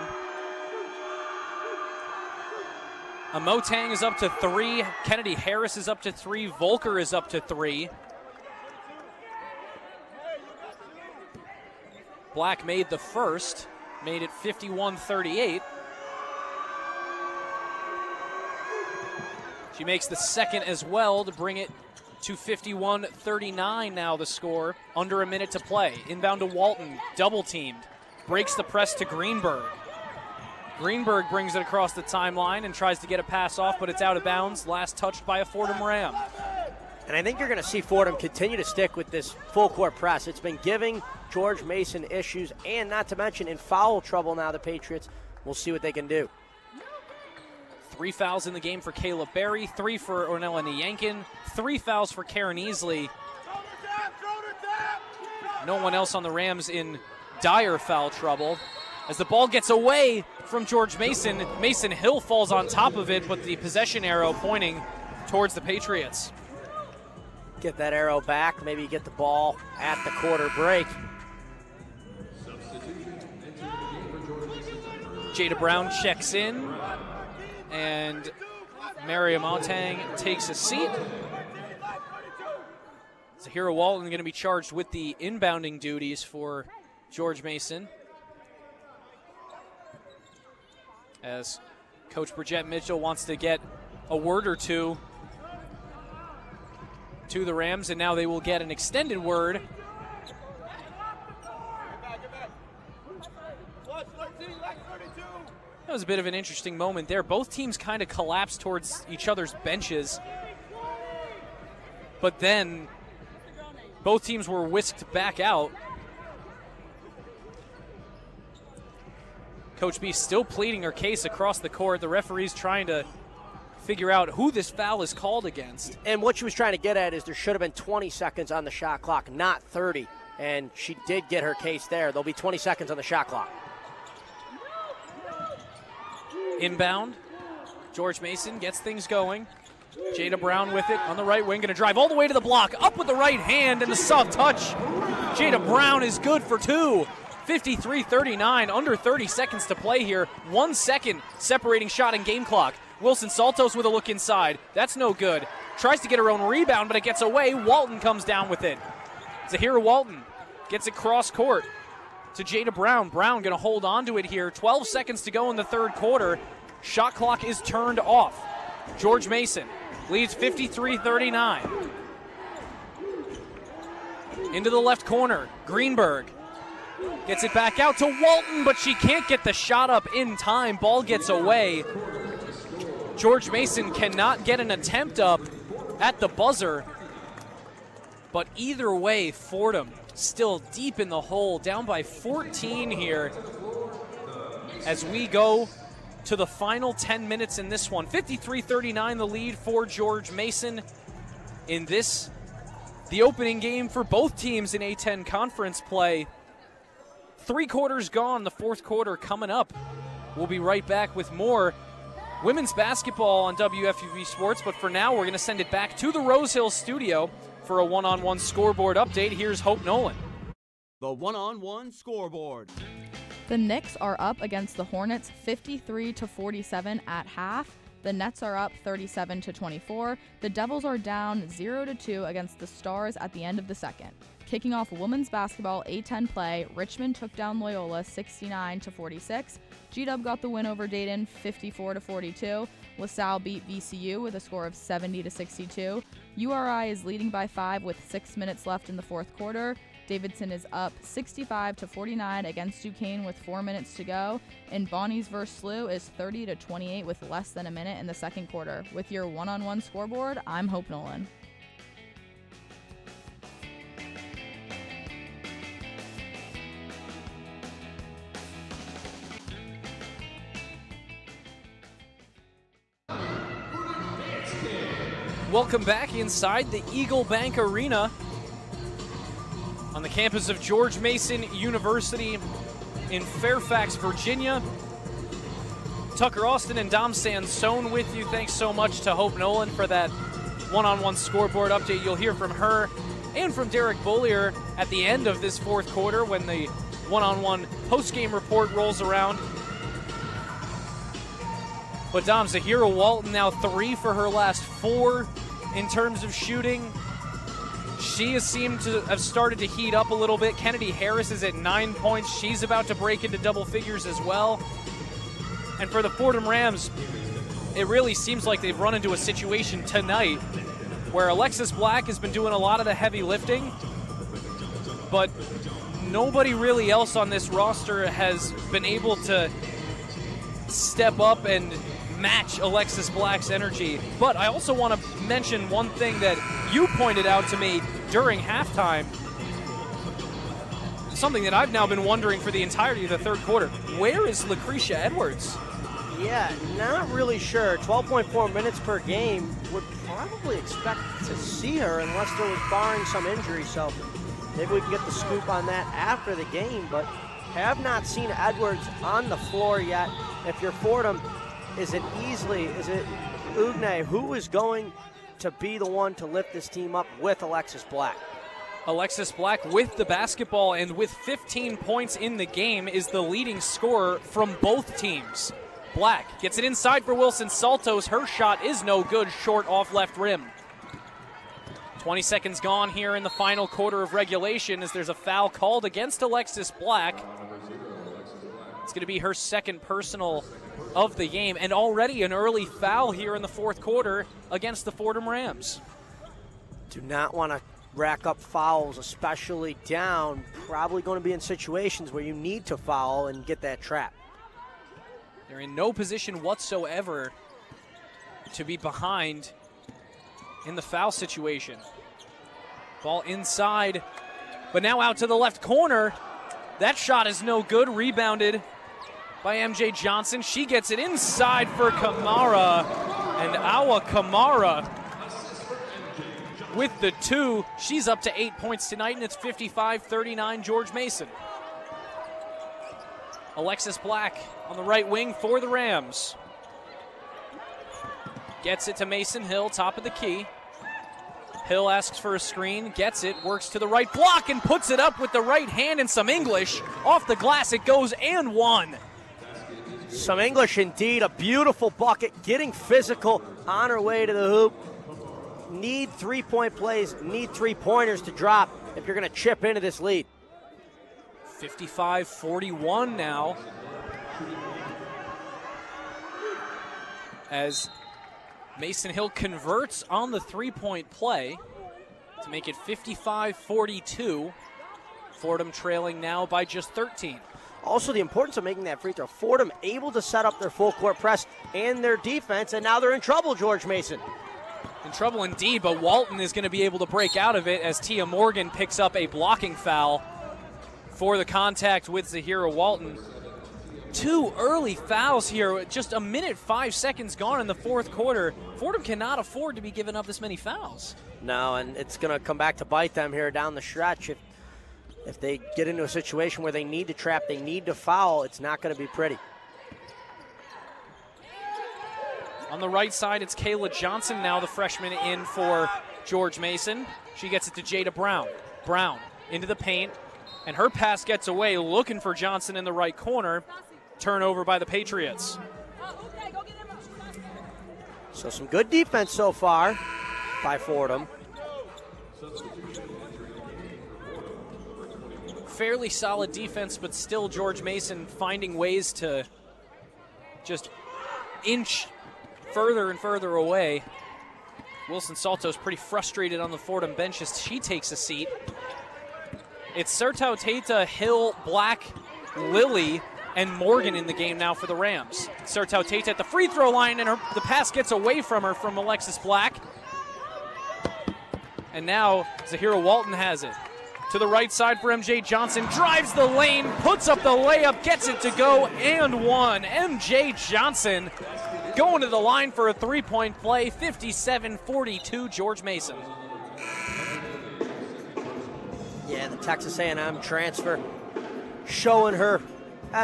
Amotang is up to 3. Kennedy Harris is up to 3. Volker is up to 3. Black made the first, made it 51-38. She makes the second as well to bring it to 51-39 now the score. Under a minute to play. Inbound to Walton, double teamed. Breaks the press to Greenberg. Greenberg brings it across the timeline and tries to get a pass off, but it's out of bounds. Last touched by a Fordham Ram. And I think you're going to see Fordham continue to stick with this full court press. It's been giving George Mason issues, and not to mention in foul trouble now, the Patriots. We'll see what they can do. 3 fouls in the game for Kayla Berry, 3 for Ornella Niyankin, 3 fouls for Karen Easley. No one else on the Rams in dire foul trouble. As the ball gets away from George Mason, Mason Hill falls on top of it, but the possession arrow pointing towards the Patriots. Get that arrow back, maybe get the ball at the quarter break. Jada Brown checks in, and Mary Amotang takes a seat. Zahira Walton going to be charged with the inbounding duties for George Mason, as Coach Bridgette Mitchell wants to get a word or two to the Rams, and now they will get an extended word. That was a bit of an interesting moment there. Both teams kind of collapsed towards each other's benches, but then both teams were whisked back out. Coach B still pleading her case across the court. The referee's trying to figure out who this foul is called against. And what she was trying to get at is there should have been 20 seconds on the shot clock, not 30. And she did get her case there. There'll be 20 seconds on the shot clock. Inbound. George Mason gets things going. Jada Brown with it on the right wing, going to drive all the way to the block. Up with the right hand and the soft touch. Jada Brown is good for 2. 53-39, under 30 seconds to play here. 1 second separating shot and game clock. Wilson Saltos with a look inside. That's no good. Tries to get her own rebound, but it gets away. Walton comes down with it. Zahira Walton gets it cross court to Jada Brown. Brown going to hold on to it here. 12 seconds to go in the third quarter. Shot clock is turned off. George Mason leads 53-39. Into the left corner. Greenberg gets it back out to Walton, but she can't get the shot up in time. Ball gets away. George Mason cannot get an attempt up at the buzzer. But either way, Fordham still deep in the hole, down by 14 here as we go to the final 10 minutes in this one. 53-39 the lead for George Mason in this, the opening game for both teams in A-10 conference play. 3 quarters gone, the fourth quarter coming up. We'll be right back with more women's basketball on WFUV Sports, but for now we're going to send it back to the Rose Hill studio for a one-on-one scoreboard update. Here's Hope Nolan. The one-on-one scoreboard. The Knicks are up against the Hornets 53-47 at half. The Nets are up 37-24. The Devils are down 0-2 against the Stars at the end of the second. Kicking off women's basketball A-10 play, Richmond took down Loyola 69-46. G-Dub got the win over Dayton 54-42. LaSalle beat VCU with a score of 70-62. URI is leading by 5 with 6 minutes left in the fourth quarter. Davidson is up 65-49 against Duquesne with 4 minutes to go. And Bonnie's vs. SLU is 30-28 with less than a minute in the second quarter. With your one-on-one scoreboard, I'm Hope Nolan. Welcome back inside the Eagle Bank Arena on the campus of George Mason University in Fairfax, Virginia. Tucker Austin and Dom Sansone with you. Thanks so much to Hope Nolan for that one-on-one scoreboard update. You'll hear from her and from Derek Bollier at the end of this fourth quarter when the one-on-one post-game report rolls around. But Dom, Zahira Walton now 3 for her last 4 in terms of shooting. She has seemed to have started to heat up a little bit. Kennedy Harris is at 9 points. She's about to break into double figures as well. And for the Fordham Rams, it really seems like they've run into a situation tonight where Alexis Black has been doing a lot of the heavy lifting, but nobody really else on this roster has been able to step up and match Alexis Black's energy. But I also want to mention one thing that you pointed out to me during halftime, something that I've now been wondering for the entirety of the third quarter. Where is Lucretia Edwards? Yeah, not really sure. 12.4 minutes per game. Would probably expect to see her unless there was barring some injury. So maybe we can get the scoop on that after the game. But have not seen Edwards on the floor yet. If you're Fordham, is it Ugne? Who is going to be the one to lift this team up with Alexis Black? Alexis Black with the basketball and with 15 points in the game is the leading scorer from both teams. Black gets it inside for Wilson Saltos. Her shot is no good, short off left rim. 20 seconds gone here in the final quarter of regulation as there's a foul called against Alexis Black. It's going to be her second personal of the game, and already an early foul here in the fourth quarter against the Fordham Rams. Do not want to rack up fouls, especially down. Probably going to be in situations where you need to foul and get that trap. They're in no position whatsoever to be behind in the foul situation. Ball inside, but now out to the left corner. That shot is no good, rebounded by MJ Johnson. She gets it inside for Kamara, and Awa Kamara with the 2. She's up to 8 points tonight, and it's 55-39 George Mason. Alexis Black on the right wing for the Rams. Gets it to Mason Hill, top of the key. Hill asks for a screen, gets it, works to the right block, and puts it up with the right hand and some English. Off the glass it goes, and one. Some English indeed, a beautiful bucket, getting physical on her way to the hoop. Need 3-point plays, need 3-pointers to drop if you're going to chip into this lead. 55-41 now. As Mason Hill converts on the 3-point play to make it 55-42. Fordham trailing now by just 13. Also, the importance of making that free throw. Fordham able to set up their full court press and their defense, and now they're in trouble, George Mason. In trouble indeed, but Walton is going to be able to break out of it as Tia Morgan picks up a blocking foul for the contact with Zahira Walton. 2 early fouls here, just a minute 5 seconds gone in the fourth quarter. Fordham cannot afford to be giving up this many fouls. No, and it's going to come back to bite them here down the stretch. If they get into a situation where they need to trap, they need to foul, it's not going to be pretty. On the right side, it's Kayla Johnson, now the freshman in for George Mason. She gets it to Jada Brown. Brown into the paint, and her pass gets away, looking for Johnson in the right corner. Turnover by the Patriots. So some good defense so far by Fordham. Fairly solid defense, but still George Mason finding ways to just inch further and further away. Wilson Salto's pretty frustrated on the Fordham bench as she takes a seat. It's Sertau Tata, Hill, Black, Lilly, and Morgan in the game now for the Rams. Sertau Tata at the free throw line, and the pass gets away from her from Alexis Black. And now Zahira Walton has it. To the right side for MJ Johnson, drives the lane, puts up the layup, gets it to go, and one. MJ Johnson going to the line for a three-point play, 57-42, George Mason. Yeah, the Texas A&M transfer showing her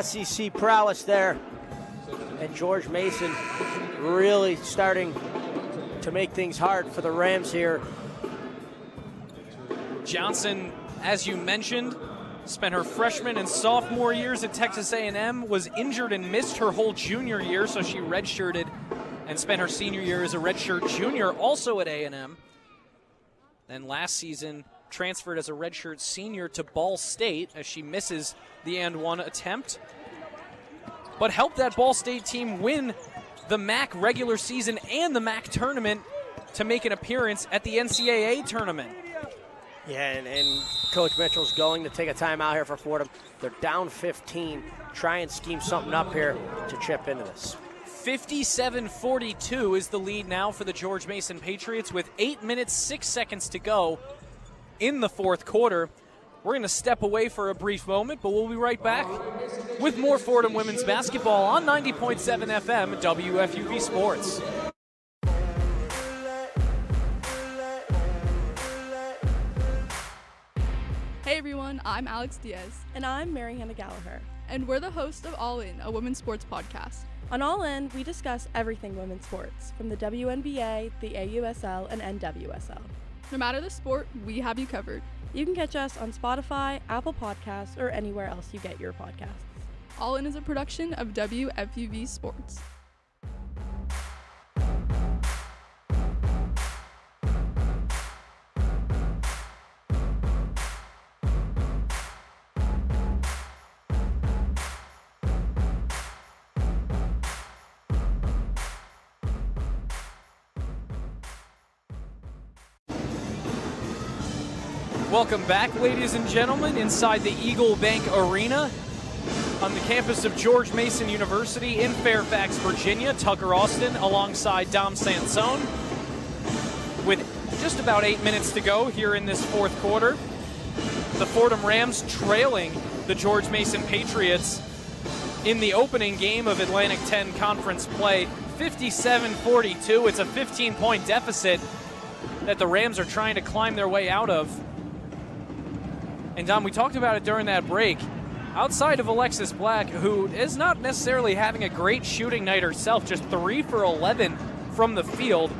SEC prowess there. And George Mason really starting to make things hard for the Rams here. Johnson, as you mentioned, spent her freshman and sophomore years at Texas A&M, was injured and missed her whole junior year, so she redshirted and spent her senior year as a redshirt junior, also at A&M. Then last season, transferred as a redshirt senior to Ball State as she misses the and one attempt, but helped that Ball State team win the MAC regular season and the MAC tournament to make an appearance at the NCAA tournament. Yeah, and Coach Mitchell's going to take a timeout here for Fordham. They're down 15. Try and scheme something up here to chip into this. 57-42 is the lead now for the George Mason Patriots with 8 minutes, 6 seconds to go in the fourth quarter. We're going to step away for a brief moment, but we'll be right back with more Fordham women's basketball on 90.7 FM WFUV Sports. Hey everyone, I'm Alex Diaz. And I'm Mary Hannah Gallagher. And we're the hosts of All In, a women's sports podcast. On All In, we discuss everything women's sports, from the WNBA, the AUSL, and NWSL. No matter the sport, we have you covered. You can catch us on Spotify, Apple Podcasts, or anywhere else you get your podcasts. All In is a production of WFUV Sports. Welcome back, ladies and gentlemen, inside the Eagle Bank Arena on the campus of George Mason University in Fairfax, Virginia. Tucker Austin alongside Dom Sansone with just about 8 minutes to go here in this fourth quarter. The Fordham Rams trailing the George Mason Patriots in the opening game of Atlantic 10 conference play, 57-42. It's a 15-point deficit that the Rams are trying to climb their way out of. And Dom, we talked about it during that break. Outside of Alexis Black, who is not necessarily having a great shooting night herself, just 3 for 11 from the field,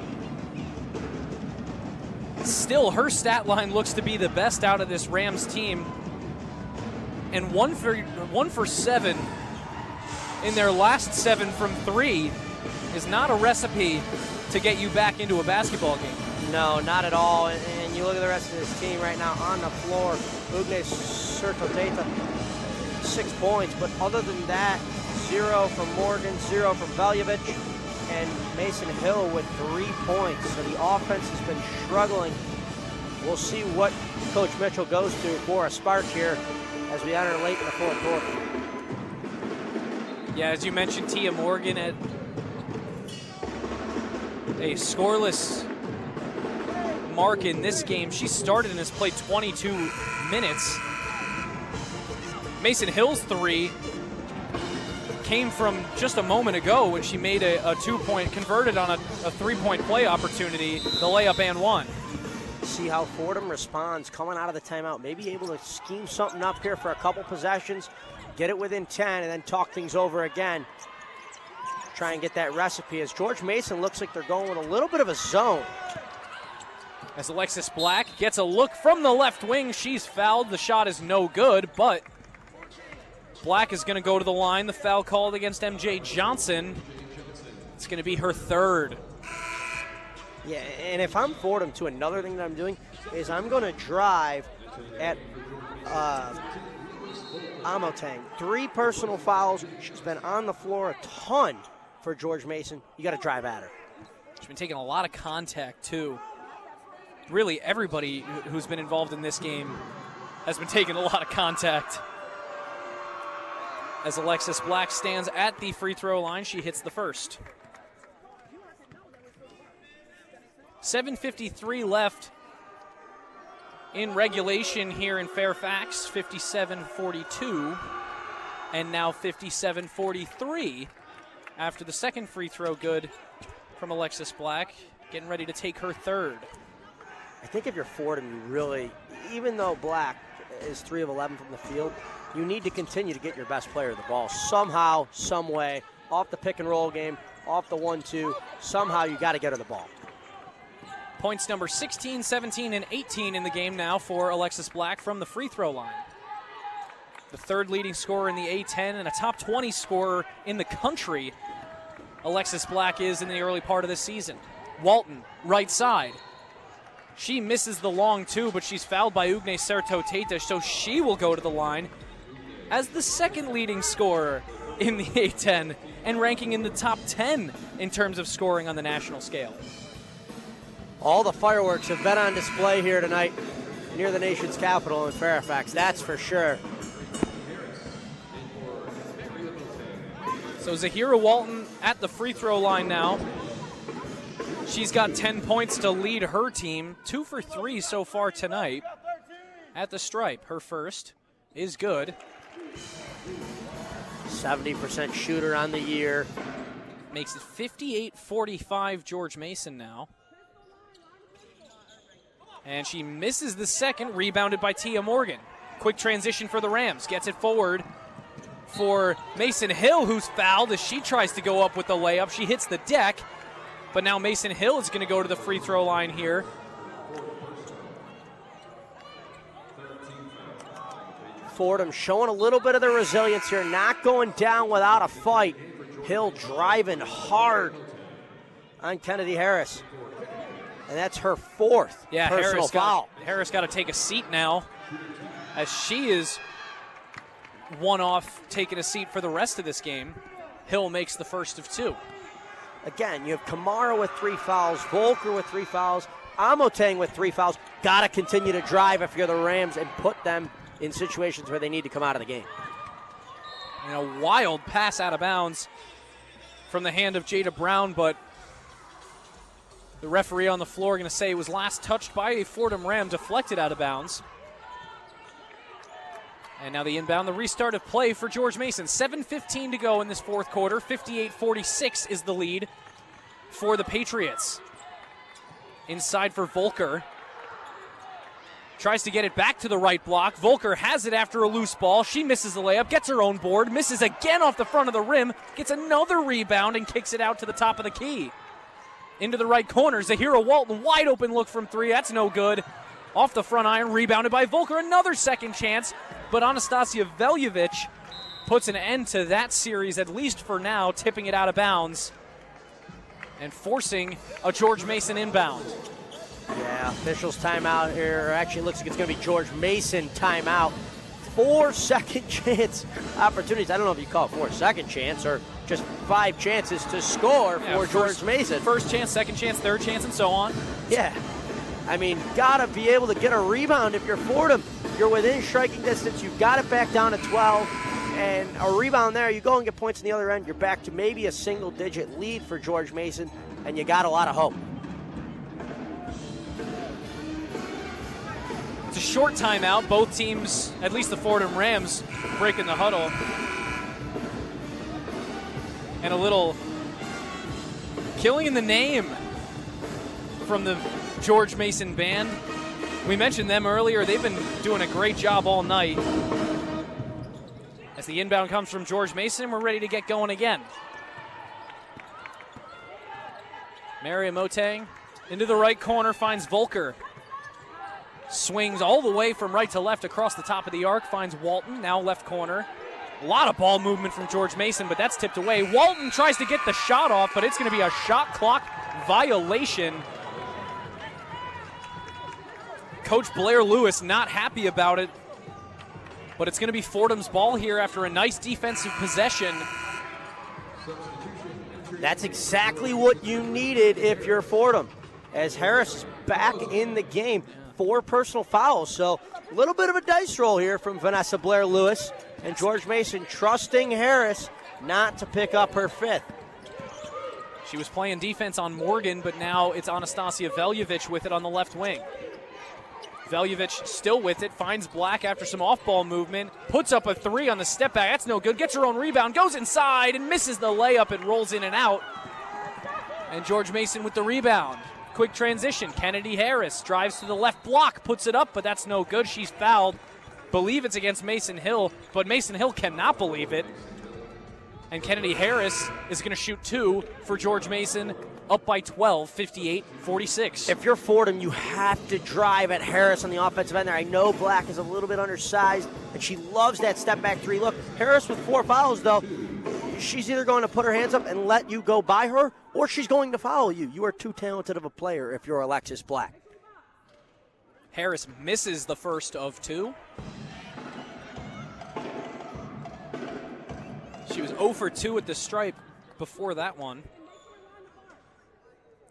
still her stat line looks to be the best out of this Rams team. And 1 for 7 in their last 7 from 3 is not a recipe to get you back into a basketball game. No, not at all. And you look at the rest of this team right now on the floor. Ugne Sertoteta, 6 points. But other than that, 0 from Morgan, 0 from Veljovic, and Mason Hill with 3 points. So the offense has been struggling. We'll see what Coach Mitchell goes to for a spark here as we enter late in the fourth quarter. Yeah, as you mentioned, Tia Morgan at a scoreless mark in this game. She started and has played 22 minutes. Mason Hill's 3 came from just a moment ago when she made a 2-point, converted on a 3-point play opportunity, the layup and one. See how Fordham responds coming out of the timeout. Maybe able to scheme something up here for a couple possessions, get it within 10, and then talk things over again. Try and get that recipe as George Mason looks like they're going with a little bit of a zone. As Alexis Black gets a look from the left wing, she's fouled. The shot is no good, but Black is going to go to the line. The foul called against MJ Johnson. It's going to be her 3rd. Yeah, and if I'm Fordham, too, another thing that I'm doing is I'm going to drive at Amotang. 3 personal fouls. She's been on the floor a ton for George Mason. You got to drive at her. She's been taking a lot of contact, too. Really, everybody who's been involved in this game has been taking a lot of contact. As Alexis Black stands at the free throw line, she hits the first. 7:53 left in regulation here in Fairfax, 57-42, and now 57-43 after the second free throw good from Alexis Black, getting ready to take her third. I think if you're Fordham, you really, even though Black is 3 of 11 from the field, you need to continue to get your best player the ball somehow, some way, off the pick and roll game, off the 1-2. Somehow you got to get her the ball. Points number 16, 17, and 18 in the game now for Alexis Black from the free throw line. The third leading scorer in the A-10 and a top 20 scorer in the country, Alexis Black is in the early part of the season. Walton, right side. She misses the long two, but she's fouled by Ugne Serto-Teta, so she will go to the line as the second leading scorer in the A-10 and ranking in the top 10 in terms of scoring on the national scale. All the fireworks have been on display here tonight near the nation's capital in Fairfax, that's for sure. So Zahira Walton at the free throw line now. She's got 10 points to lead her team. 2 for 3 so far tonight at the stripe. Her first is good. 70% shooter on the year. Makes it 58-45 George Mason now. And she misses the second, rebounded by Tia Morgan. Quick transition for the Rams. Gets it forward for Mason Hill, who's fouled as she tries to go up with the layup. She hits the deck, but now Mason Hill is going to go to the free throw line here. Fordham showing a little bit of their resilience here, not going down without a fight. Hill driving hard on Kennedy Harris. And that's her fourth personal foul. Harris got to take a seat now as she is one off taking a seat for the rest of this game. Hill makes the first of 2. Again, you have Kamara with 3 fouls, Volker with 3 fouls, A-10 with 3 fouls. Got to continue to drive if you're the Rams and put them in situations where they need to come out of the game. And a wild pass out of bounds from the hand of Jada Brown, but the referee on the floor going to say it was last touched by a Fordham Ram, deflected out of bounds. And now the inbound, the restart of play for George Mason. 7:15 to go in this fourth quarter. 58-46 is the lead for the Patriots. Inside for Volker. Tries to get it back to the right block. Volker has it after a loose ball. She misses the layup, gets her own board, misses again off the front of the rim, gets another rebound and kicks it out to the top of the key. Into the right corner, Zahira Walton, wide open look from 3. That's no good. Off the front iron, rebounded by Volker. Another second chance, but Anastasia Veljevic puts an end to that series, at least for now, tipping it out of bounds and forcing a George Mason inbound. Yeah, officials timeout here. Actually, looks like it's going to be George Mason timeout. 4 second chance opportunities. I don't know if you call it 4 second chance or just 5 chances to score for George Mason. First chance, second chance, third chance, and so on. Yeah. I mean, got to be able to get a rebound if you're Fordham. You're within striking distance. You've got it back down to 12. And a rebound there, you go and get points on the other end. You're back to maybe a single-digit lead for George Mason, and you got a lot of hope. It's a short timeout. Both teams, at least the Fordham Rams, breaking the huddle. And a little killing in the name from the George Mason band. We mentioned them earlier. They've been doing a great job all night. As the inbound comes from George Mason, we're ready to get going again. Maria Motang into the right corner, finds Volker. Swings all the way from right to left across the top of the arc, finds Walton, now left corner. A lot of ball movement from George Mason, but that's tipped away. Walton tries to get the shot off, but it's going to be a shot clock violation. Coach Blair Lewis not happy about it, but it's going to be Fordham's ball here after a nice defensive possession. That's exactly what you needed if you're Fordham, as Harris is back in the game. 4 personal fouls, so a little bit of a dice roll here from Vanessa Blair-Lewis, and George Mason trusting Harris not to pick up her 5th. She was playing defense on Morgan, but now it's Anastasia Veljevic with it on the left wing. Veljevic still with it, finds Black after some off-ball movement, puts up a 3 on the step back. That's no good. Gets her own rebound, goes inside and misses the layup. It rolls in and out. And George Mason with the rebound. Quick transition. Kennedy Harris drives to the left block, puts it up, but that's no good. She's fouled. Believe it's against Mason Hill, but Mason Hill cannot believe it. And Kennedy Harris is going to shoot 2 for George Mason, up by 12, 58-46. If you're Fordham, you have to drive at Harris on the offensive end there. I know Black is a little bit undersized, and she loves that step-back 3 look. Harris with 4 fouls, though. She's either going to put her hands up and let you go by her, or she's going to foul you. You are too talented of a player if you're Alexis Black. Harris misses the first of 2. She was 0 for 2 at the stripe before that one.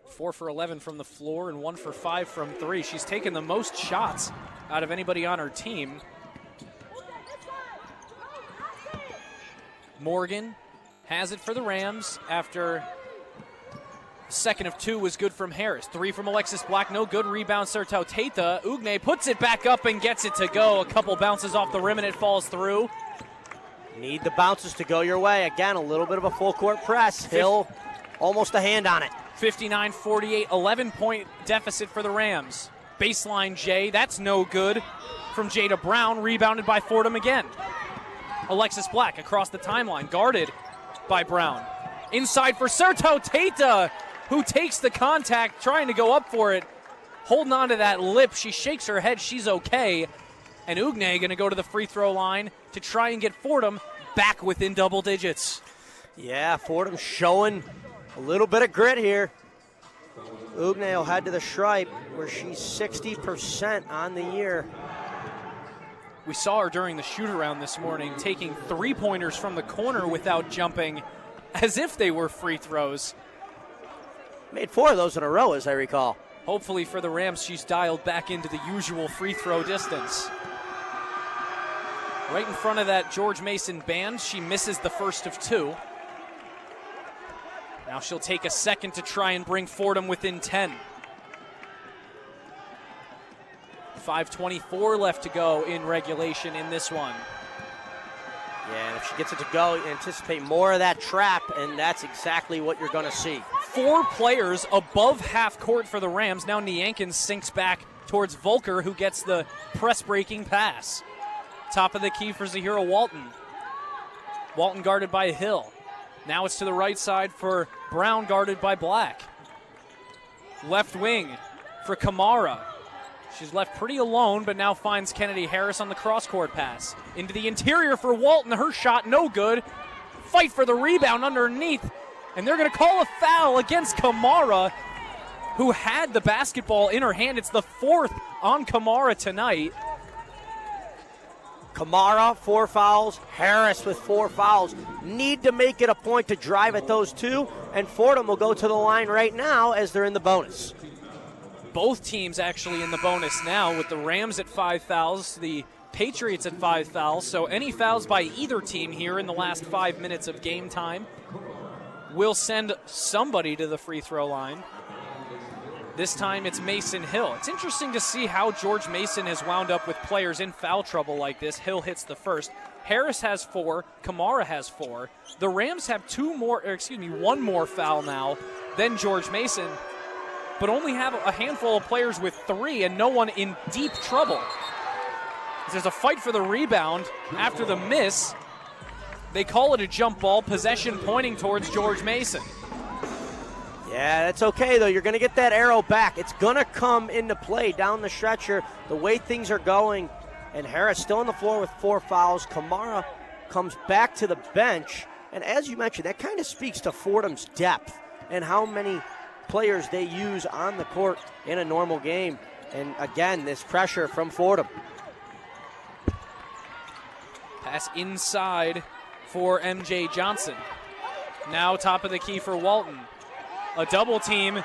4 for 11 from the floor and 1 for 5 from 3. She's taken the most shots out of anybody on her team. Morgan has it for the Rams after second of 2 was good from Harris. 3 from Alexis Black, no good. Rebound, Serto Tata. Ugne puts it back up and gets it to go. A couple bounces off the rim and it falls through. Need the bounces to go your way. Again, a little bit of a full court press. Hill almost a hand on it. 59-48, 11-point deficit for the Rams. Baseline Jay, that's no good from Jada Brown, rebounded by Fordham again. Alexis Black across the timeline, guarded by Brown. Inside for Serto Tata, who takes the contact, trying to go up for it. Holding on to that lip, she shakes her head, she's okay. And Ugne going to go to the free throw line to try and get Fordham back within double digits. Yeah, Fordham showing a little bit of grit here. Ugne will head to the stripe where she's 60% on the year. We saw her during the shoot-around this morning taking 3-pointers from the corner without jumping as if they were free throws. Made 4 of those in a row, as I recall. Hopefully for the Rams, she's dialed back into the usual free throw distance. Right in front of that George Mason band, she misses the first of 2. Now she'll take a second to try and bring Fordham within 10. 5:24 left to go in regulation in this one. Yeah, and if she gets it to go, anticipate more of that trap, and that's exactly what you're going to see. 4 players above half court for the Rams. Now Niankin sinks back towards Volker, who gets the press-breaking pass. Top of the key for Zahira Walton. Walton guarded by Hill. Now it's to the right side for Brown, guarded by Black. Left wing for Kamara. She's left pretty alone, but now finds Kennedy Harris on the cross-court pass. Into the interior for Walton. Her shot no good. Fight for the rebound underneath. And they're going to call a foul against Kamara, who had the basketball in her hand. It's the 4th on Kamara tonight. Kamara, 4 fouls. Harris with 4 fouls. Need to make it a point to drive at those 2, and Fordham will go to the line right now as they're in the bonus. Both teams actually in the bonus now, with the Rams at 5 fouls, the Patriots at 5 fouls. So any fouls by either team here in the last 5 minutes of game time will send somebody to the free throw line. This time it's Mason Hill. It's interesting to see how George Mason has wound up with players in foul trouble like this. Hill hits the first. Harris has 4. Kamara has 4. The Rams have 1 more foul now than George Mason, but only have a handful of players with 3 and no one in deep trouble. There's a fight for the rebound after the miss. They call it a jump ball, possession pointing towards George Mason. Yeah, that's okay, though. You're going to get that arrow back. It's going to come into play down the stretcher, the way things are going. And Harris still on the floor with 4 fouls. Kamara comes back to the bench. And as you mentioned, that kind of speaks to Fordham's depth and how many players they use on the court in a normal game. And again, this pressure from Fordham. Pass inside for MJ Johnson. Now top of the key for Walton. A double team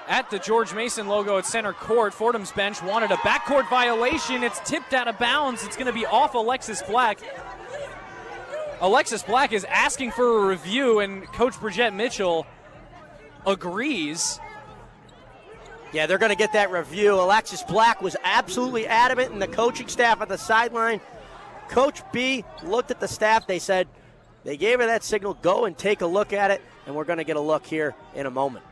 at the George Mason logo at center court. Fordham's bench wanted a backcourt violation. It's tipped out of bounds. It's going to be off Alexis Black. Alexis Black is asking for a review, and Coach Bridgette Mitchell agrees. Yeah, they're going to get that review. Alexis Black was absolutely adamant, and the coaching staff at the sideline. Coach B looked at the staff. They said they gave her that signal, go and take a look at it, and we're going to get a look here in a moment.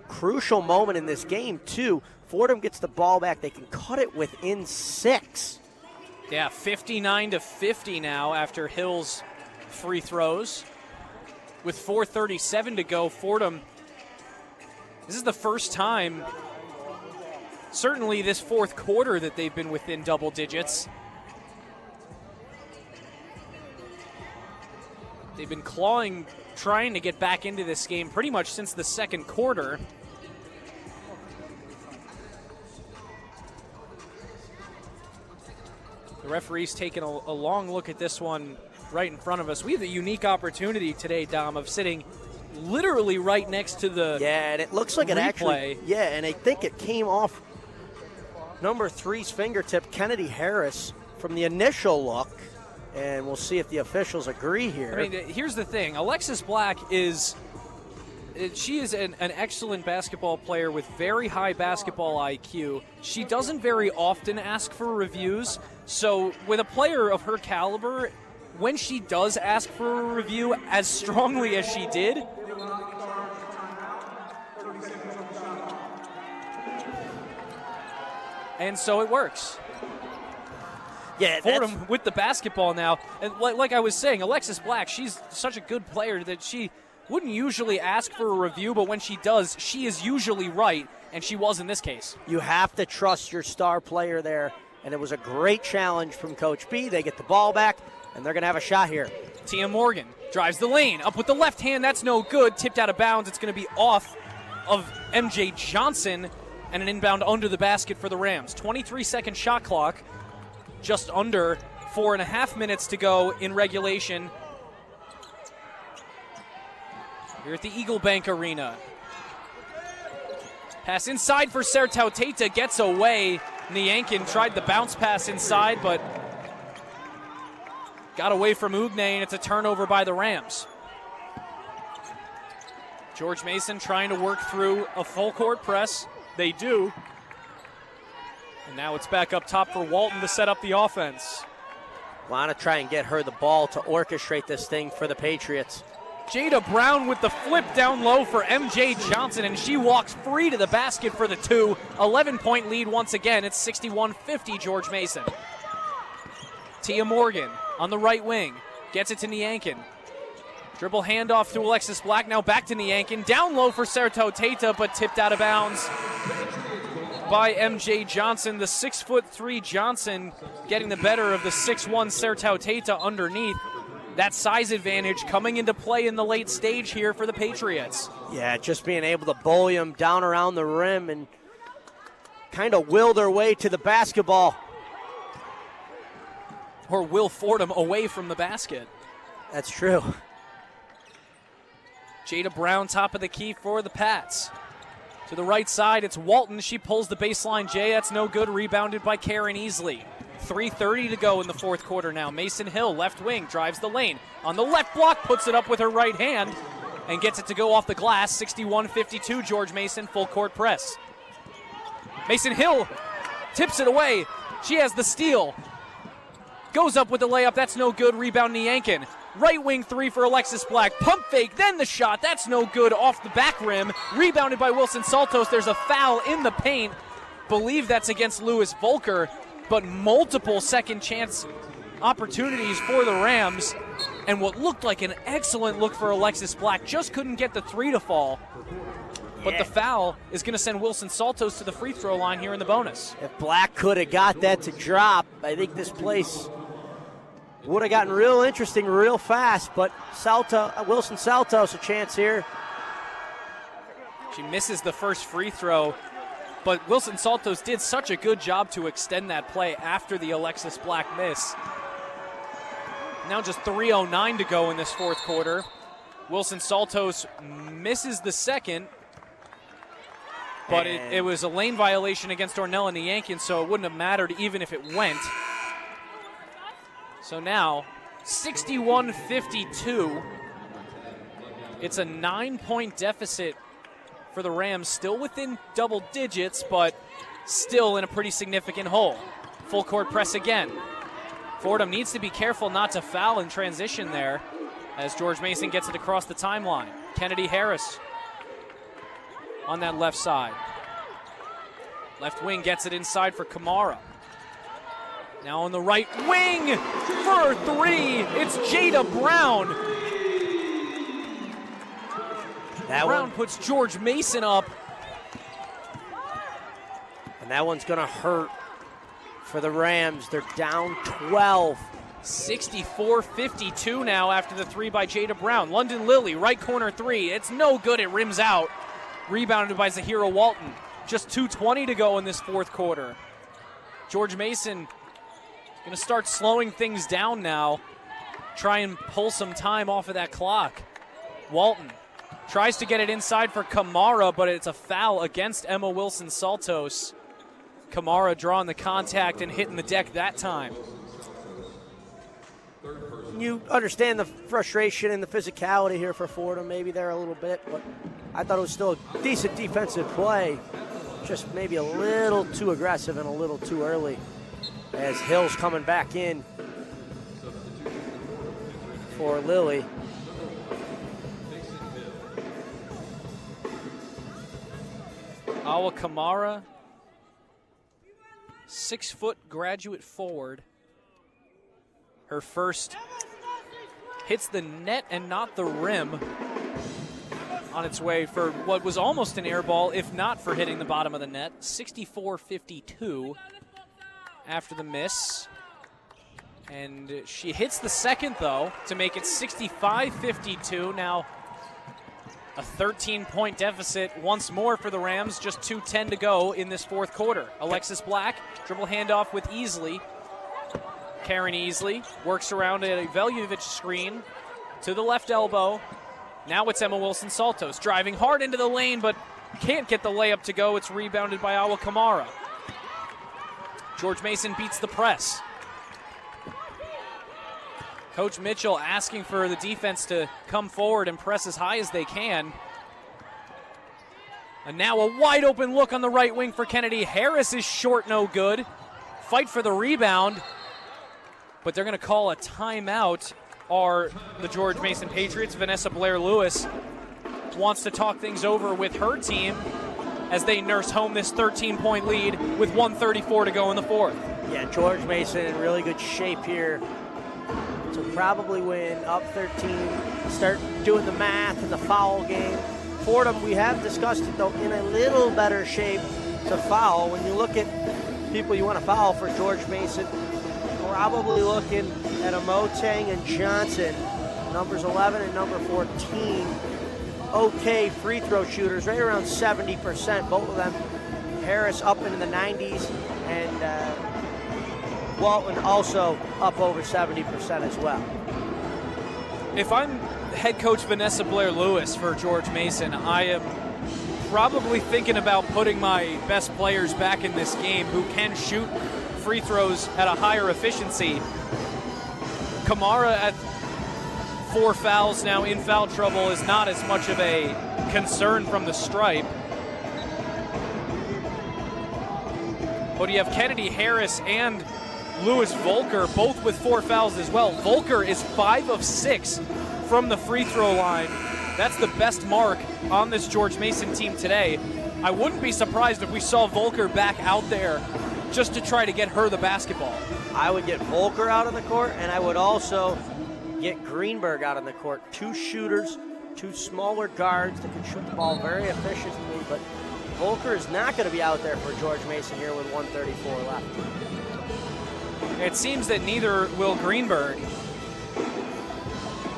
Crucial moment in this game, too. Fordham gets the ball back. They can cut it within 6. Yeah, 59-50 now after Hill's free throws. With 4:37 to go, Fordham, this is the first time, certainly this fourth quarter, that they've been within double digits. They've been clawing, trying to get back into this game pretty much since the second quarter. The referee's taking a long look at this one right in front of us. We have the unique opportunity today, Dom, of sitting literally right next to the Yeah, and it looks like replay. it actually, yeah, and I think it came off number 3's fingertip, Kennedy Harris, from the initial look, and we'll see if the officials agree here. I mean, here's the thing. Alexis Black is an excellent basketball player with very high basketball IQ. She doesn't very often ask for reviews, so with a player of her caliber, when she does ask for a review as strongly as she did, and so it works. Yeah, Fordham with the basketball now. And like I was saying, Alexis Black, she's such a good player that she wouldn't usually ask for a review, but when she does, she is usually right, and she was in this case. You have to trust your star player there, and it was a great challenge from Coach B. They get the ball back, and they're going to have a shot here. Tia Morgan drives the lane, up with the left hand, that's no good, tipped out of bounds. It's going to be off of MJ Johnson, and an inbound under the basket for the Rams. 23-second shot clock, just under 4.5 minutes to go in regulation here at the Eagle Bank Arena. Pass inside for Sertau Teita, gets away. Nyankin tried the bounce pass inside, but got away from Ugne, and it's a turnover by the Rams. George Mason trying to work through a full court press. They do. And now it's back up top for Walton to set up the offense. Want to try and get her the ball to orchestrate this thing for the Patriots. Jada Brown with the flip down low for MJ Johnson, and she walks free to the basket for the 2. 11-point lead once again. It's 61-50 George Mason. Tia Morgan on the right wing. Gets it to Nyankin. Dribble handoff to Alexis Black. Now back to Nyankin. Down low for Sertau Teita, but tipped out of bounds by MJ Johnson. The 6'3" Johnson getting the better of the 6'1" Sertau Teita underneath. That size advantage coming into play in the late stage here for the Patriots. Yeah, just being able to bully them down around the rim and kind of will their way to the basketball. Or will Fordham away from the basket. That's true. Jada Brown, top of the key for the Pats. To the right side, it's Walton. She pulls the baseline J. That's no good. Rebounded by Karen Easley. 3:30 to go in the fourth quarter now. Mason Hill, left wing, drives the lane. On the left block, puts it up with her right hand and gets it to go off the glass. 61-52, George Mason, full court press. Mason Hill tips it away. She has the steal. Goes up with the layup. That's no good. Rebound Nyankin. Right wing 3 for Alexis Black. Pump fake, then the shot. That's no good. Off the back rim. Rebounded by Wilson Saltos. There's a foul in the paint. Believe that's against Lewis Volker. But multiple second chance opportunities for the Rams. And what looked like an excellent look for Alexis Black. Just couldn't get the 3 to fall. But the foul is going to send Wilson Saltos to the free throw line here in the bonus. If Black could have got that to drop, I think this place would have gotten real interesting real fast. But Wilson Saltos a chance here. She misses the first free throw. But Wilson Saltos did such a good job to extend that play after the Alexis Black miss. Now just 3:09 to go in this fourth quarter. Wilson Saltos misses the second, but it was a lane violation against Ornella and the Yankees, so it wouldn't have mattered even if it went. So now, 61-52. It's a 9-point deficit for the Rams, still within double digits, but still in a pretty significant hole. Full court press again. Fordham needs to be careful not to foul in transition there as George Mason gets it across the timeline. Kennedy Harris on that left side. Left wing gets it inside for Kamara. Now on the right wing for three, it's Jada Brown. Brown puts George Mason up. And that one's going to hurt for the Rams. They're down 12. 64-52 now after the three by Jada Brown. London Lilly, right corner three. It's no good. It rims out. Rebounded by Zahira Walton. Just 2:20 to go in this fourth quarter. George Mason going to start slowing things down now. Try and pull some time off of that clock. Walton tries to get it inside for Kamara, but it's a foul against Emma Wilson-Saltos. Kamara drawing the contact and hitting the deck that time. You understand the frustration and the physicality here for Fordham, maybe there a little bit, but I thought it was still a decent defensive play. Just maybe a little too aggressive and a little too early as Hill's coming back in for Lilly. Awa Kamara, 6-foot graduate forward. Her first hits the net and not the rim on its way for what was almost an air ball, if not for hitting the bottom of the net. 64-52 after the miss. And she hits the second, though, to make it 65-52. Now a 13-point deficit once more for the Rams. Just 2:10 to go in this fourth quarter. Alexis Black, dribble handoff with Easley. Karen Easley works around a Veljovic screen to the left elbow. Now it's Emma Wilson-Saltos driving hard into the lane, but can't get the layup to go. It's rebounded by Awa Kamara. George Mason beats the press. Coach Mitchell asking for the defense to come forward and press as high as they can. And now a wide open look on the right wing for Kennedy. Harris is short, no good. Fight for the rebound, but they're going to call a timeout. Are the George Mason Patriots. Vanessa Blair-Lewis wants to talk things over with her team as they nurse home this 13-point lead with 1:34 to go in the fourth. Yeah, George Mason in really good shape here to probably win up 13, start doing the math in the foul game. Fordham, we have discussed it, though, in a little better shape to foul. When you look at people you want to foul for George Mason, probably looking at Amoteng and Johnson, numbers 11 and number 14. Okay free throw shooters, right around 70%, both of them. Harris up into the 90s, and Walton also up over 70% as well. If I'm head coach Vanessa Blair-Lewis for George Mason, I am probably thinking about putting my best players back in this game who can shoot free throws at a higher efficiency. Kamara at 4 fouls now in foul trouble is not as much of a concern from the stripe. But you have Kennedy Harris and Lewis Volker both with 4 fouls as well. Volker is 5 of 6 from the free throw line. That's the best mark on this George Mason team today. I wouldn't be surprised if we saw Volker back out there just to try to get her the basketball. I would get Volker out of the court, and I would also get Greenberg out on the court. 2 shooters, 2 smaller guards that can shoot the ball very efficiently, but Volker is not going to be out there for George Mason here with 1:34 left. It seems that neither will Greenberg.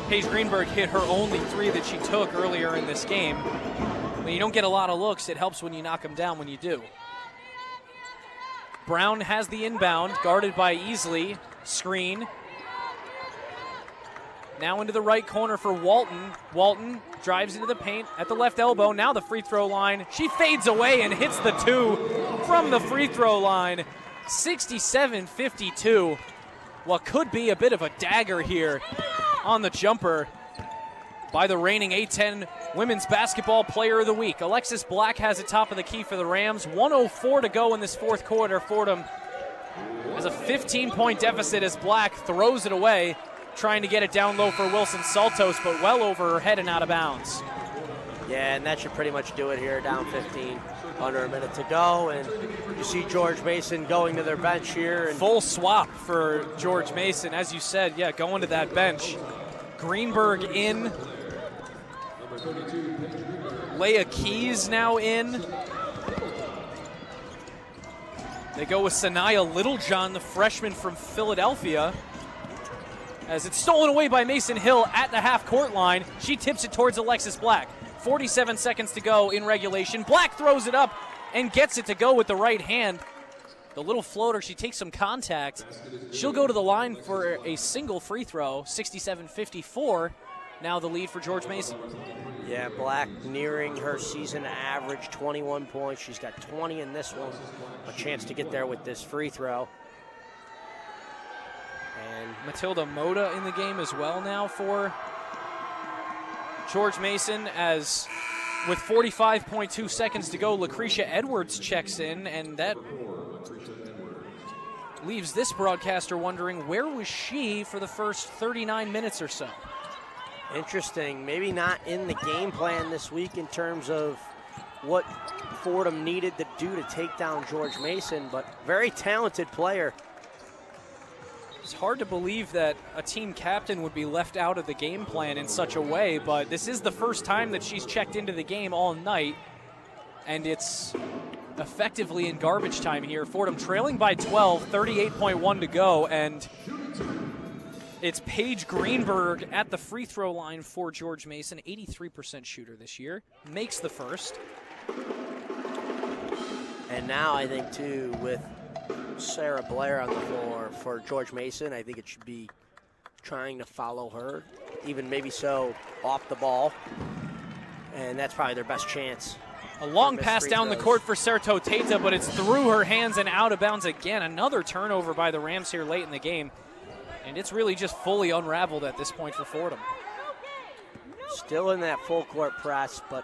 Paige Greenberg hit her only 3 that she took earlier in this game. When you don't get a lot of looks, it helps when you knock them down when you do. Brown has the inbound, guarded by Easley. Screen. Now into the right corner for Walton. Walton drives into the paint at the left elbow. Now the free throw line. She fades away and hits the 2 from the free throw line. 67-52. What could be a bit of a dagger here on the jumper by the reigning A-10 Women's Basketball Player of the Week. Alexis Black has it top of the key for the Rams. 1:04 to go in this fourth quarter. Fordham has a 15-point deficit as Black throws it away, trying to get it down low for Wilson Saltos, but well over her head and out of bounds. Yeah, and that should pretty much do it here, down 15, under a minute to go. And you see George Mason going to their bench here. And full swap for George Mason, as you said, yeah, going to that bench. Greenberg in. Leah Keys now in. They go with Sanaya Littlejohn, the freshman from Philadelphia, as it's stolen away by Mason Hill at the half-court line. She tips it towards Alexis Black. 47 seconds to go in regulation. Black throws it up and gets it to go with the right hand. The little floater, she takes some contact. She'll go to the line for a single free throw, 67-54. Now the lead for George Mason. Yeah, Black nearing her season average, 21 points. She's got 20 in this one. A chance to get there with this free throw. And Matilda Moda in the game as well now for George Mason, as with 45.2 seconds to go, Lucretia Edwards checks in, and that leaves this broadcaster wondering, where was she for the first 39 minutes or so? Interesting. Maybe not in the game plan this week in terms of what Fordham needed to do to take down George Mason, but very talented player. It's hard to believe that a team captain would be left out of the game plan in such a way, but this is the first time that she's checked into the game all night, and it's effectively in garbage time here. Fordham trailing by 12, 38.1 to go, and it's Paige Greenberg at the free throw line for George Mason, 83% shooter this year, makes the first. And now I think, too, with Sarah Blair on the floor for George Mason, I think it should be trying to follow her, even maybe so off the ball. And that's probably their best chance. A long pass down the court for Serto Teta, but it's through her hands and out of bounds again. Another turnover by the Rams here late in the game. And it's really just fully unraveled at this point for Fordham. Still in that full court press, but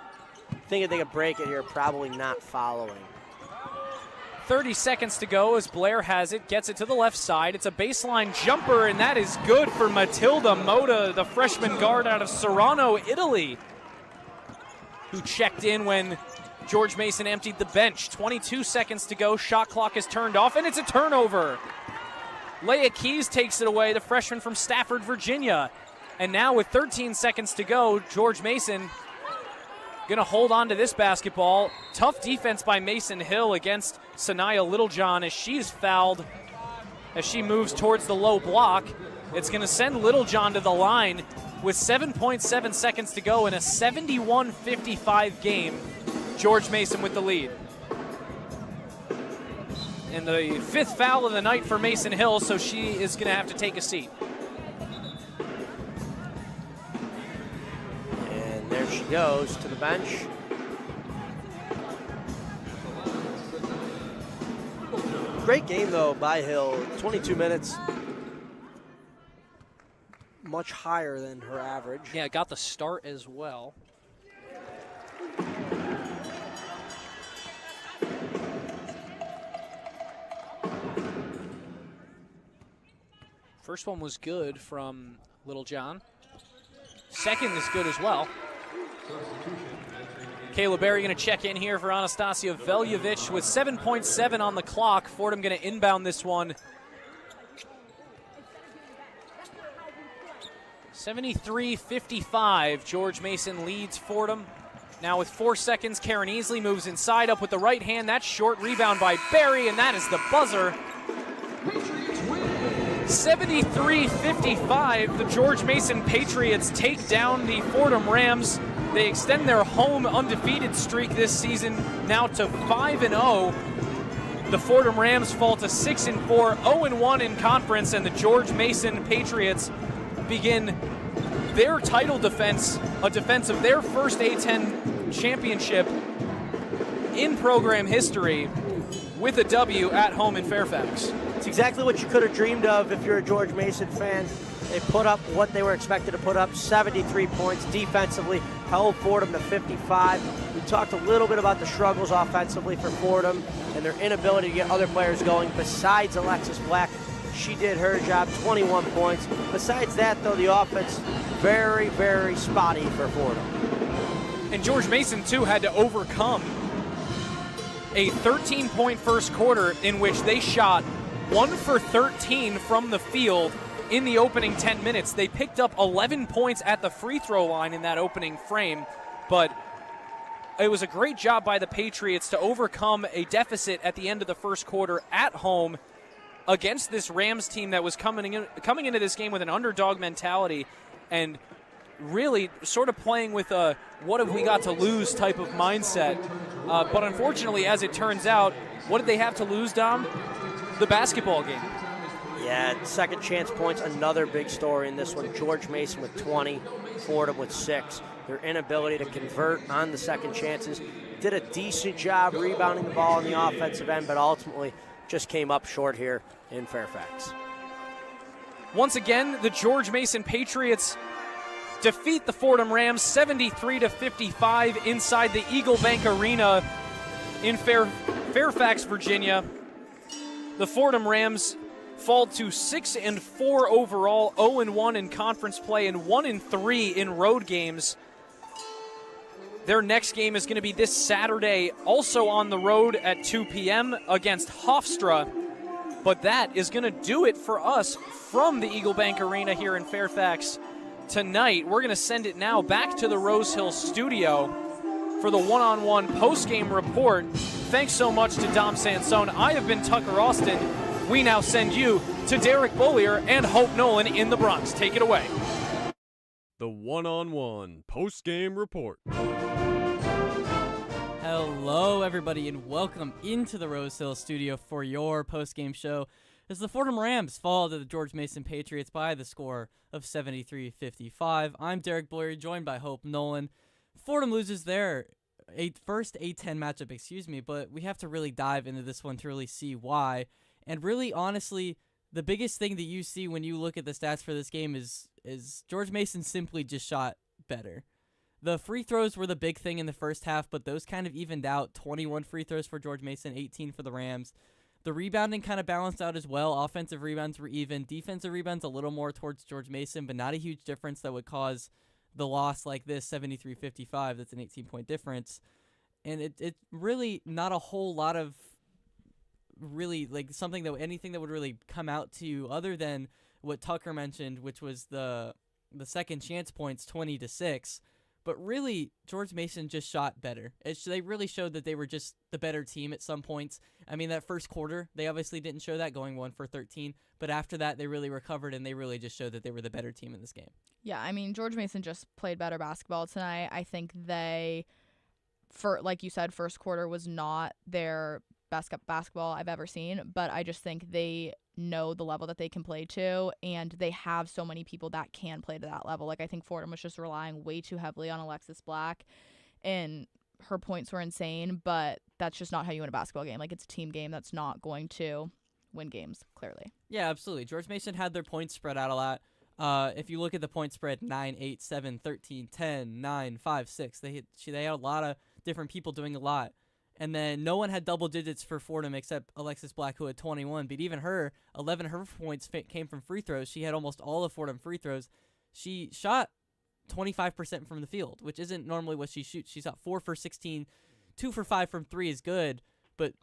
thinking they could break it here, probably not following. 30 seconds to go as Blair has it, gets it to the left side. It's a baseline jumper, and that is good for Matilda Moda, the freshman guard out of Serrano, Italy, who checked in when George Mason emptied the bench. 22 seconds to go, shot clock is turned off, and it's a turnover. Leah Keys takes it away, the freshman from Stafford, Virginia. And now with 13 seconds to go, George Mason going to hold on to this basketball. Tough defense by Mason Hill against Sanaya Littlejohn as she's fouled as she moves towards the low block. It's going to send Littlejohn to the line with 7.7 seconds to go in a 71-55 game. George Mason with the lead. And the fifth foul of the night for Mason Hill, so she is going to have to take a seat. And there she goes to the bench. Great game, though, by Hill. 22 minutes. Much higher than her average. Yeah, got the start as well. First one was good from Littlejohn. Second is good as well. Kayla Berry going to check in here for Anastasia Veljovic with 7.7 on the clock. Fordham going to inbound this one. 73-55. George Mason leads Fordham. Now with 4 seconds, Karen Easley moves inside, up with the right hand. That's short rebound by Berry, and that is the buzzer. 73-55, the George Mason Patriots take down the Fordham Rams. They extend their home undefeated streak this season now to 5-0. The Fordham Rams fall to 6-4, 0-1 in conference, and the George Mason Patriots begin their title defense, a defense of their first A-10 championship in program history with a W at home in Fairfax. It's exactly what you could have dreamed of if you're a George Mason fan. They put up what they were expected to put up, 73 points defensively, held Fordham to 55. We talked a little bit about the struggles offensively for Fordham and their inability to get other players going besides Alexis Black. She did her job, 21 points. Besides that, though, the offense, very, very spotty for Fordham. And George Mason, too, had to overcome a 13-point first quarter in which they shot 1 for 13 from the field in the opening 10 minutes. They picked up 11 points at the free throw line in that opening frame, but it was a great job by the Patriots to overcome a deficit at the end of the first quarter at home against this Rams team that was coming into this game with an underdog mentality and really sort of playing with a what have we got to lose type of mindset. But unfortunately, as it turns out, what did they have to lose, Dom? The basketball game. Yeah, second chance points, another big story in this one. George Mason with 20, Fordham with 6. Their inability to convert on the second chances. Did a decent job rebounding the ball on the offensive end, but ultimately just came up short here in Fairfax. Once again, the George Mason Patriots defeat the Fordham Rams 73-55 inside the Eagle Bank Arena in Fairfax, Virginia. The Fordham Rams fall to 6-4 overall, 0-1 in conference play, and 1-3 in road games. Their next game is going to be this Saturday, also on the road at 2 p.m. against Hofstra. But that is going to do it for us from the Eagle Bank Arena here in Fairfax tonight. We're going to send it now back to the Rose Hill studio for the one-on-one post-game report. Thanks so much to Dom Sansone. I have been Tucker Austin. We now send you to Derek Bollier and Hope Nolan in the Bronx. Take it away. The one-on-one post-game report. Hello, everybody, and welcome into the Rose Hill studio for your post-game show. As the Fordham Rams fall to the George Mason Patriots by the score of 73-55. I'm Derek Bollier, joined by Hope Nolan. Fordham loses their first A-10 matchup, but we have to really dive into this one to really see why. And really, honestly, the biggest thing that you see when you look at the stats for this game is George Mason simply just shot better. The free throws were the big thing in the first half, but those kind of evened out. 21 free throws for George Mason, 18 for the Rams. The rebounding kind of balanced out as well. Offensive rebounds were even. Defensive rebounds a little more towards George Mason, but not a huge difference that would cause the loss like this, 73-55. That's an 18-point difference. And it really not a whole lot of really like anything that would really come out to you other than what Tucker mentioned, which was the second chance points, 20-6. But really, George Mason just shot better. They really showed that they were just the better team at some points. I mean, that first quarter, they obviously didn't show that, going 1 for 13. But after that, they really recovered, and they really just showed that they were the better team in this game. Yeah, I mean, George Mason just played better basketball tonight. I think like you said, first quarter was not their best basketball I've ever seen, but I just think they know the level that they can play to, and they have so many people that can play to that level. Like, I think Fordham was just relying way too heavily on Alexis Black, and her points were insane, but that's just not how you win a basketball game. Like, it's a team game. That's not going to win games, clearly. Yeah, absolutely. George Mason had their points spread out a lot. If you look at the point spread, 9, 8, 7, 13, 10, 9, 5, 6, they had a lot of different people doing a lot. And then no one had double digits for Fordham except Alexis Black, who had 21. But even her, 11 of her points came from free throws. She had almost all of Fordham free throws. She shot 25% from the field, which isn't normally what she shoots. She shot 4 for 16. 2 for 5 from 3 is good, but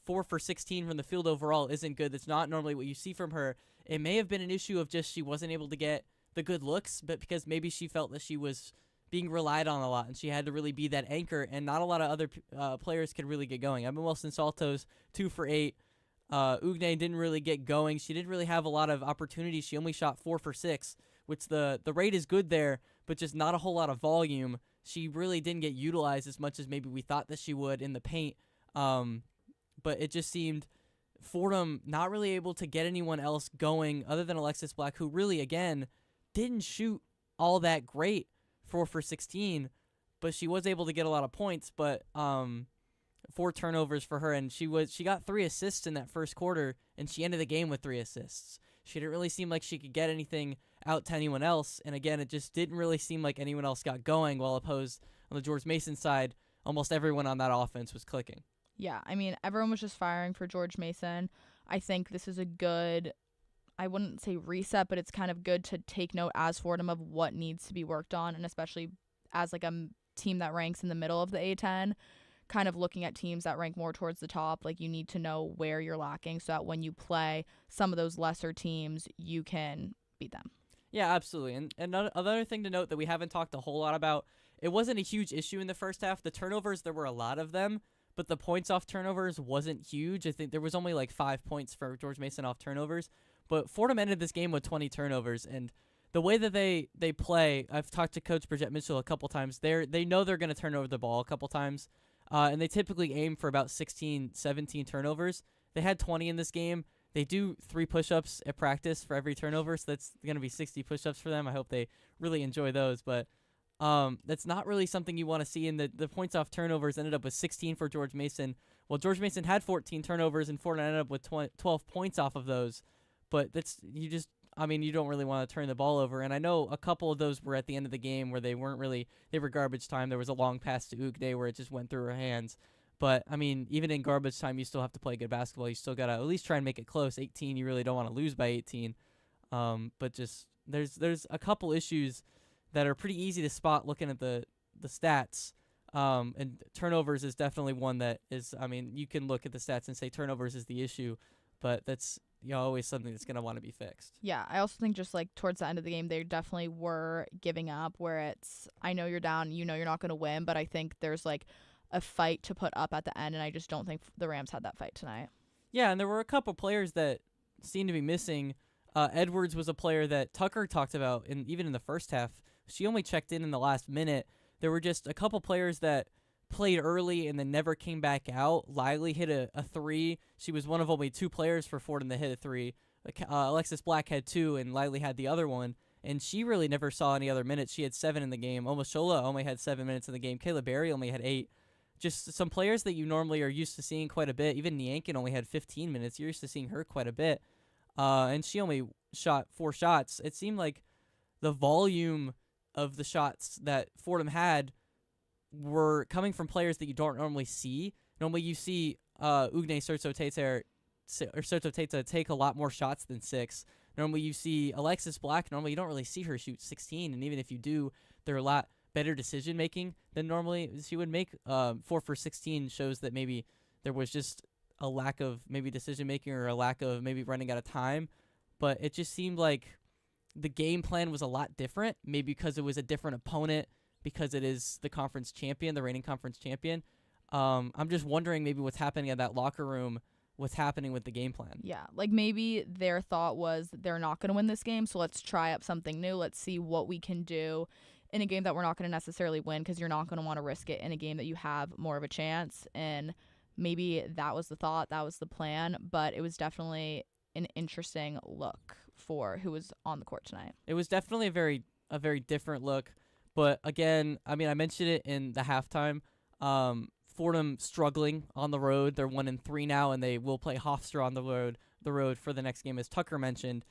4 for 16 from the field overall isn't good. That's not normally what you see from her. It may have been an issue of just she wasn't able to get the good looks, but because maybe she felt that she was being relied on a lot, and she had to really be that anchor, and not a lot of other players could really get going. Evan Wilson-Saltos, 2 for 8. Ugne didn't really get going. She didn't really have a lot of opportunities. She only shot 4 for 6, which the rate is good there, but just not a whole lot of volume. She really didn't get utilized as much as maybe we thought that she would in the paint. But it just seemed Fordham not really able to get anyone else going other than Alexis Black, who really, again, didn't shoot all that great, 4 for 16, but she was able to get a lot of points, but 4 turnovers for her, and she got 3 assists in that first quarter, and she ended the game with 3 assists. She didn't really seem like she could get anything out to anyone else, and again, it just didn't really seem like anyone else got going, while opposed on the George Mason side, almost everyone on that offense was clicking. Yeah, I mean, everyone was just firing for George Mason. I think this is a good, I wouldn't say reset, but it's kind of good to take note as Fordham of what needs to be worked on, and especially as like a team that ranks in the middle of the A-10, kind of looking at teams that rank more towards the top. Like, you need to know where you're lacking so that when you play some of those lesser teams, you can beat them. Yeah, absolutely. And another thing to note that we haven't talked a whole lot about, it wasn't a huge issue in the first half. The turnovers, there were a lot of them, but the points off turnovers wasn't huge. I think there was only like 5 points for George Mason off turnovers, but Fordham ended this game with 20 turnovers, and the way that they play, I've talked to Coach Bridgette Mitchell a couple times. They know they're going to turn over the ball a couple times, and they typically aim for about 16, 17 turnovers. They had 20 in this game. They do 3 push-ups at practice for every turnover, so that's going to be 60 push-ups for them. I hope they really enjoy those, but that's not really something you want to see. And the points off turnovers ended up with 16 for George Mason. Well, George Mason had 14 turnovers, and Fordham ended up with 12 points off of those. But you don't really want to turn the ball over. And I know a couple of those were at the end of the game where they were garbage time. There was a long pass to Ugne where it just went through her hands. But, I mean, even in garbage time, you still have to play good basketball. You still got to at least try and make it close. 18, you really don't want to lose by 18. But just there's a couple issues that are pretty easy to spot looking at the stats. And turnovers is definitely one that is, I mean, you can look at the stats and say turnovers is the issue, but that's always something that's going to want to be fixed. Yeah, I also think just like towards the end of the game, they definitely were giving up where it's, I know you're down, you know you're not going to win, but I think there's like a fight to put up at the end, and I just don't think the Rams had that fight tonight. Yeah, and there were a couple players that seemed to be missing. Edwards was a player that Tucker talked about, and even in the first half, she only checked in the last minute. There were just a couple players that played early and then never came back out. Lively hit a 3. She was one of only 2 players for Fordham that hit a 3. Alexis Black had 2, and Lively had the other one, and she really never saw any other minutes. She had 7 in the game. Omashola only had 7 minutes in the game. Kayla Berry only had 8. Just some players that you normally are used to seeing quite a bit. Even Nyankin only had 15 minutes. You're used to seeing her quite a bit. And she only shot 4 shots. It seemed like the volume of the shots that Fordham had were coming from players that you don't normally see. Normally you see Ugne Soto-Teta take a lot more shots than 6. Normally you see Alexis Black. Normally you don't really see her shoot 16, and even if you do, they're a lot better decision making than normally she would make. 4 for 16 shows that maybe there was just a lack of maybe decision making or a lack of maybe running out of time, but it just seemed like the game plan was a lot different, maybe because it was a different opponent, because it is the conference champion, the reigning conference champion. I'm just wondering maybe what's happening in that locker room, what's happening with the game plan. Yeah, like maybe their thought was they're not going to win this game, so let's try up something new. Let's see what we can do in a game that we're not going to necessarily win, because you're not going to want to risk it in a game that you have more of a chance. And maybe that was the thought, that was the plan, but it was definitely an interesting look for who was on the court tonight. It was definitely a very different look, but again, I mean, I mentioned it in the halftime. Fordham struggling on the road. They're 1-3 now, and they will play Hofstra on the road for the next game, as Tucker mentioned.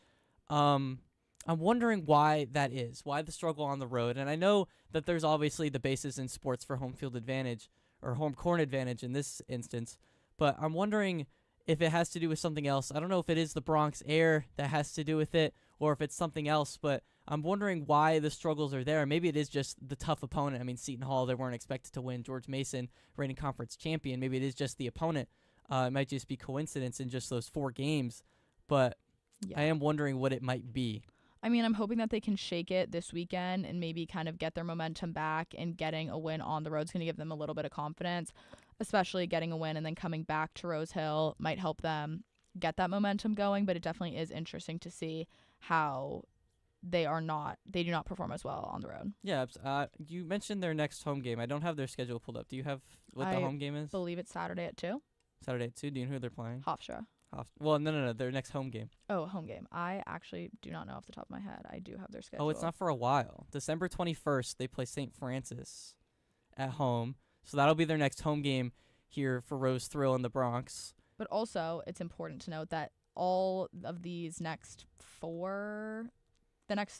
I'm wondering why that is, why the struggle on the road. And I know that there's obviously the basis in sports for home field advantage or home court advantage in this instance, but I'm wondering if it has to do with something else. I don't know if it is the Bronx air that has to do with it or if it's something else, but I'm wondering why the struggles are there. Maybe it is just the tough opponent. I mean, Seton Hall, they weren't expected to win. George Mason, reigning conference champion. Maybe it is just the opponent. It might just be coincidence in just those 4 games, but yeah. I am wondering what it might be. I mean, I'm hoping that they can shake it this weekend and maybe kind of get their momentum back, and getting a win on the road is going to give them a little bit of confidence, especially getting a win and then coming back to Rose Hill might help them get that momentum going. But it definitely is interesting to see how they do not perform as well on the road. Yeah, you mentioned their next home game. I don't have their schedule pulled up. Do you have what the home game is? I believe it's Saturday at 2. Saturday at 2. Do you know who they're playing? Hofstra. Well, no, their next home game. Oh, home game. I actually do not know off the top of my head. I do have their schedule. Oh, it's not for a while. December 21st, they play St. Francis at home. So that'll be their next home game here for Rose Thrill in the Bronx. But also, it's important to note that all of these the next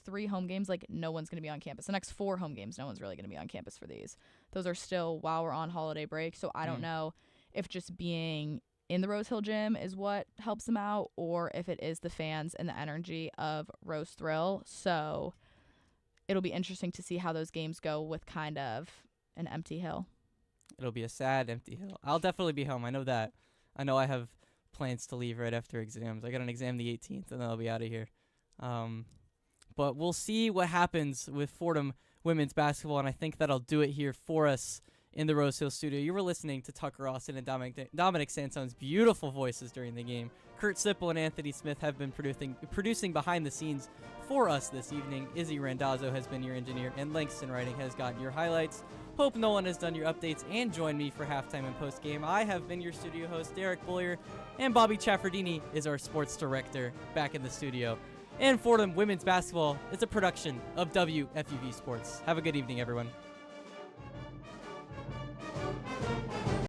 3 home games, like, no one's going to be on campus. The next 4 home games, no one's really going to be on campus for these. Those are still while we're on holiday break. So I don't know if just being in the Rose Hill Gym is what helps them out, or if it is the fans and the energy of Rose Thrill. So it'll be interesting to see how those games go with kind of an empty hill. It'll be a sad, empty hill. I'll definitely be home. I know that. I know I have plans to leave right after exams. I got an exam the 18th, and then I'll be out of here. But we'll see what happens with Fordham women's basketball, and I think that'll do it here for us in the Rose Hill studio. You were listening to Tucker Austin and Dominic Sansone's beautiful voices during the game. Kurt Sipple and Anthony Smith have been producing behind the scenes for us this evening. Izzy Randazzo has been your engineer, and Langston Writing has gotten your highlights. Hope Nolan has done your updates and joined me for halftime and postgame. I have been your studio host, Derek Boyer, and Bobby Chaffardini is our sports director back in the studio. And Fordham women's basketball is a production of WFUV Sports. Have a good evening, everyone.